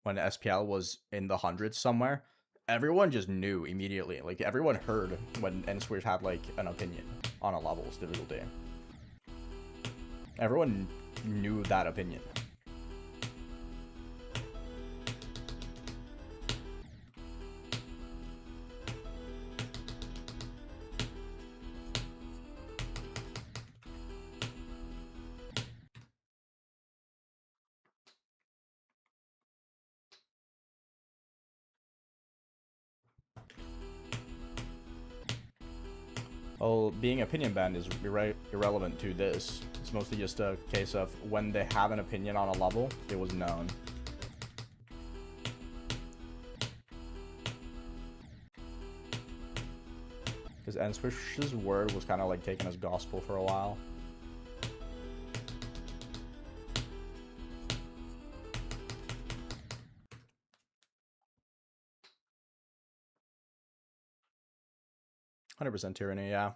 when SPL was in the hundreds somewhere, everyone just knew immediately. Like everyone heard when N-Swish had like an opinion on a level's difficulty. Everyone knew that opinion. Well, being opinion banned is irrelevant to this. It's mostly just a case of when they have an opinion on a level, it was known. Because N-Swish's word was kind of like taken as gospel for a while. %, tyranny, yeah.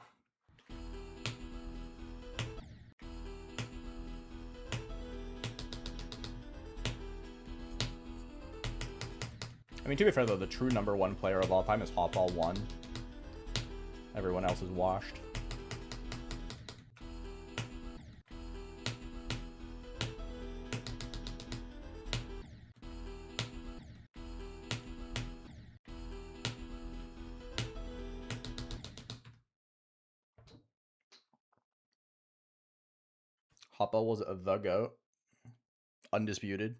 I mean, to be fair though, the true #1 player of all time is Hotball 1. Everyone else is washed. Hotball was the GOAT. Undisputed.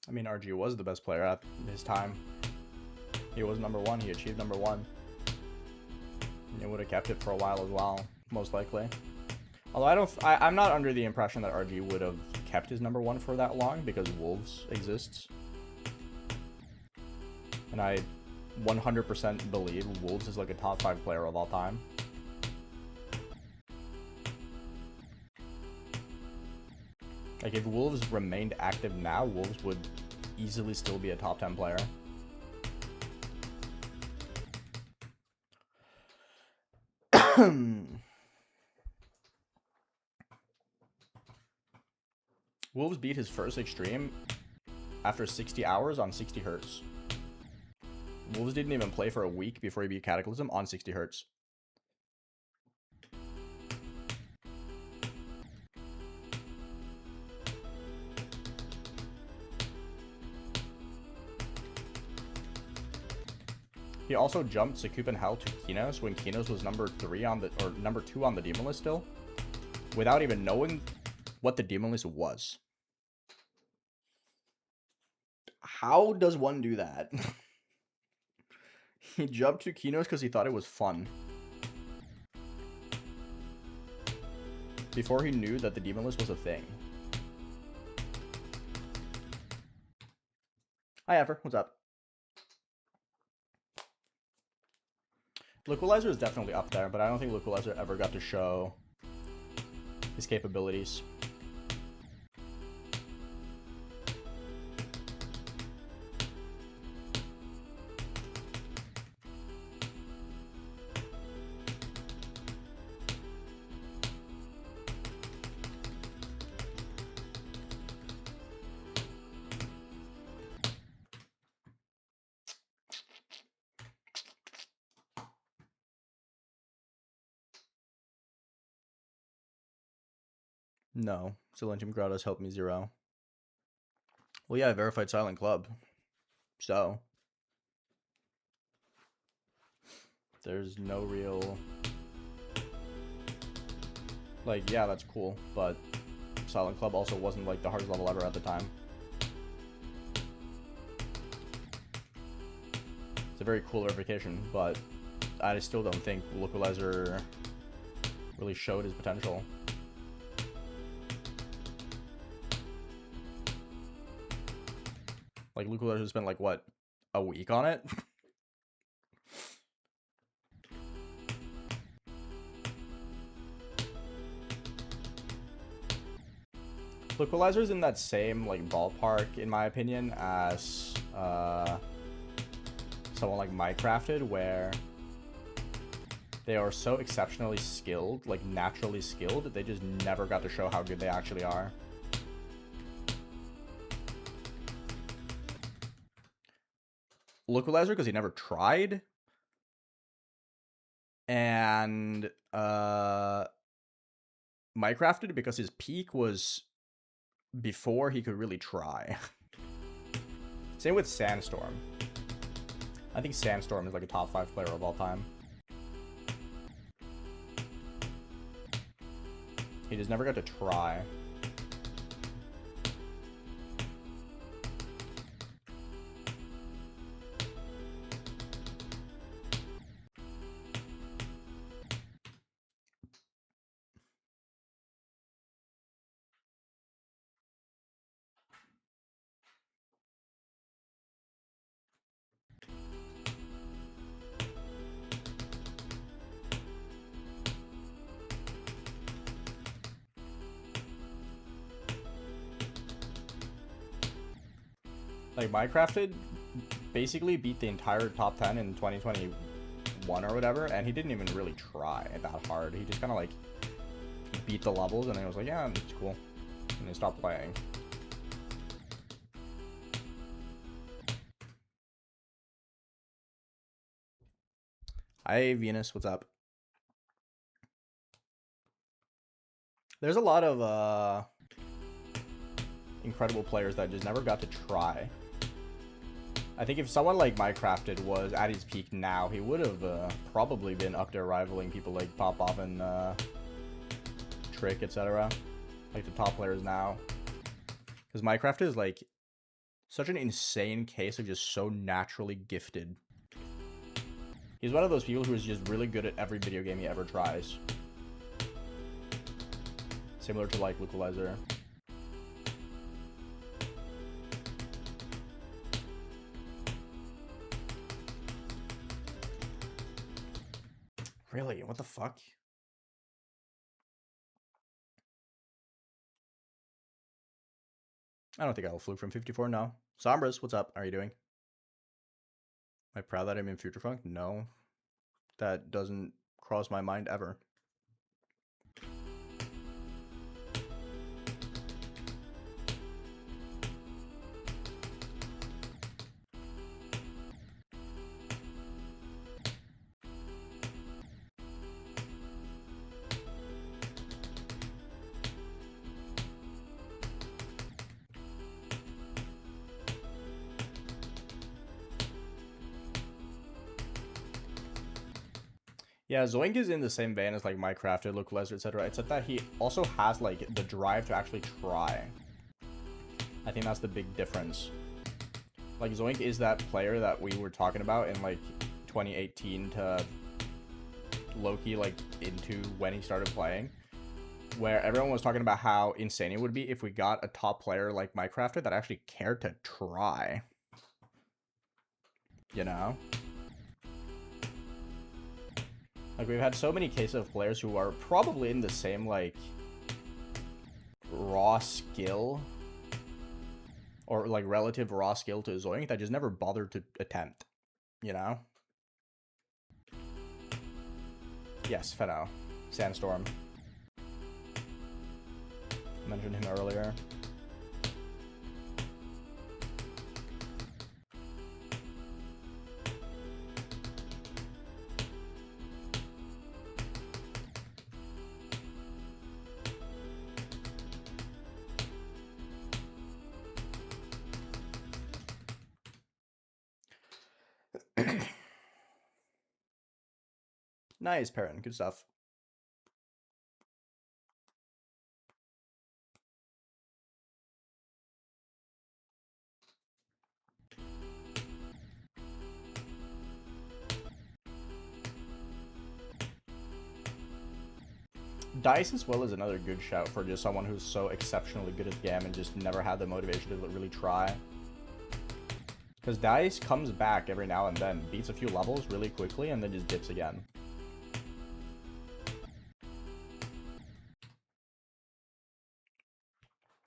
I mean, RG was the best player at his time. He was #1. He achieved #1. And he would have kept it for a while as well, most likely. Although I'm not under the impression that RG would have kept his #1 for that long because Wolves exists. And I 100% believe Wolves is like a top 5 player of all time. Like, if Wolves remained active now, Wolves would easily still be a top 10 player. Wolves beat his first extreme after 60 hours on 60 hertz. Wolves didn't even play for a week before he beat Cataclysm on 60 hertz. He also jumped Sakup and Hell to Kinos when Kinos was number 2 on the demon list still, without even knowing what the demon list was. How does one do that? He jumped to Kinos because he thought it was fun, before he knew that the demon list was a thing. Hi, Ever. What's up? Liquidizer is definitely up there, but I don't think Liquidizer ever got to show his capabilities. No, Silentium Grottos helped me 0. Well, yeah, I verified Silent Club. So, there's no real... Like, yeah, that's cool, but Silent Club also wasn't, like, the hardest level ever at the time. It's a very cool verification, but I still don't think Liquidizer really showed his potential. Like, Liquidizer spent, like, what, a week on it? Liquidizer's in that same, like, ballpark, in my opinion, as someone like Minecrafted, where they are so exceptionally skilled, like, naturally skilled, that they just never got to show how good they actually are. Liquidizer, because he never tried. And Minecrafted, because his peak was before he could really try. Same with Sandstorm. I think Sandstorm is like a top 5 player of all time. He just never got to try. Like, Minecrafted basically beat the entire top 10 in 2021 or whatever, and he didn't even really try that hard. He just kind of, like, beat the levels, and then he was like, yeah, it's cool. And he stopped playing. Hi, Venus. What's up? There's a lot of, incredible players that just never got to try. I think if someone like Minecrafted was at his peak now, he would have probably been up there rivaling people like Popoff and Trick, etc. Like the top players now. Because Minecraft is like such an insane case of just so naturally gifted. He's one of those people who is just really good at every video game he ever tries. Similar to like Liquidizer. Really? What the fuck? I don't think I'll fluke from 54, no. Sombras, what's up? How are you doing? Am I proud that I'm in Future Funk? No. That doesn't cross my mind ever. Yeah, Zoink is in the same vein as like Minecraft, Look Lesser, etc. Except that he also has like the drive to actually try. I think that's the big difference. Like Zoink is that player that we were talking about in like 2018 to Loki, like into when he started playing, where everyone was talking about how insane it would be if we got a top player like Minecrafter that actually cared to try. You know? Like, we've had so many cases of players who are probably in the same, like, raw skill, or, like, relative raw skill to Zoink that just never bothered to attempt, you know? Yes, Feno. Sandstorm. Mentioned him earlier. Nice, Perrin. Good stuff. Dice as well is another good shout for just someone who's so exceptionally good at the game and just never had the motivation to really try. Because Dice comes back every now and then, beats a few levels really quickly, and then just dips again.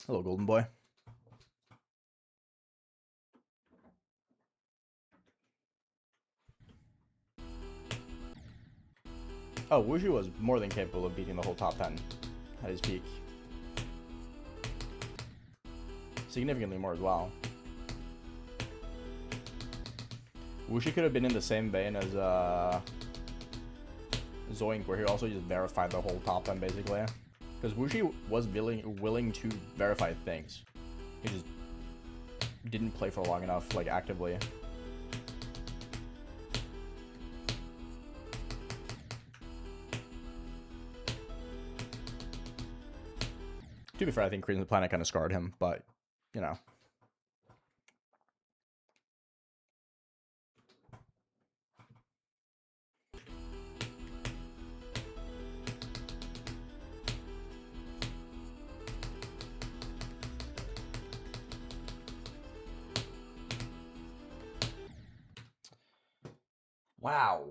Hello, Golden Boy. Oh, Wushu was more than capable of beating the whole top 10 at his peak. Significantly more as well. Wushu could have been in the same vein as Zoink, where he also just verified the whole top 10 basically. Because Wushu was willing to verify things. He just didn't play for long enough, like, actively. To be fair, I think Creed of the Planet kind of scarred him, but, you know. Wow.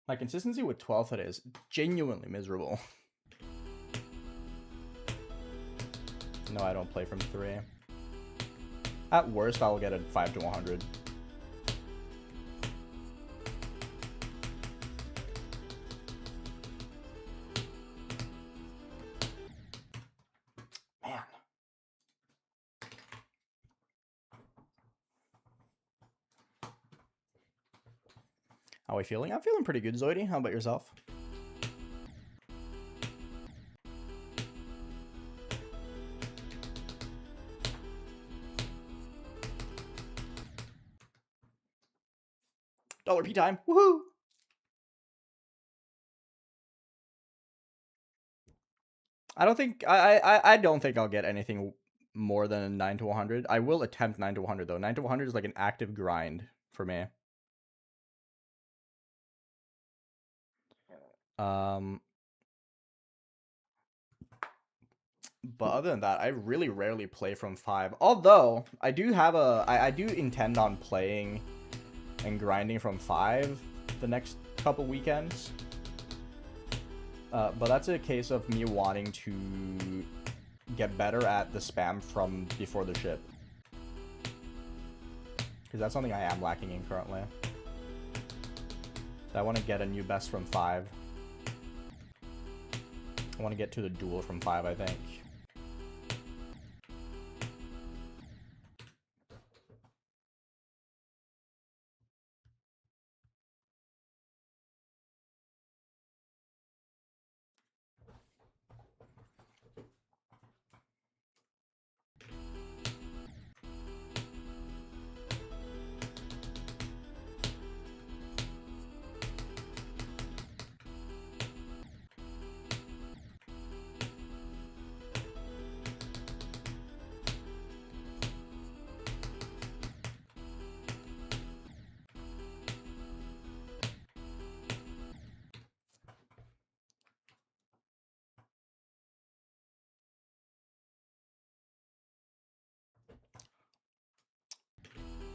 My consistency with 12th it is genuinely miserable. No, I don't play from 3. At worst, I'll get a 5 to 100. Man. How are we feeling? I'm feeling pretty good, Zoidy. How about yourself? $P time. Woohoo! I don't think I'll get anything more than 9 to 100. I will attempt 9 to 100 though. 9 to 100 is like an active grind for me. But other than that, I really rarely play from 5. Although I do have I do intend on playing and grinding from 5 the next couple weekends. But that's a case of me wanting to get better at the spam from before the ship. Because that's something I am lacking in currently. So I want to get a new best from 5. I want to get to the duel from 5, I think.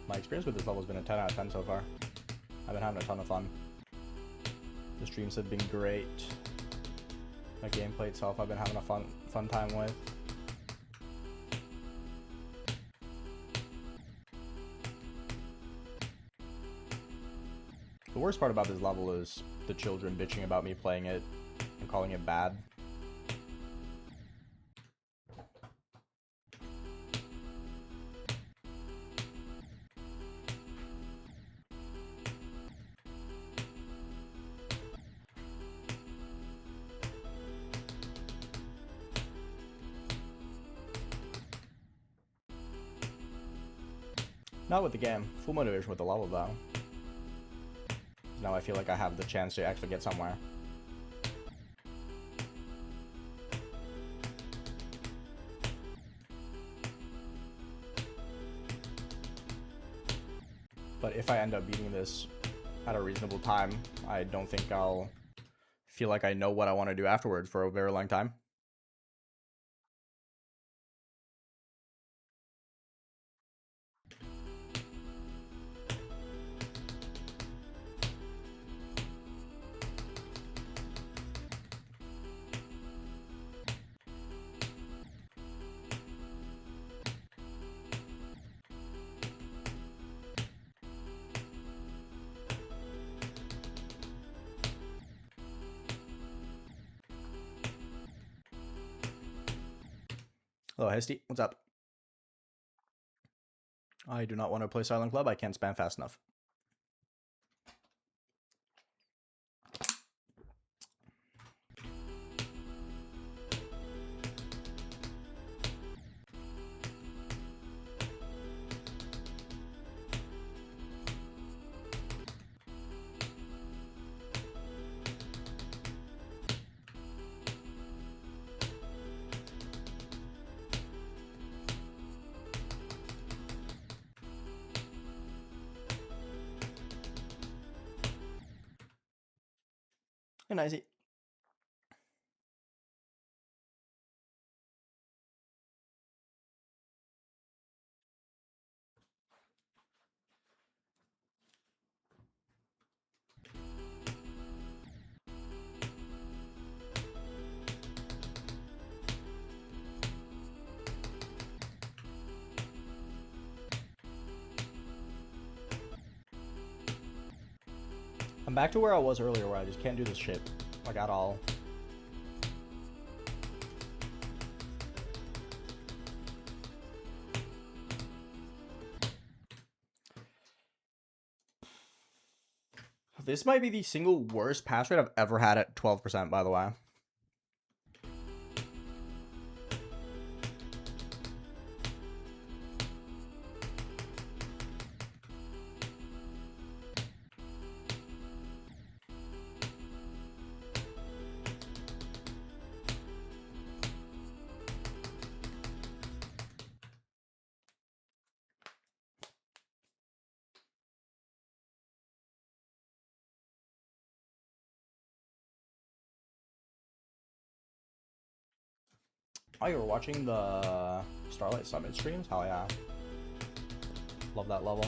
My experience with this level has been a 10 out of 10 so far. I've been having a ton of fun. The streams have been great. The gameplay itself I've been having a fun time with. The worst part about this level is the children bitching about me playing it and calling it bad. Not with the game. Full motivation with the level, though. Now I feel like I have the chance to actually get somewhere. But if I end up beating this at a reasonable time, I don't think I'll feel like I know what I want to do afterwards for a very long time. Hello, Hesty. What's up? I do not want to play Silent Club. I can't spam fast enough. Hey, Nicey. I'm back to where I was earlier, where I just can't do this shit, like, at all. This might be the single worst pass rate I've ever had at 12%, by the way. Oh, you were watching the Starlight Summit streams? Hell yeah. Love that level.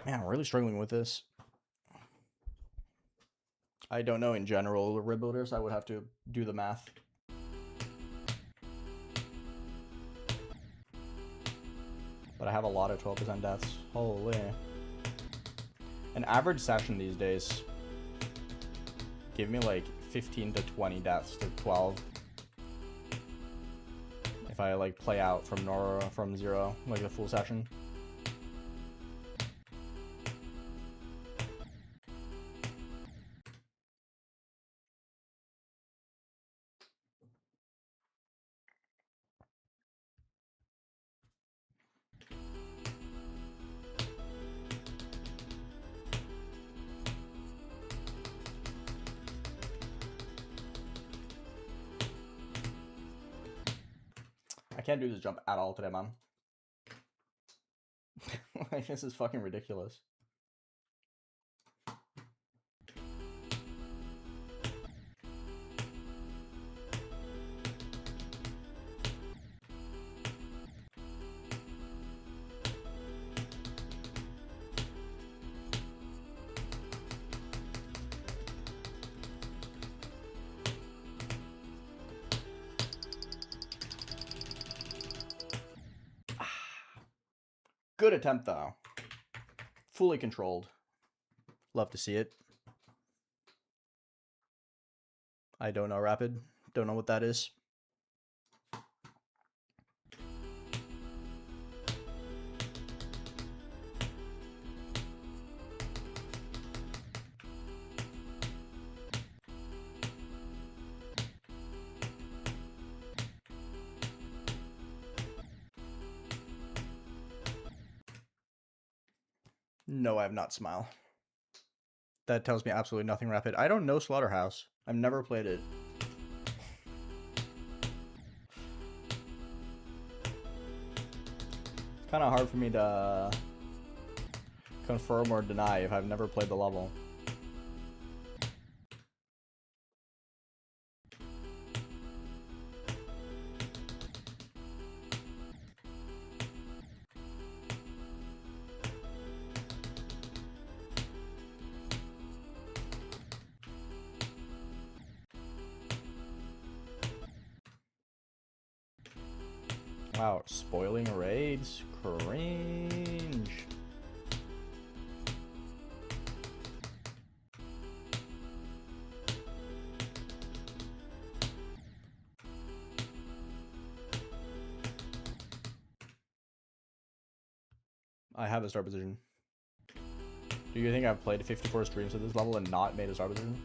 Man, I'm really struggling with this. I don't know in general rib builders. I would have to do the math. But I have a lot of 12% deaths. Holy. An average session these days give me like 15 to 20 deaths to 12. If I like play out from 0, like the full session. I can't do this jump at all today, man. Like, this is fucking ridiculous. Good attempt, though. Fully controlled. Love to see it. I don't know rapid. Don't know what that is. No, I have not smile. That tells me absolutely nothing rapid. I don't know Slaughterhouse. I've never played it. It's kind of hard for me to confirm or deny if I've never played the level. Wow, spoiling raids? Cringe. I have a star position. Do you think I've played 54 streams at this level and not made a star position?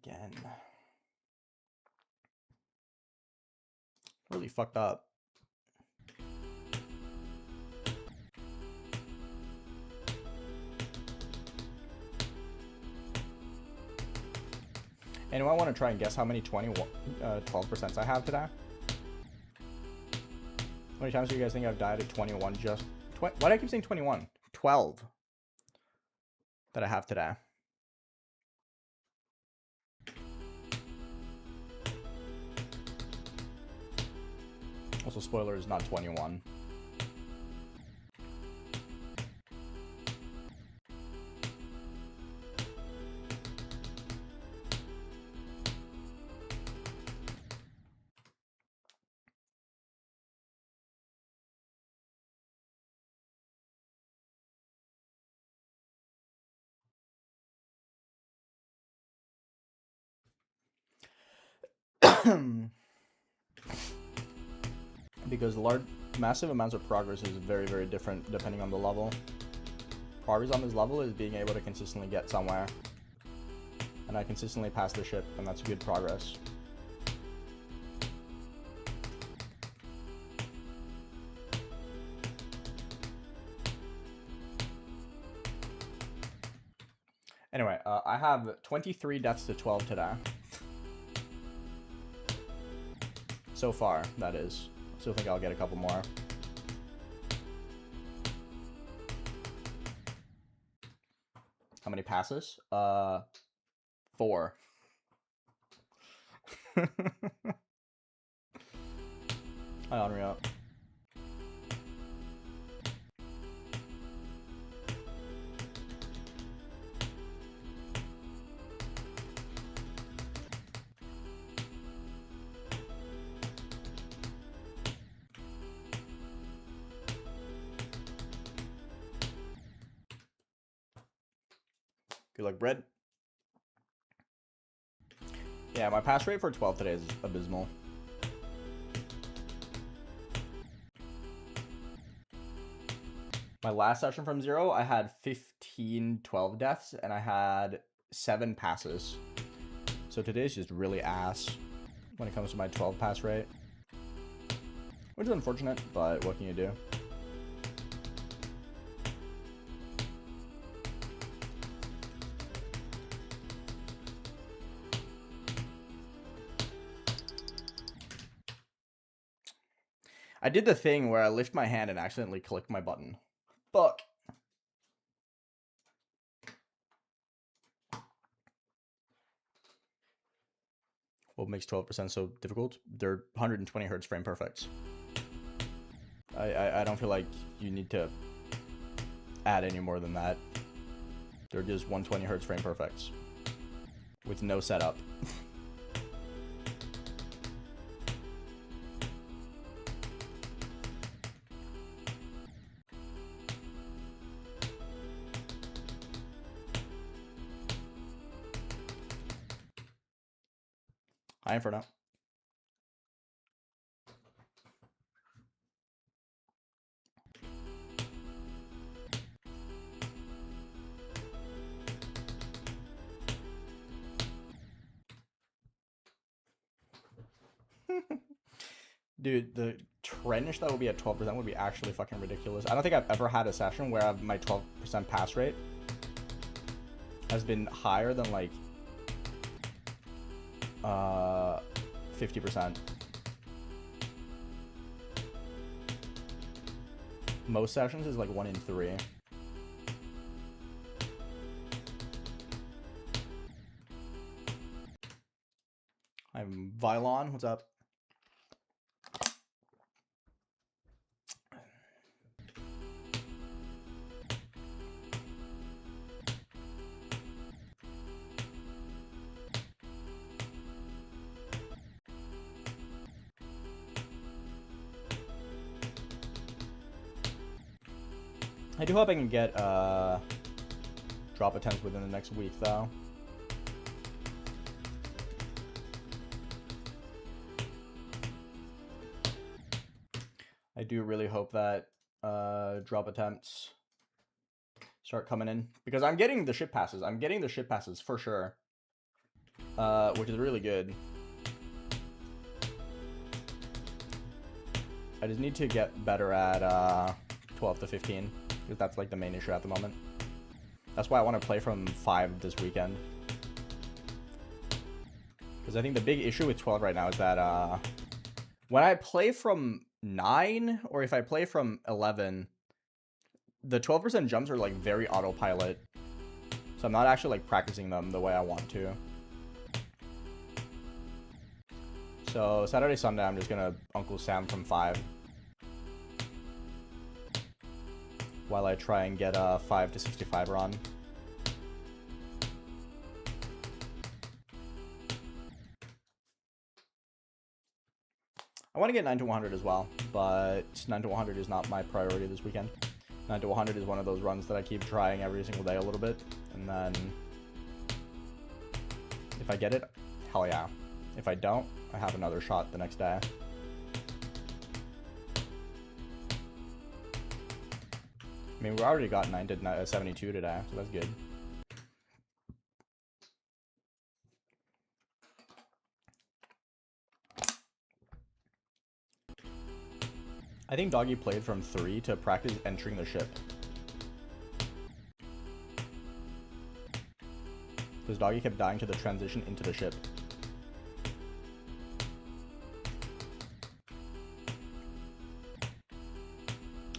Again. Really fucked up. Anyone want to try and guess how many 12% I have today? How many times do you guys think I've died at 21 just... Why do I keep saying 21? 12 that I have today. Also, spoiler is not 21. Because massive amounts of progress is very, very different depending on the level. Progress on this level is being able to consistently get somewhere. And I consistently pass the ship, and that's good progress. Anyway, I have 23 deaths to 12 today. So far, that is. Still think I'll get a couple more. many passes? 4. Hi, Henriette. Good luck, Brett. Yeah, my pass rate for 12 today is abysmal. My last session from 0, I had 15 12 deaths, and I had 7 passes. So today's just really ass when it comes to my 12 pass rate. Which is unfortunate, but what can you do? I did the thing where I lift my hand and accidentally click my button. Fuck. What makes 12% so difficult? They're 120 hertz frame perfects. I don't feel like you need to add any more than that. They're just 120 hertz frame perfects with no setup. Hi, Inferno. Dude, the trench that would be at 12% would be actually fucking ridiculous. I don't think I've ever had a session where my 12% pass rate has been higher than like 50%. Most sessions is like 1 in 3. I'm Vylon, what's up? I do hope I can get drop attempts within the next week, though. I do really hope that drop attempts start coming in, because I'm getting the ship passes. I'm getting the ship passes for sure, which is really good. I just need to get better at 12 to 15. Because that's like the main issue at the moment. That's why I want to play from 5 this weekend. Because I think the big issue with 12 right now is that when I play from 9, or if I play from 11, the 12% jumps are like very autopilot. So I'm not actually like practicing them the way I want to. So Saturday, Sunday, I'm just gonna Uncle Sam from 5. While I try and get a 5 to 65 run. I want to get 9 to 100 as well, but 9 to 100 is not my priority this weekend. 9 to 100 is one of those runs that I keep trying every single day a little bit, and then if I get it, hell yeah. If I don't, I have another shot the next day. I mean, we already got 9 to 72 today, so that's good. I think Doggy played from 3 to practice entering the ship. Because Doggy kept dying to the transition into the ship.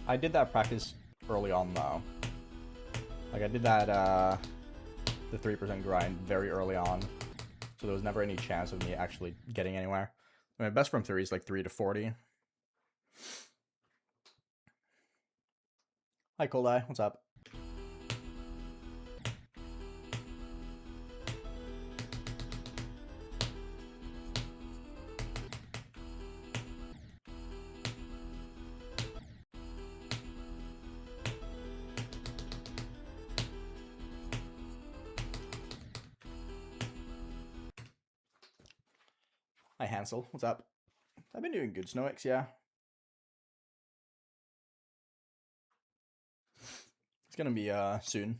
I did that practice early on though. Like I did that the 3% grind very early on. So there was never any chance of me actually getting anywhere. My best from 3 is like 3 to 40. Hi, Cold Eye. What's up? Hi, Hansel. What's up? I've been doing good, Snowix, yeah. It's gonna be soon.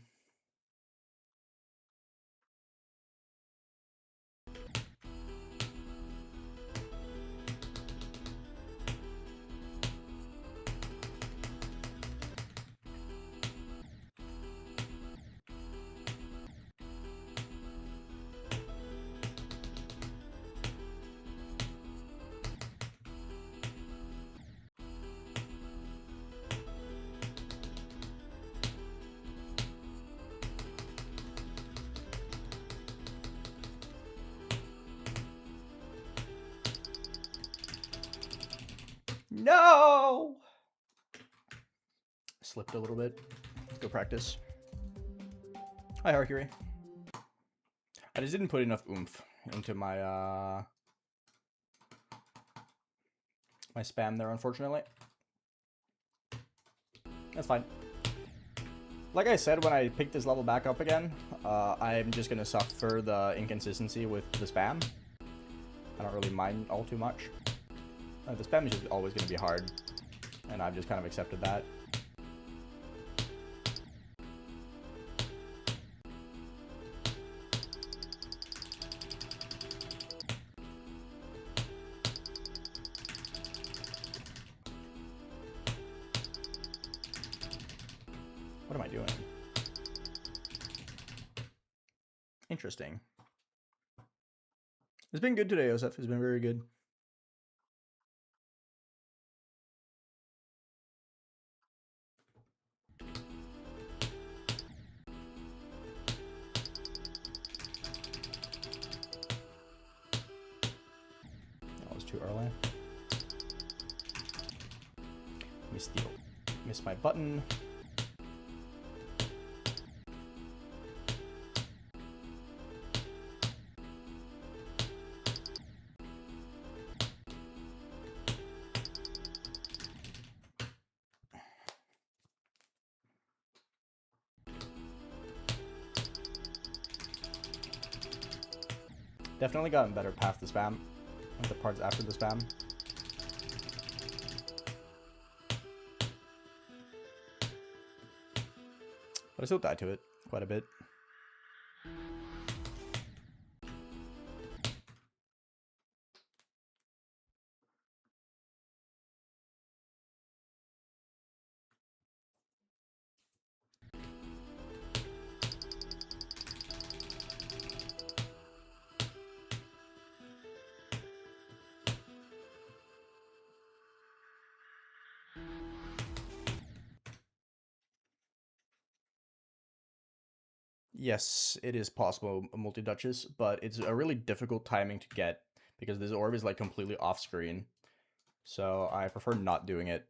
No! Slipped a little bit. Let's go practice. Hi, Hercury. I just didn't put enough oomph into my my spam there, unfortunately. That's fine. Like I said when I picked this level back up again, I'm just gonna suffer the inconsistency with the spam. I don't really mind all too much. The spam is just always gonna be hard, and I've just kind of accepted that. What am I doing? Interesting. It's been good today, Joseph. It's been very good. That was too early. Missed my button. Definitely gotten better past the spam, like the parts after the spam. But I still died to it quite a bit. Yes, it is possible multi-Duchess, but it's a really difficult timing to get because this orb is like completely off screen. So I prefer not doing it.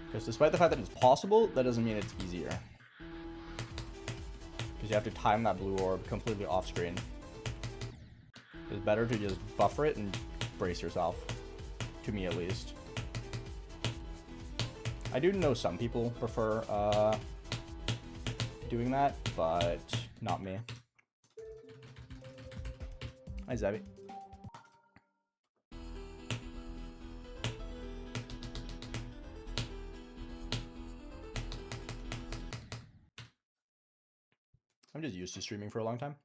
Because despite the fact that it's possible, that doesn't mean it's easier. Because you have to time that blue orb completely off screen. It's better to just buffer it and brace yourself. To me at least. I do know some people prefer doing that, but not me. Hi, Zabby. I'm just used to streaming for a long time.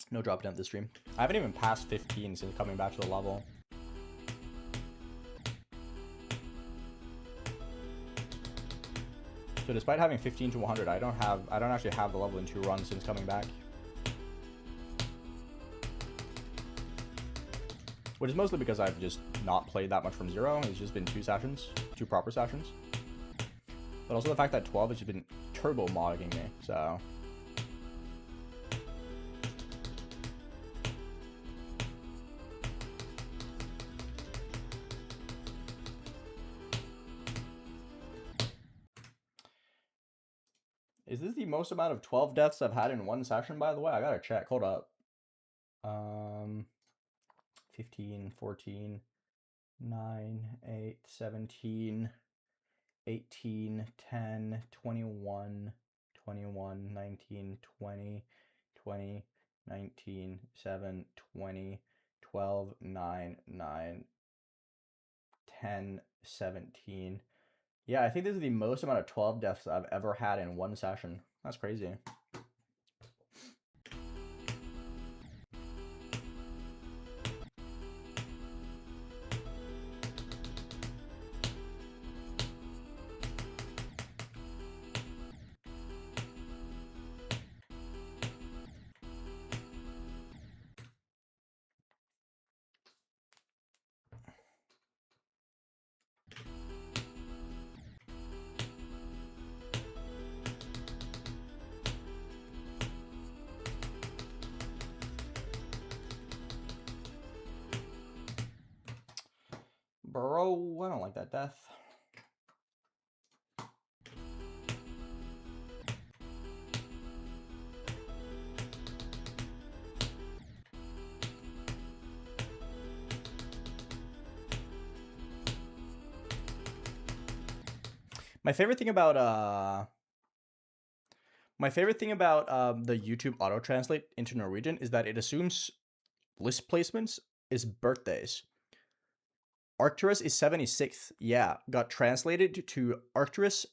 No drop down this stream. I haven't even passed 15 since coming back to the level. So despite having 15 to 100, I don't actually have the level in 2 runs since coming back. Which is mostly because I've just not played that much from 0. It's just been 2 sessions, 2 proper sessions. But also the fact that 12 has just been turbo modding me, so. Is this the most amount of 12 deaths I've had in one session, by the way? I gotta check. Hold up. 15, 14, 9, 8, 17, 18, 10, 21, 21, 19, 20, 20, 19, 7, 20, 12, 9, 9, 10, 17. Yeah, I think this is the most amount of 12 deaths I've ever had in one session. That's crazy. Bro, I don't like that death. My favorite thing about the YouTube auto translate into Norwegian is that it assumes list placements is birthdays. Arcturus is 76th. Yeah, got translated to Arcturus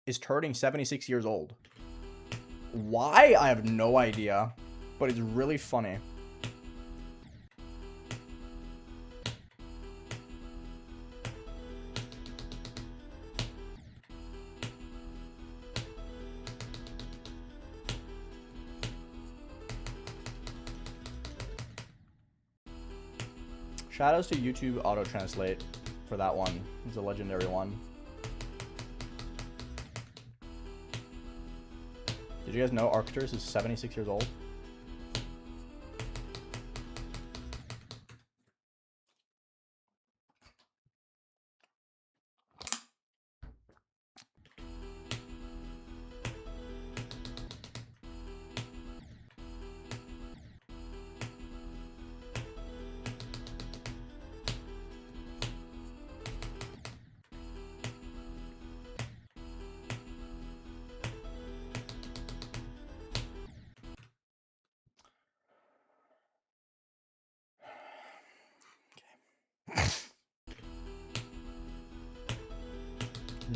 is turning 76 years old. Why? I have no idea, but it's really funny. Shoutouts to YouTube auto translate for that one. It's a legendary one. Did you guys know Arcturus is 76 years old?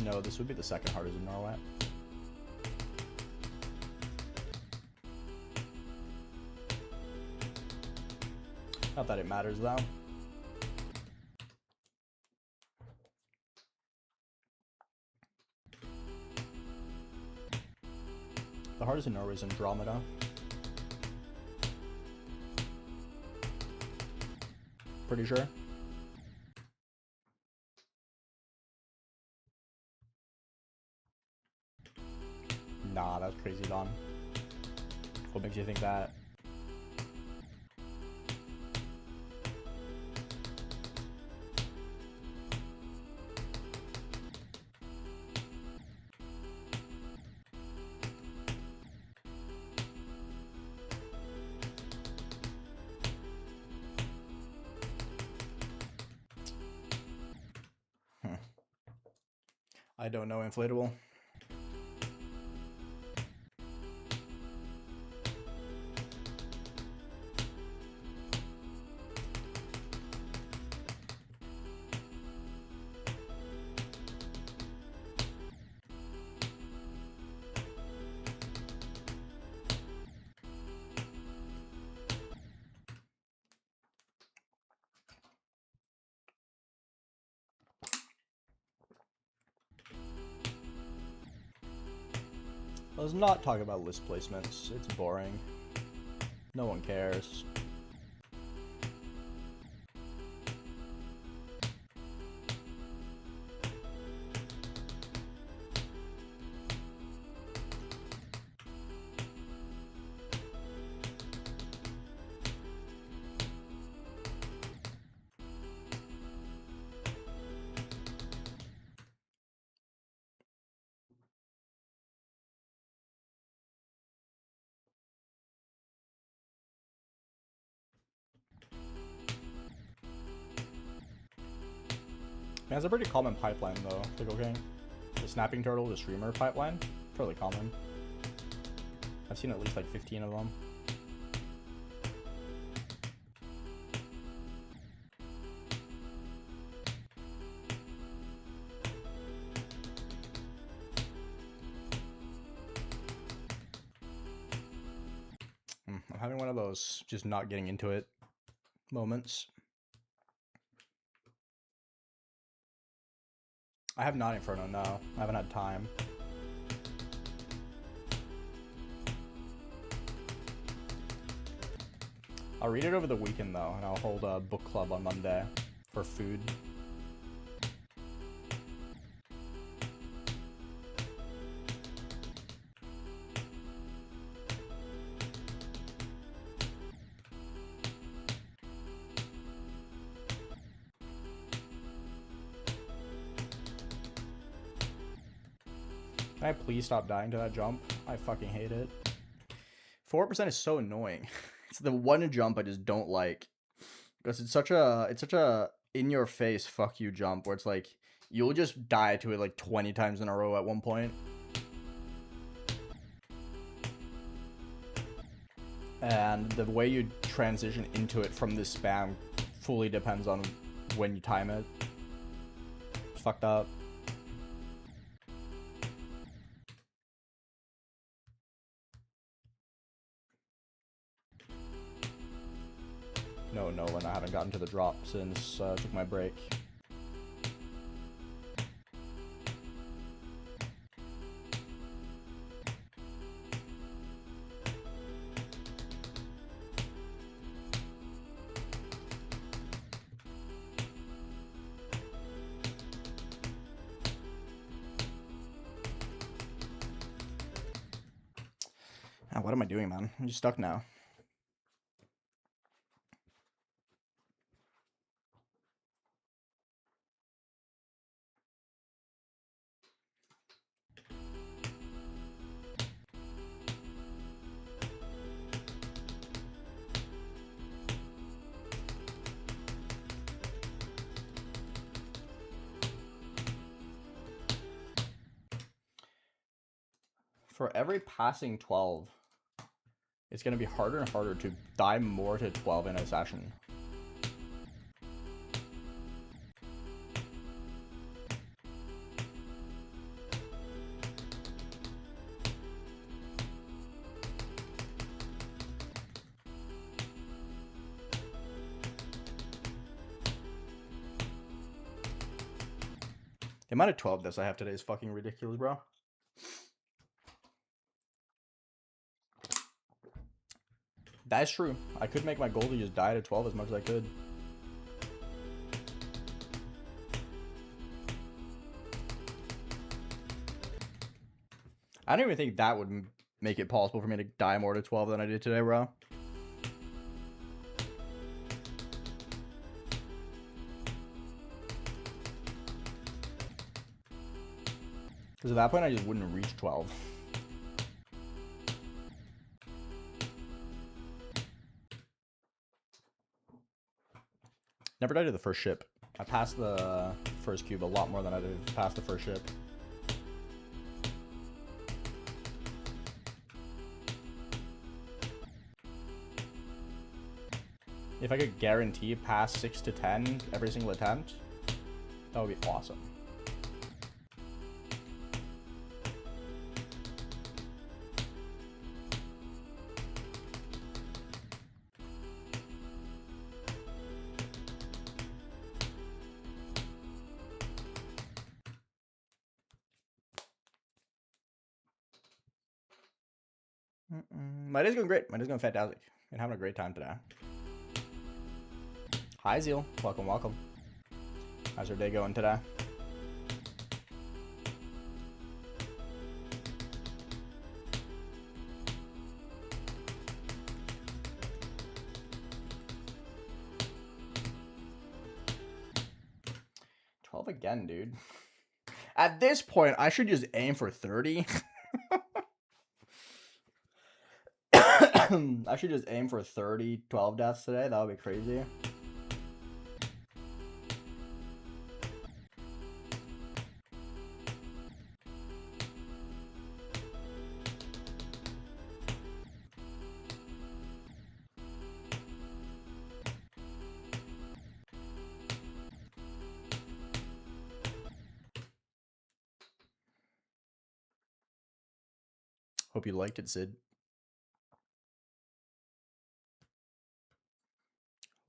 No, this would be the second hardest in Norway. Not that it matters though. The hardest in Norway is Andromeda. Pretty sure. Nah, that's crazy, Don. What makes you think that? I don't know, inflatable. Let's not talk about list placements. It's boring. No one cares. Man, it's a pretty common pipeline though. Like, okay, the snapping turtle, the streamer pipeline, fairly common. I've seen at least like 15 of them. I'm having one of those just not getting into it moments. I have not Inferno, no. I haven't had time. I'll read it over the weekend though, and I'll hold a book club on Monday for food. Can I please stop dying to that jump? I fucking hate it. 4% is so annoying. It's the one jump I just don't like. Because it's such a in your face fuck you jump where it's like you'll just die to it like 20 times in a row at one point. And the way you transition into it from this spam fully depends on when you time it. It's fucked up. No, Nolan, I haven't gotten to the drop since I took my break. Ah, what am I doing, man? I'm just stuck now. For every passing 12, it's going to be harder and harder to die more to 12 in a session. The amount of 12 deaths I have today is fucking ridiculous, bro. That's true. I could make my goal to just die to 12 as much as I could. I don't even think that would make it possible for me to die more to 12 than I did today, bro. Because at that point, I just wouldn't reach 12. Never died to the first ship. I passed the first cube a lot more than I did past the first ship. If I could guarantee pass 6 to 10 every single attempt, that would be awesome. My day's going great. My day's going fantastic. And having a great time today. Hi, Zeal. Welcome, welcome. How's your day going today? Again, dude. At this point, I should just aim for 30. I should just aim for 30 12 deaths today. That would be crazy. Hope you liked it, Sid.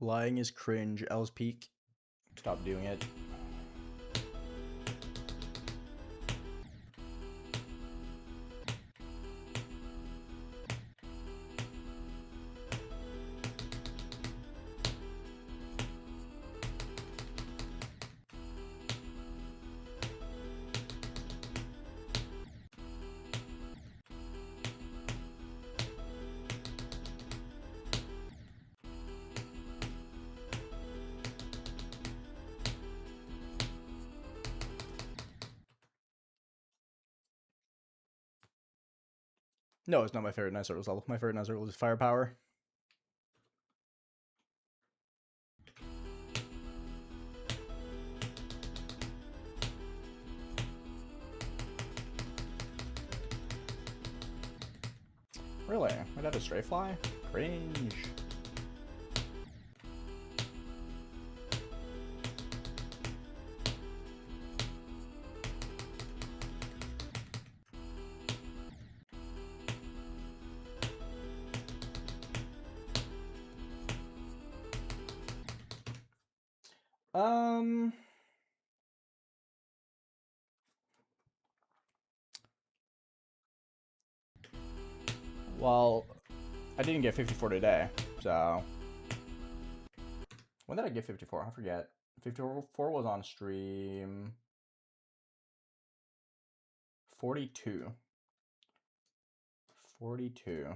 Lying is cringe. L's peak. Stop doing it. No, it's not my favorite Nice Turtles level. My favorite Nice Turtles is Firepower. Really? My dad a Stray Fly? Cringe. Well, I didn't get 54 today, so... When did I get 54? I forget. 54 was on stream... 42. 42.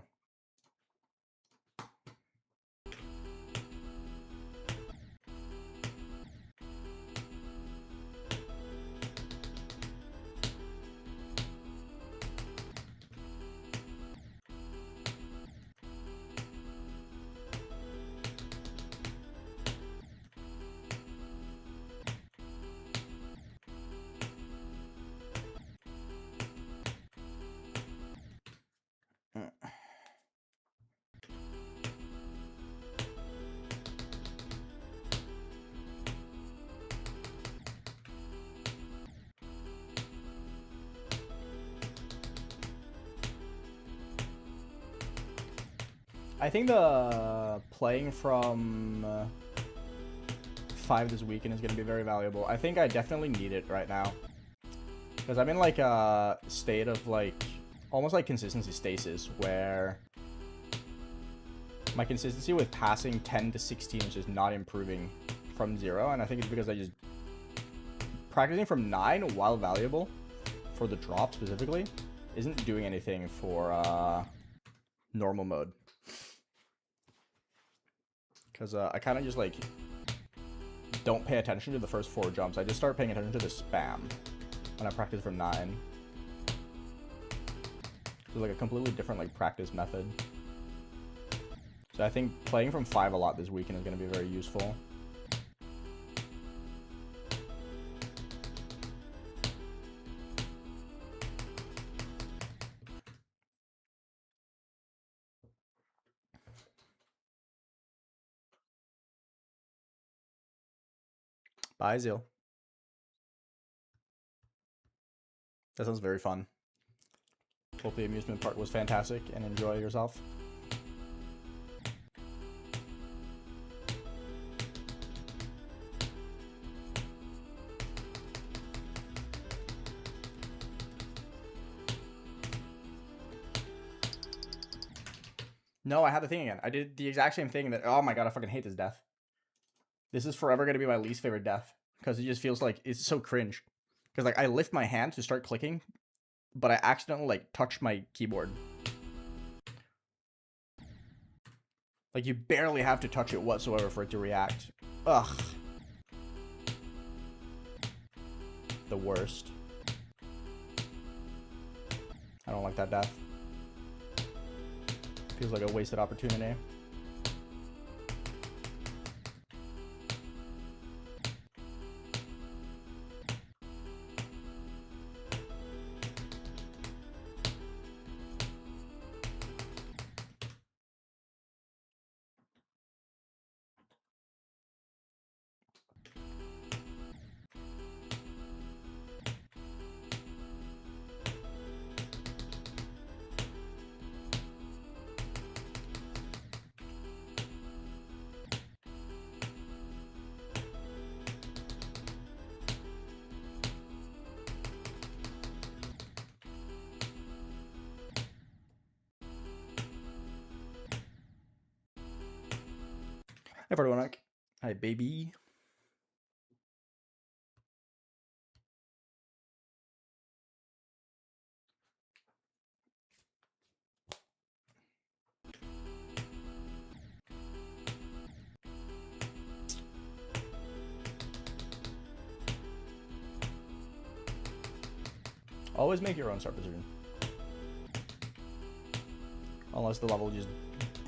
I think the playing from 5 this weekend is going to be very valuable. I think I definitely need it right now. Because I'm in like a state of like, almost like consistency stasis, where my consistency with passing 10 to 16 is just not improving from 0. And I think it's because I just, practicing from 9, while valuable, for the drop specifically, isn't doing anything for normal mode. Because I kind of just like don't pay attention to the first 4 jumps. I just start paying attention to the spam when I practice from 9. So like a completely different like practice method. So I think playing from 5 a lot this weekend is going to be very useful. Bye, Zeal. That sounds very fun. Hope the amusement park was fantastic and enjoy yourself. No, I had the thing again. I did the exact same thing that, oh my god, I fucking hate this death. This is forever going to be my least favorite death. Because it just feels like, it's so cringe. Because like, I lift my hand to start clicking, but I accidentally like touch my keyboard. Like, you barely have to touch it whatsoever for it to react. Ugh. The worst. I don't like that death. Feels like a wasted opportunity. everyone. Hi, baby. Always make your own start position. Unless the level just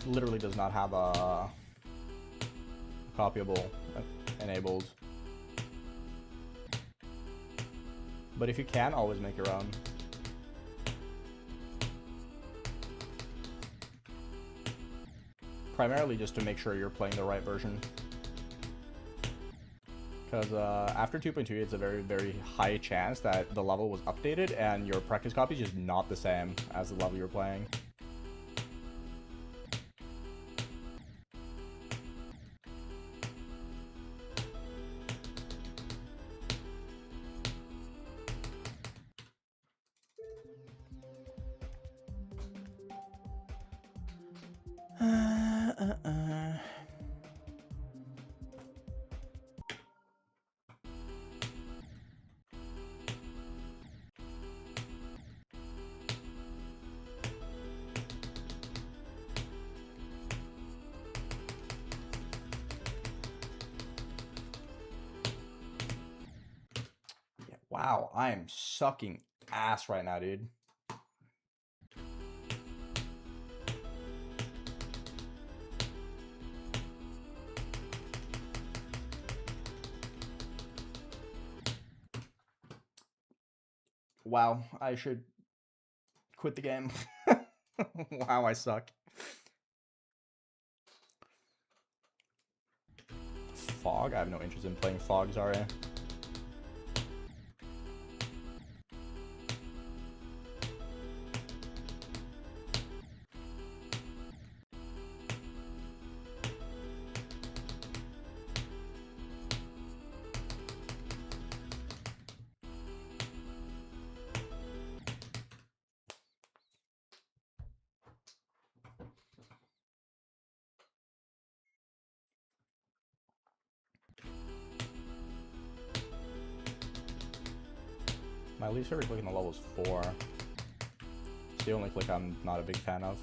literally does not have a copyable enabled. But if you can, always make your own. Primarily just to make sure you're playing the right version. Because after 2.2, it's a very, very high chance that the level was updated and your practice copy is just not the same as the level you're playing. Wow, I am sucking ass right now, dude. Wow, I should quit the game. Wow, I suck. Fog? I have no interest in playing Fog, sorry. My least favorite click in the level is 4. It's the only click I'm not a big fan of.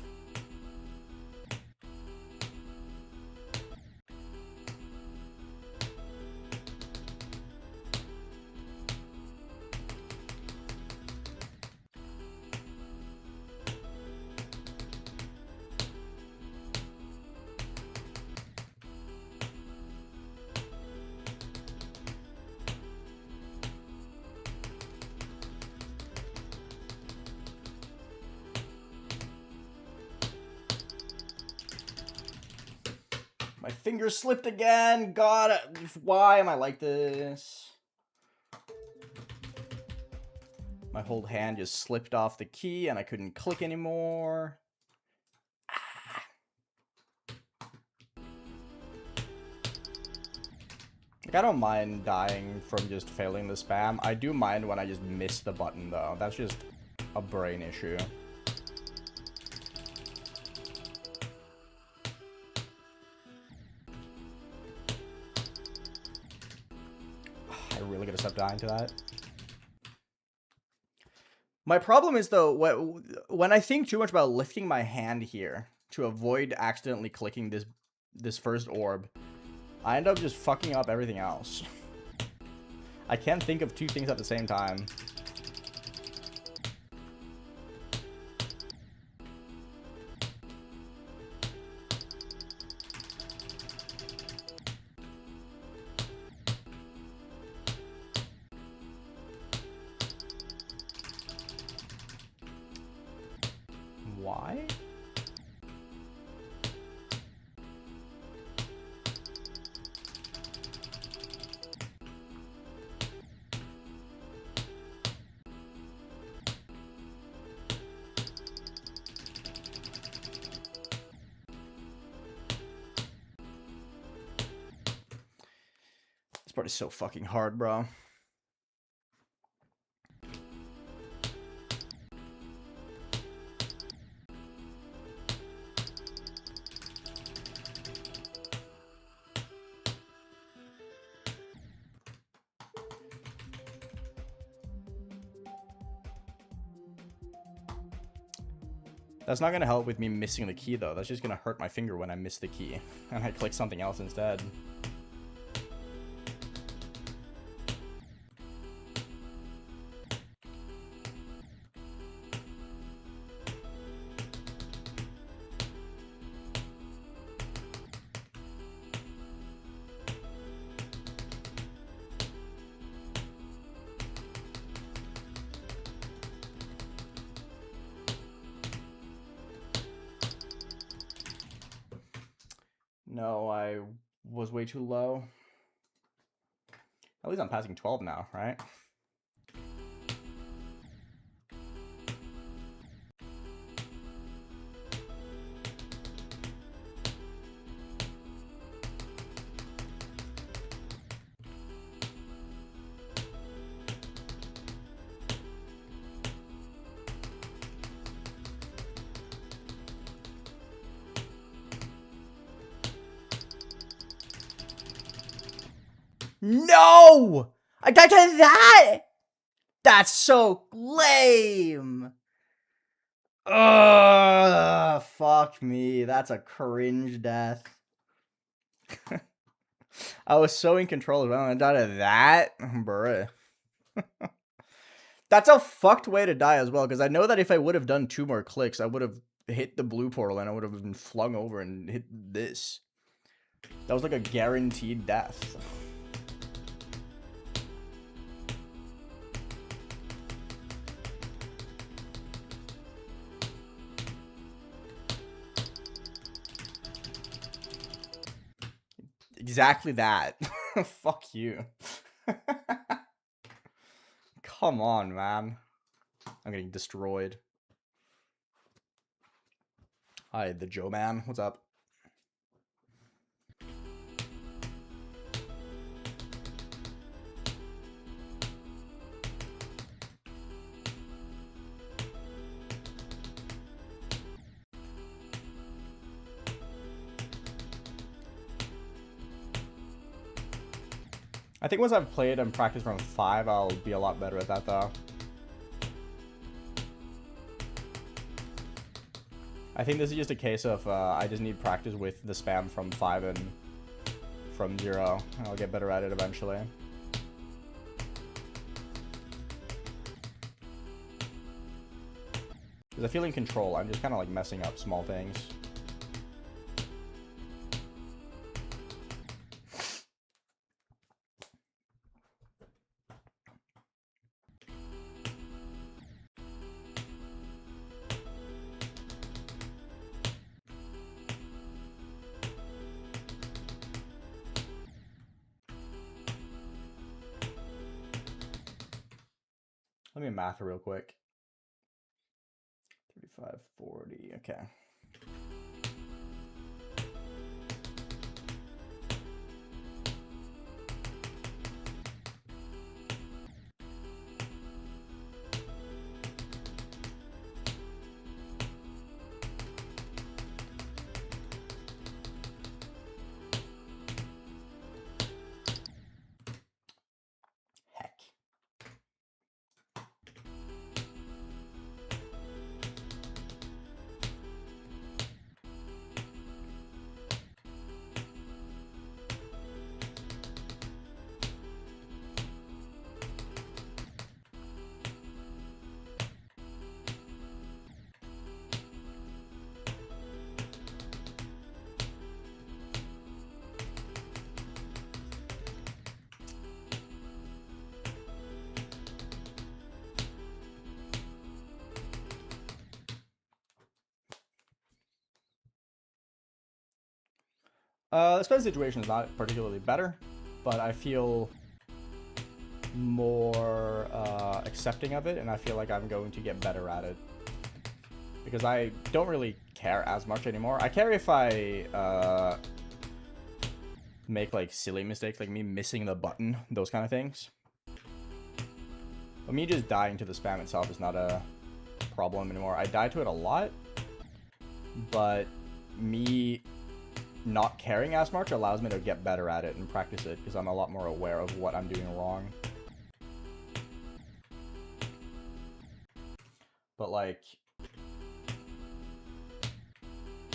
My finger slipped again. God, why am I like this? My whole hand just slipped off the key and I couldn't click anymore. Like, I don't mind dying from just failing the spam. I do mind when I just miss the button, though. That's just a brain issue. I really gotta stop dying to that. My problem is, though, when I think too much about lifting my hand here to avoid accidentally clicking this first orb, I end up just fucking up everything else. I can't think of two things at the same time. Why? This part is so fucking hard, bro. That's not gonna help with me missing the key though. That's just gonna hurt my finger when I miss the key. And I click something else instead. No, I was way too low. At least I'm passing 12 now, right? No! I died to that! That's so lame! Ugh, fuck me. That's a cringe death. I was so in control of it. I died to that? Bruh. That's a fucked way to die as well, because I know that if I would have done 2 more clicks, I would have hit the blue portal and I would have been flung over and hit this. That was like a guaranteed death. Exactly that. Fuck you. Come on, man. I'm getting destroyed. Hi, the Joe man. What's up? I think once I've played and practiced from 5, I'll be a lot better at that, though. I think this is just a case of I just need practice with the spam from 5 and from 0. And I'll get better at it eventually. Because I feel in control. I'm just kind of like messing up small things. Let me math real quick. 35, 40, okay. Heck. The spend situation is not particularly better, but I feel more accepting of it, and I feel like I'm going to get better at it. Because I don't really care as much anymore. I care if I make like silly mistakes, like me missing the button, those kind of things. But me just dying to the spam itself is not a problem anymore. I die to it a lot, but me not caring as much allows me to get better at it and practice it, because I'm a lot more aware of what I'm doing wrong. But like,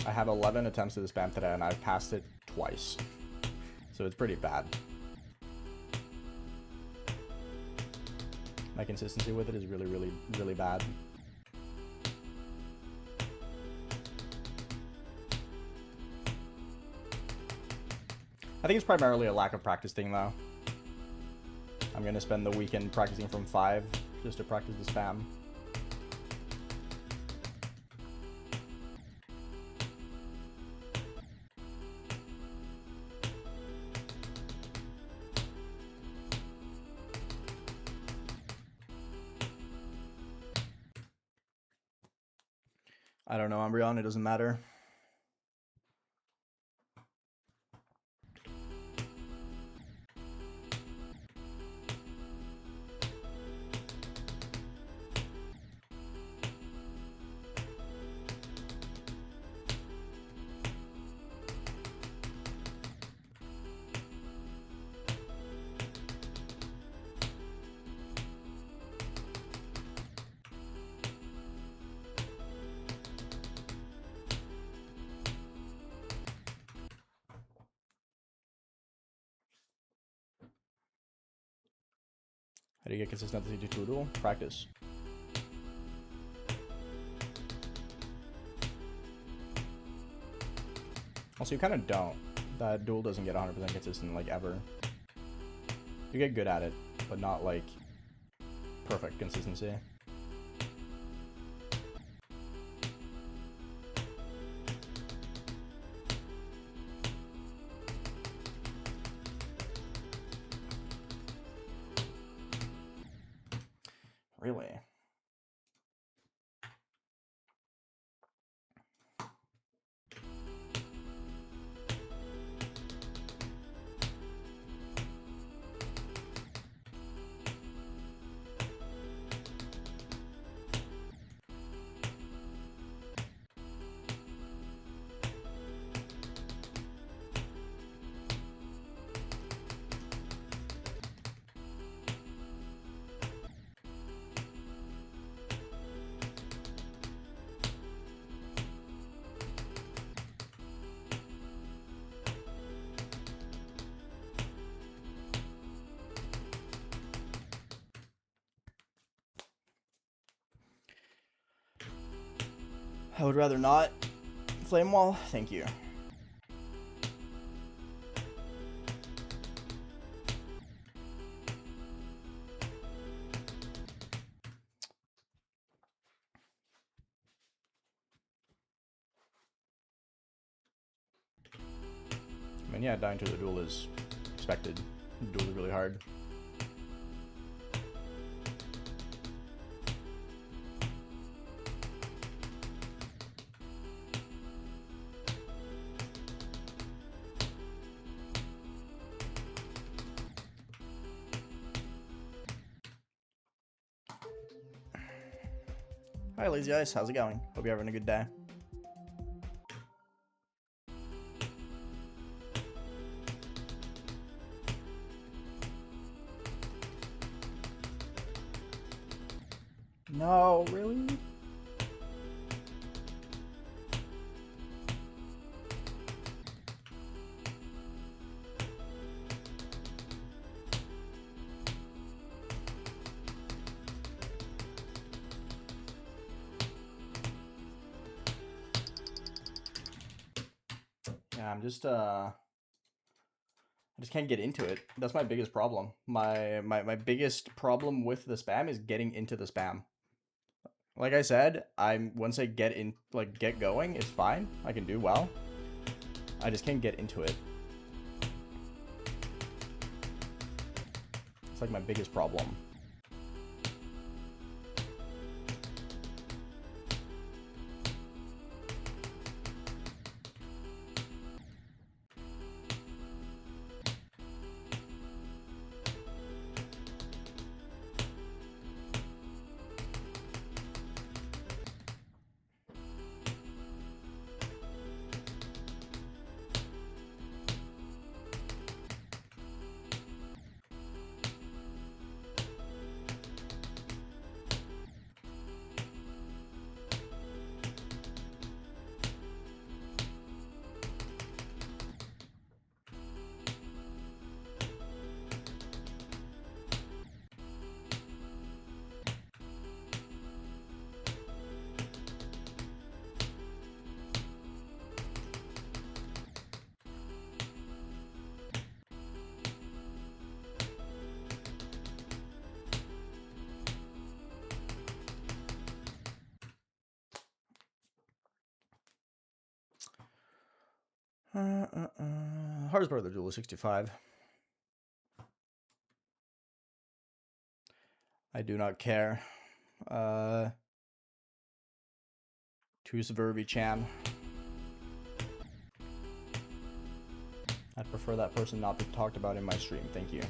I have 11 attempts to the spam today, and I've passed it twice. So it's pretty bad. My consistency with it is really, really, really bad. I think it's primarily a lack of practice thing, though. I'm gonna spend the weekend practicing from 5 just to practice the spam. I don't know, Umbreon, it doesn't matter. How do you get consistency to duel? Practice. Also, you kind of don't. That duel doesn't get 100% consistent, like, ever. You get good at it, but not, like, perfect consistency. Really? I would rather not. Flame Wall, thank you. I mean, yeah, dying to the duel is expected. The duel is really hard. Hi, Lazy Ice. How's it going? Hope you're having a good day. No, really? Yeah, I just can't get into it. That's my biggest problem. My biggest problem with the spam is getting into the spam. Like I said, once I get going, it's fine. I can do well. I just can't get into it. It's like my biggest problem. Hardest part of the duel is 65. I do not care. To Svervi-chan. I'd prefer that person not be talked about in my stream. Thank you.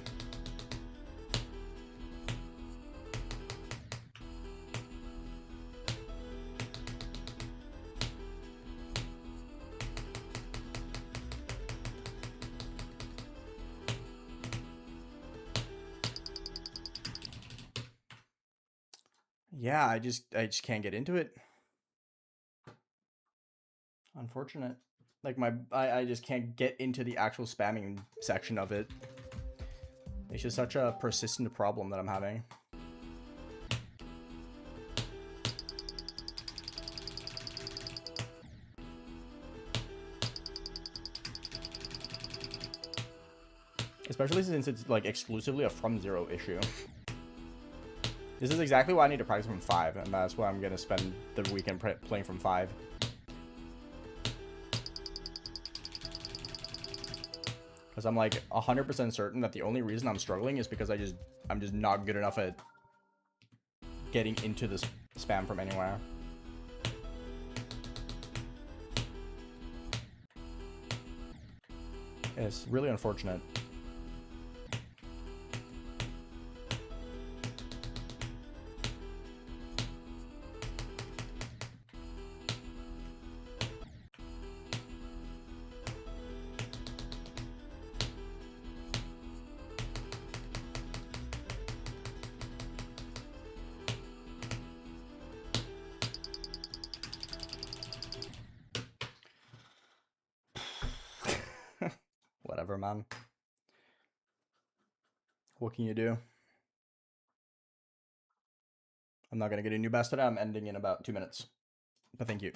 Yeah, I just can't get into it. Unfortunate. Like I just can't get into the actual spamming section of it. It's just such a persistent problem that I'm having. Especially since it's like exclusively a from zero issue. This is exactly why I need to practice from 5, and that's why I'm gonna spend the weekend playing from 5. Because I'm like 100% certain that the only reason I'm struggling is because I'm just not good enough at getting into this spam from anywhere. It's really unfortunate. Whatever, man. What can you do? I'm not gonna get a new best today. I'm ending in about 2 minutes. But thank you.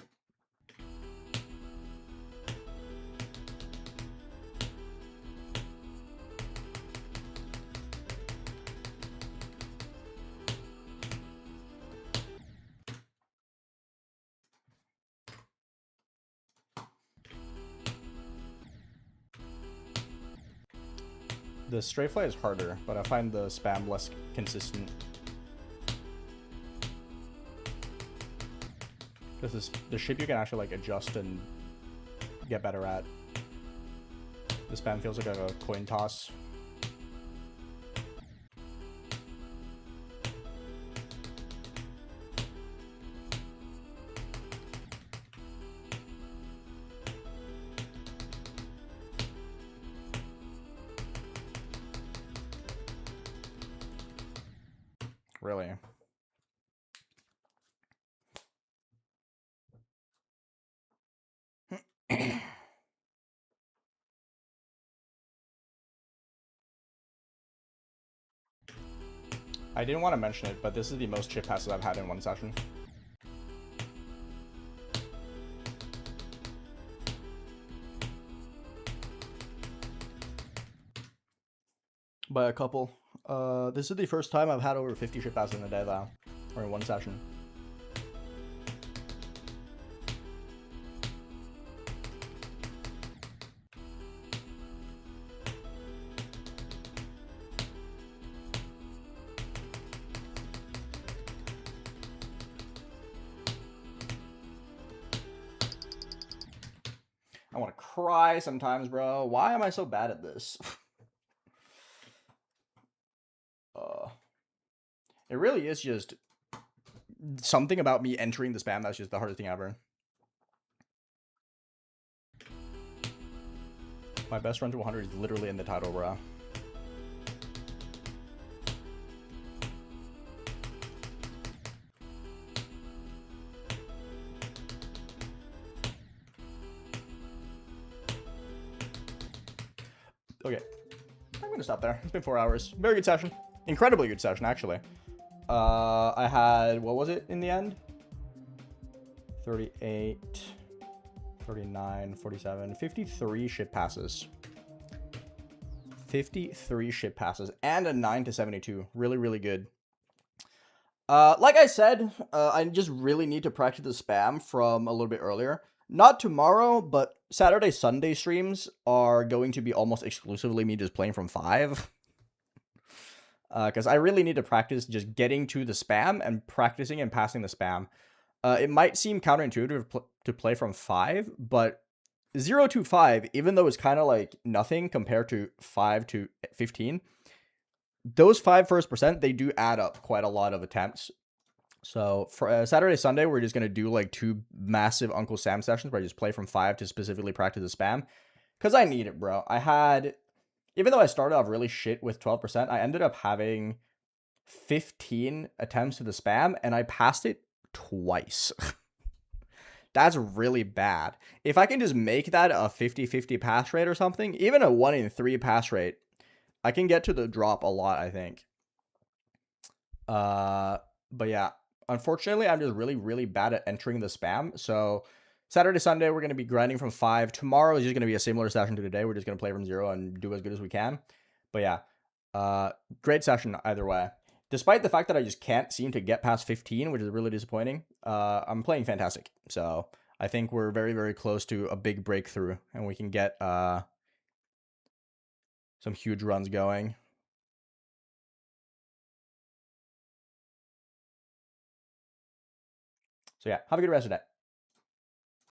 The stray fly is harder, but I find the spam less consistent. Because the ship you can actually like adjust and get better at. The spam feels like a coin toss. Really? I didn't want to mention it, but this is the most chip passes I've had in one session. By a couple. This is the first time I've had over 50 ship passes in a day, though. Or in one session. I want to cry sometimes, bro. Why am I so bad at this? It really is just something about me entering the spam that's just the hardest thing ever. My best run to 100 is literally in the title, bro. Okay, I'm gonna stop there. It's been 4 hours. Very good session. Incredibly good session, actually. I had, what was it in the end? 38, 39, 47, 53 ship passes. 53 ship passes and a 9 to 72. Really, really good. Like I said, I just really need to practice the spam from a little bit earlier. Not tomorrow, but Saturday, Sunday streams are going to be almost exclusively me just playing from 5. Because I really need to practice just getting to the spam and practicing and passing the spam. It might seem counterintuitive to play from 5, but 0 to 5, even though it's kind of like nothing compared to 5 to 15, those 5 first percent, they do add up quite a lot of attempts. So for Saturday, Sunday, we're just going to do like 2 massive Uncle Sam sessions where I just play from 5 to specifically practice the spam. Because I need it, bro. Even though I started off really shit with 12%, I ended up having 15 attempts to the spam, and I passed it twice. That's really bad. If I can just make that a 50-50 pass rate or something, even a 1 in 3 pass rate, I can get to the drop a lot, I think. But yeah, unfortunately, I'm just really, really bad at entering the spam. So Saturday, Sunday, we're going to be grinding from 5. Tomorrow is just going to be a similar session to today. We're just going to play from 0 and do as good as we can. But yeah, great session either way. Despite the fact that I just can't seem to get past 15, which is really disappointing, I'm playing fantastic. So I think we're very, very close to a big breakthrough, and we can get some huge runs going. So yeah, have a good rest of the day.